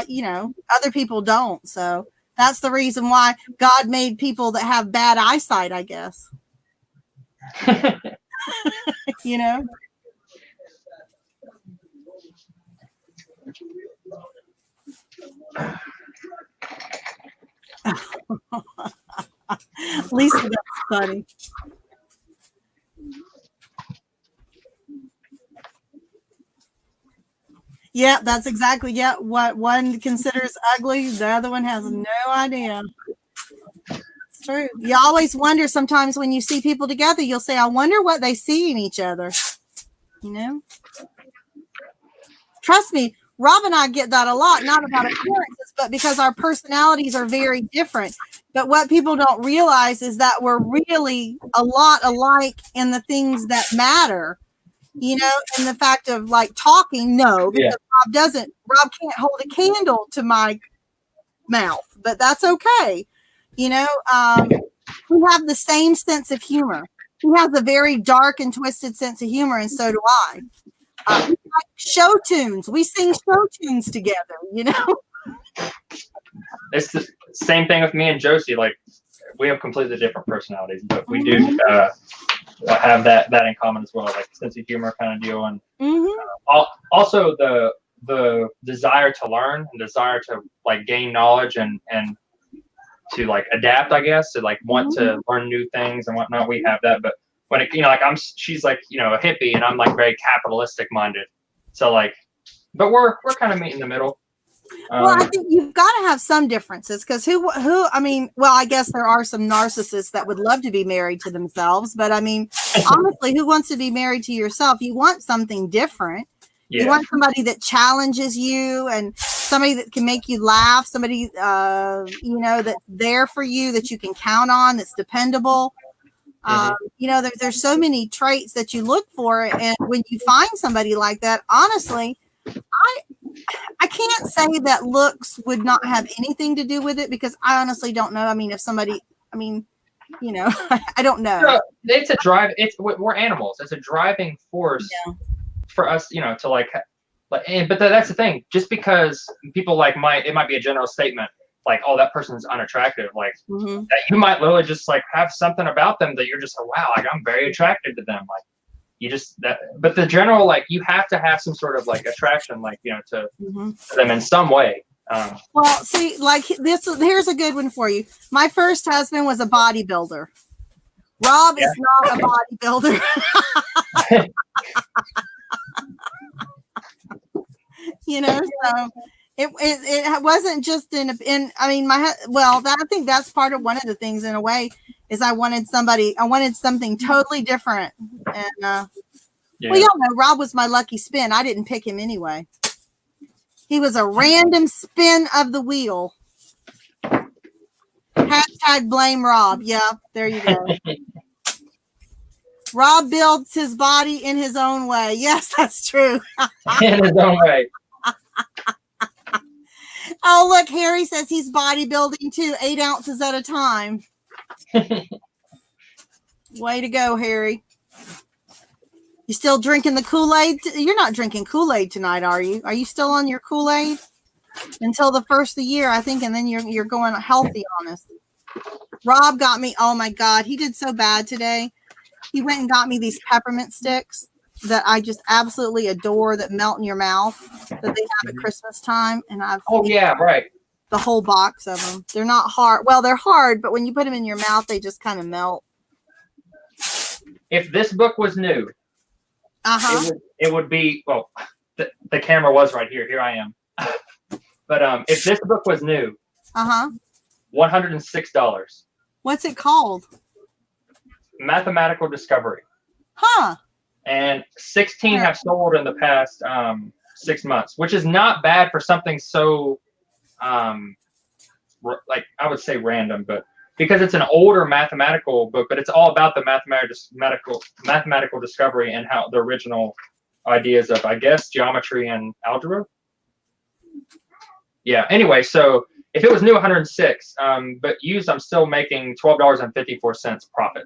S4: you know, other people don't. So. That's the reason why God made people that have bad eyesight, I guess. You know? Lisa, that's funny. Yeah, that's exactly what one considers ugly, the other one has no idea. It's true. You always wonder sometimes when you see people together, you'll say, I wonder what they see in each other. You know? Trust me, Rob and I get that a lot, not about appearances, but because our personalities are very different. But what people don't realize is that we're really a lot alike in the things that matter. You know, and the fact of like talking, no, because Rob can't hold a candle to my mouth, but that's okay. You know, we have the same sense of humor. He has a very dark and twisted sense of humor, and so do I. We like show tunes. We sing show tunes together, you know.
S1: It's the same thing with me and Josie. Like, we have completely different personalities, but we do have that in common as well, like sense of humor kind of deal, and also the desire to learn and desire to like gain knowledge and to like adapt, I guess, to like want to learn new things and whatnot. We have that, but when it, you know, like she's like, you know, a hippie, and I'm like very capitalistic minded. So like, but we're kind of meeting in the middle.
S4: Well, I think you've got to have some differences because I mean, well, I guess there are some narcissists that would love to be married to themselves, but I mean, honestly, who wants to be married to yourself? You want something different. Yeah. You want somebody that challenges you and somebody that can make you laugh, somebody, you know, that's there for you, that you can count on, that's dependable. You know, there's so many traits that you look for. And when you find somebody like that, honestly, I can't say that looks would not have anything to do with it because I honestly don't know. I mean, if somebody, I mean, you know, I don't know.
S1: It's a drive. We're animals. It's a driving force for us, you know, to like, but that's the thing. Just because people like it might be a general statement. like, oh, that person's unattractive. Like
S4: Mm-hmm.
S1: that you might literally just like have something about them that you're just like, wow, like I'm very attracted to them. Like you just that, but the general, like you have to have some sort of like attraction, like, you know, to them in some way.
S4: Well, see, like this, here's a good one for you. My first husband was a bodybuilder. Rob is not a bodybuilder. You know, so it wasn't just in I mean, I think that's part of one of the things in a way is I wanted something totally different. And well, y'all know Rob was my lucky spin. I didn't pick him anyway. He was a random spin of the wheel. Hashtag blame Rob. Yeah, there you go. Rob builds his body in his own way. Yes, that's true.
S1: In his own way.
S4: Oh, look, Harry says he's bodybuilding too, 8 ounces at a time. Way to go, Harry. You still drinking the Kool-Aid? You're not drinking Kool-Aid tonight, are you? Are you still on your Kool-Aid? Until the first of the year, I think, and then you're going healthy on us. Rob got me, oh my God, he did so bad today. He went and got me these peppermint sticks that I just absolutely adore that melt in your mouth that they have at Christmas time. And I've the whole box of them. They're not hard. Well, they're hard, but when you put them in your mouth, they just kind of melt.
S1: If this book was new, it would be, well, the camera was right here. Here I am. But if this book was new, $106.
S4: What's it called?
S1: Mathematical Discovery.
S4: Huh.
S1: And 16 have sold in the past 6 months, which is not bad for something so, like I would say random, but because it's an older mathematical book, but it's all about the mathematical discovery and how the original ideas of, I guess, geometry and algebra. Yeah. Anyway, so if it was new, 106, but used, I'm still making $12.54 profit.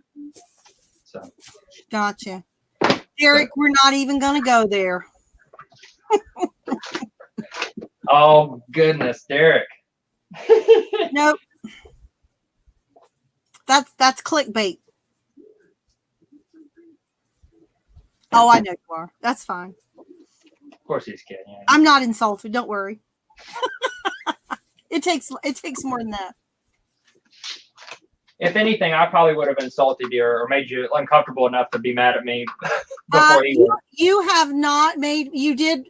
S1: So.
S4: Gotcha. Derek, we're not even going to go there.
S1: Oh, goodness, Derek.
S4: Nope. That's clickbait. Oh, I know you are. That's fine.
S1: Of course he's kidding. Yeah.
S4: I'm not insulted. Don't worry. It takes more than that.
S1: If anything, I probably would have insulted you or made you uncomfortable enough to be mad at me before
S4: you have not made. You did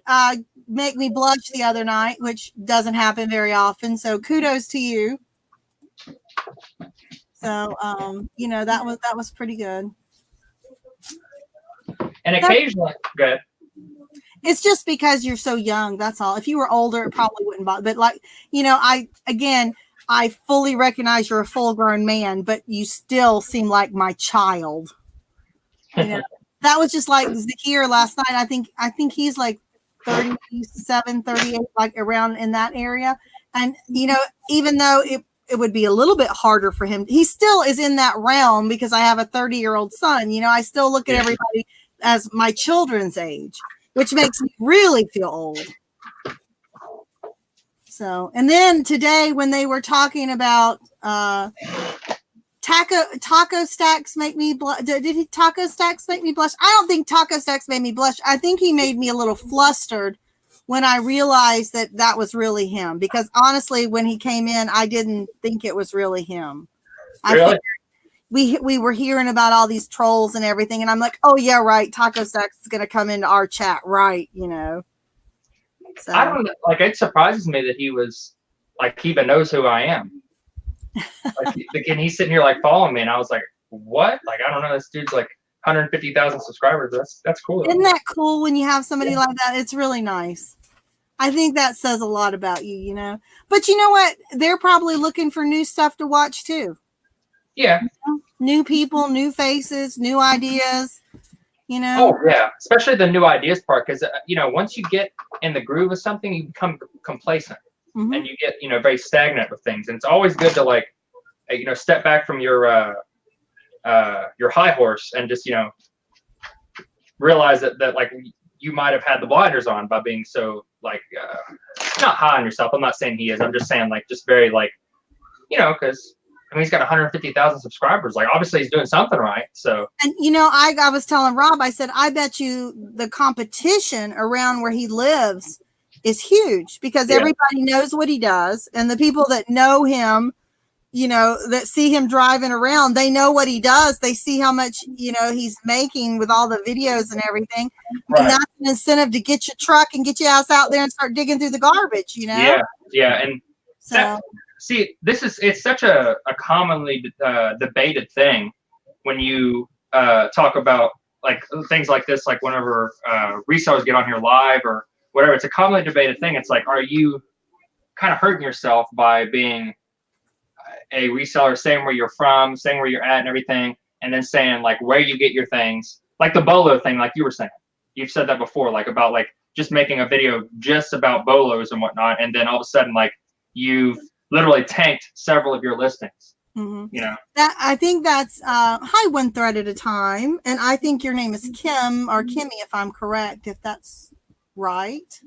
S4: make me blush the other night, which doesn't happen very often. So kudos to you. So you know, that was pretty good.
S1: And occasionally, good.
S4: It's just because you're so young. That's all. If you were older, it probably wouldn't bother. But like, you know, I fully recognize you're a full-grown man, but you still seem like my child. You know, that was just like Zakir last night. I think he's like 37, 38, like around in that area. And, you know, even though it would be a little bit harder for him, he still is in that realm because I have a 30-year-old son. You know, I still look at everybody as my children's age, which makes me really feel old. So, and then today when they were talking about taco stacks make me blush. Did taco stacks make me blush? I don't think taco stacks made me blush. I think he made me a little flustered when I realized that was really him. Because honestly, when he came in, I didn't think it was really him.
S1: Really?
S4: We were hearing about all these trolls and everything, and I'm like, oh yeah, right. Taco stacks is going to come into our chat, right? You know. So.
S1: I don't know. Like, it surprises me that he was like, he even knows who I am. Like, and he's sitting here like following me, and I was like, what? Like, I don't know. This dude's like 150,000 subscribers. That's cool.
S4: Isn't that cool when you have somebody like that? It's really nice. I think that says a lot about you, you know. But you know what? They're probably looking for new stuff to watch too.
S1: Yeah.
S4: You know? New people, new faces, new ideas. You know?
S1: Oh yeah, especially the new ideas part, because you know, once you get in the groove of something, you become complacent, and you get, you know, very stagnant with things. And it's always good to, like, you know, step back from your high horse and just, you know, realize that like you might have had the blinders on by being so like not high on yourself. I'm not saying he is. I'm just saying like just very like, you know, because I mean he's got 150,000 subscribers. Like obviously he's doing something right. So
S4: and you know, I was telling Rob, I said, I bet you the competition around where he lives is huge because everybody knows what he does, and the people that know him, you know, that see him driving around, they know what he does. They see how much, you know, he's making with all the videos and everything.
S1: Right.
S4: And that's an incentive to get your truck and get your ass out there and start digging through the garbage, you know?
S1: Yeah. Yeah. And
S4: so
S1: see, it's such a commonly debated thing when you talk about like things like this, like whenever resellers get on here live or whatever, it's a commonly debated thing. It's like, are you kind of hurting yourself by being a reseller, saying where you're from, saying where you're at and everything, and then saying like where you get your things, like the bolo thing, like you were saying. You've said that before, like about like just making a video just about bolos and whatnot, and then all of a sudden like you've literally tanked several of your listings. You know,
S4: that I think that's hi, one thread at a time, and I think your name is Kim or Kimmy, if I'm correct, if that's right.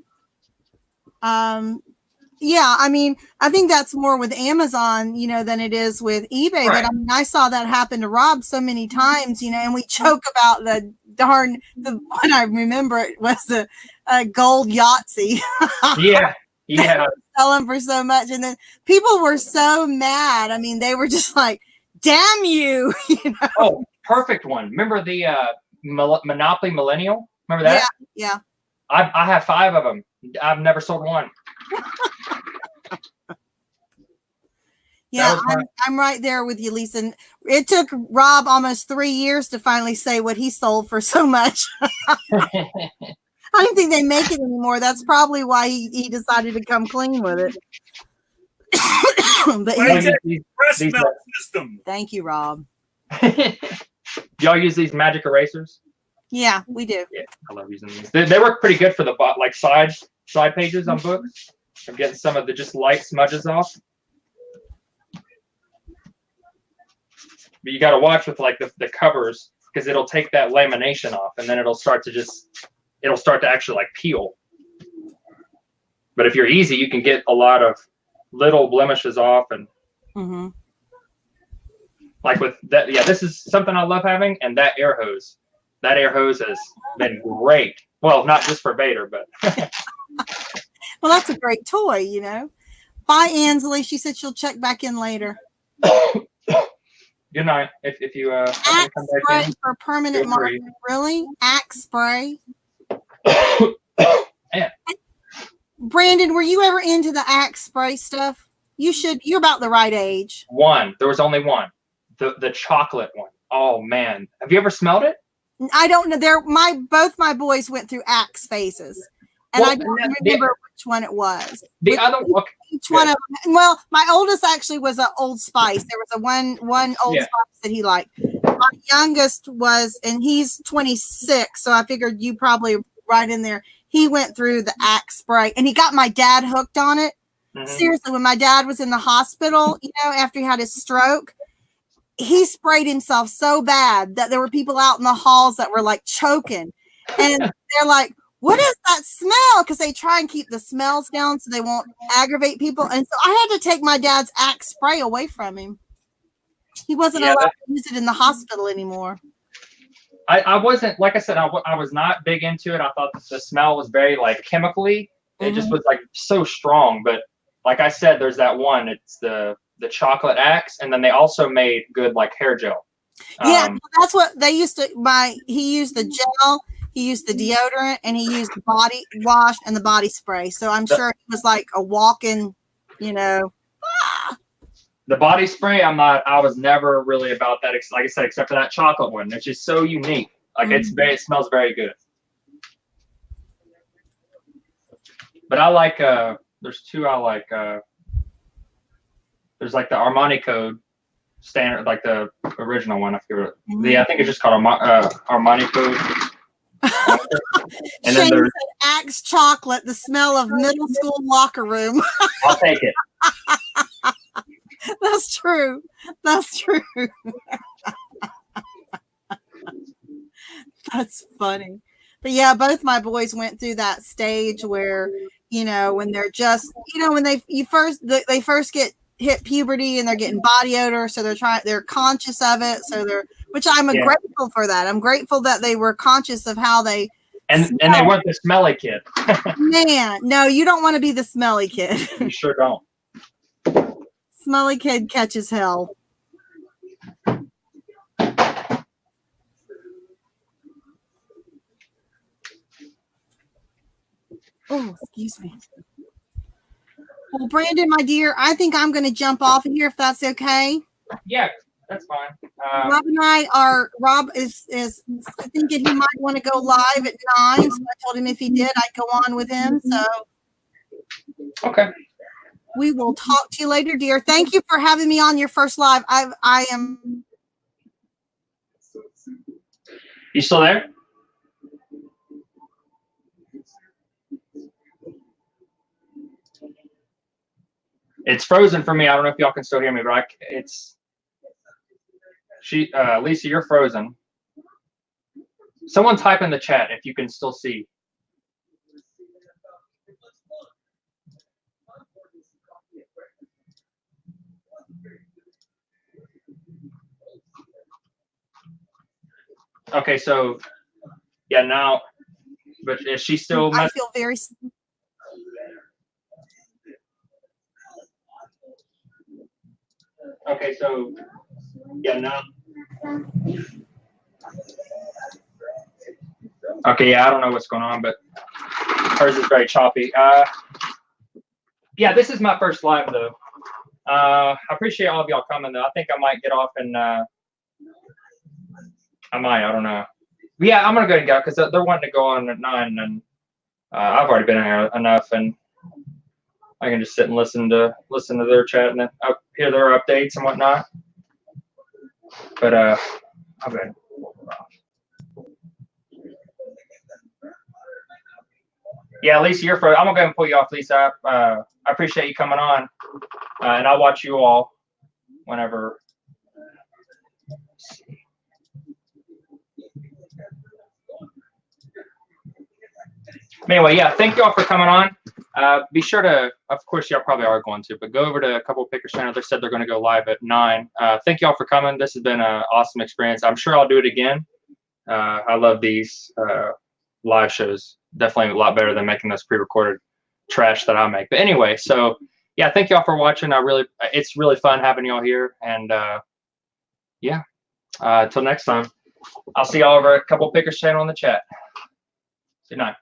S4: Yeah, I mean, I think that's more with Amazon, you know, than it is with eBay.
S1: Right.
S4: But I mean, I saw that happen to Rob so many times, you know, and we joke about the one I remember it was the gold Yahtzee.
S1: yeah,
S4: Sell them for so much, and then people were so mad. I mean, they were just like, "Damn you!" You know?
S1: Oh, perfect one. Remember the Monopoly Millennial? Remember that?
S4: Yeah.
S1: I have 5 of them. I've never sold one.
S4: Yeah, I'm right there with you, Lisa. And it took Rob almost 3 years to finally say what he sold for so much. I don't think they make it anymore. That's probably why he decided to come clean with it. But
S5: press melt system.
S4: Thank you, Rob.
S1: Y'all use these magic erasers?
S4: Yeah, we do.
S1: Yeah, I love using these. They work pretty good for the like side pages on books. I'm getting some of the just light smudges off. But you got to watch with like the covers because it'll take that lamination off and then it'll start to actually like peel. But if you're easy, you can get a lot of little blemishes off and like with that. Yeah, this is something I love having, and that air hose. That air hose has been great. Well, not just for Vader, but
S4: well, that's a great toy, you know. Bye, Ansley. She said she'll check back in later.
S1: Good night. If you
S4: Axe
S1: come back
S4: spray
S1: in,
S4: for permanent marking. Really? Axe spray.
S1: Yeah.
S4: Brandon, were you ever into the Axe spray stuff? You're about the right age.
S1: One. There was only one. The chocolate one. Oh man. Have you ever smelled it?
S4: I don't know. Both my boys went through Axe phases. And I don't remember which one it was. Each one of them. Well, my oldest actually was an Old Spice. There was a one Old Spice that he liked. My youngest was, and he's 26, so I figured you probably right in there. He went through the Axe spray, and he got my dad hooked on it. Seriously, when my dad was in the hospital, you know, after he had his stroke, he sprayed himself so bad that there were people out in the halls that were like choking, and they're like, what is that smell? Because they try and keep the smells down so they won't aggravate people. And so I had to take my dad's Axe spray away from him. He wasn't allowed to use it in the hospital anymore.
S1: I wasn't, like I said, I was not big into it. I thought the smell was very like chemically. It just was like so strong. But like I said, there's that one. It's the chocolate Axe. And then they also made good like hair gel.
S4: Yeah, that's what they used to buy. He used the gel. He used the deodorant, and he used the body wash and the body spray. So I'm sure it was like a walk-in, you know.
S1: The body spray, I was never really about that. Like I said, except for that chocolate one. It's just so unique. Like it smells very good. But I like, there's two I like. There's like the Armani Code standard, like the original one. I forget what I think it's just called Armani Code. And then there's
S4: Axe chocolate, the smell of middle school locker room.
S1: I'll take it.
S4: That's true. That's true. That's funny. But yeah, both my boys went through that stage where you know, when they're just, you know, when they first get hit puberty and they're getting body odor, so they're conscious of it, so which I'm grateful for that. I'm grateful that they were conscious of how they
S1: and they weren't the smelly kid.
S4: Man, no, you don't want to be the smelly kid.
S1: You sure don't.
S4: Smelly kid catches hell. Oh, excuse me. Well, Brandon, my dear, I think I'm going to jump off of here if that's okay.
S1: Yeah, that's fine.
S4: Rob is thinking he might want to go live at 9. So I told him if he did, I'd go on with him. So
S1: okay.
S4: We will talk to you later, dear. Thank you for having me on your first live. I am.
S1: You still there? It's frozen for me. I don't know if y'all can still hear me, but Lisa, you're frozen. Someone type in the chat if you can still see. Okay, so yeah, now, but is she still?
S4: I feel very.
S1: Okay, so yeah, now. Okay, yeah, I don't know what's going on, but hers is very choppy. Yeah, this is my first live though. I appreciate all of y'all coming though. I think I might get off and I don't know. Yeah, I'm gonna go and go because they're wanting to go on at 9, and I've already been here enough, and I can just sit and listen to their chat and then hear their updates and whatnot. But okay. Yeah, Lisa, you're first. I'm gonna go ahead and pull you off, Lisa. I appreciate you coming on, and I'll watch you all whenever. Anyway, yeah, thank you all for coming on. Be sure to, of course, y'all probably are going to, but go over to a couple of Pickers channels. They said they're going to go live at 9. Thank you all for coming. This has been an awesome experience. I'm sure I'll do it again. I love these live shows. Definitely a lot better than making this pre-recorded trash that I make. But anyway, so yeah, thank you all for watching. It's really fun having y'all here. And yeah, until next time, I'll see y'all over a couple of Pickers channel in the chat. Good night.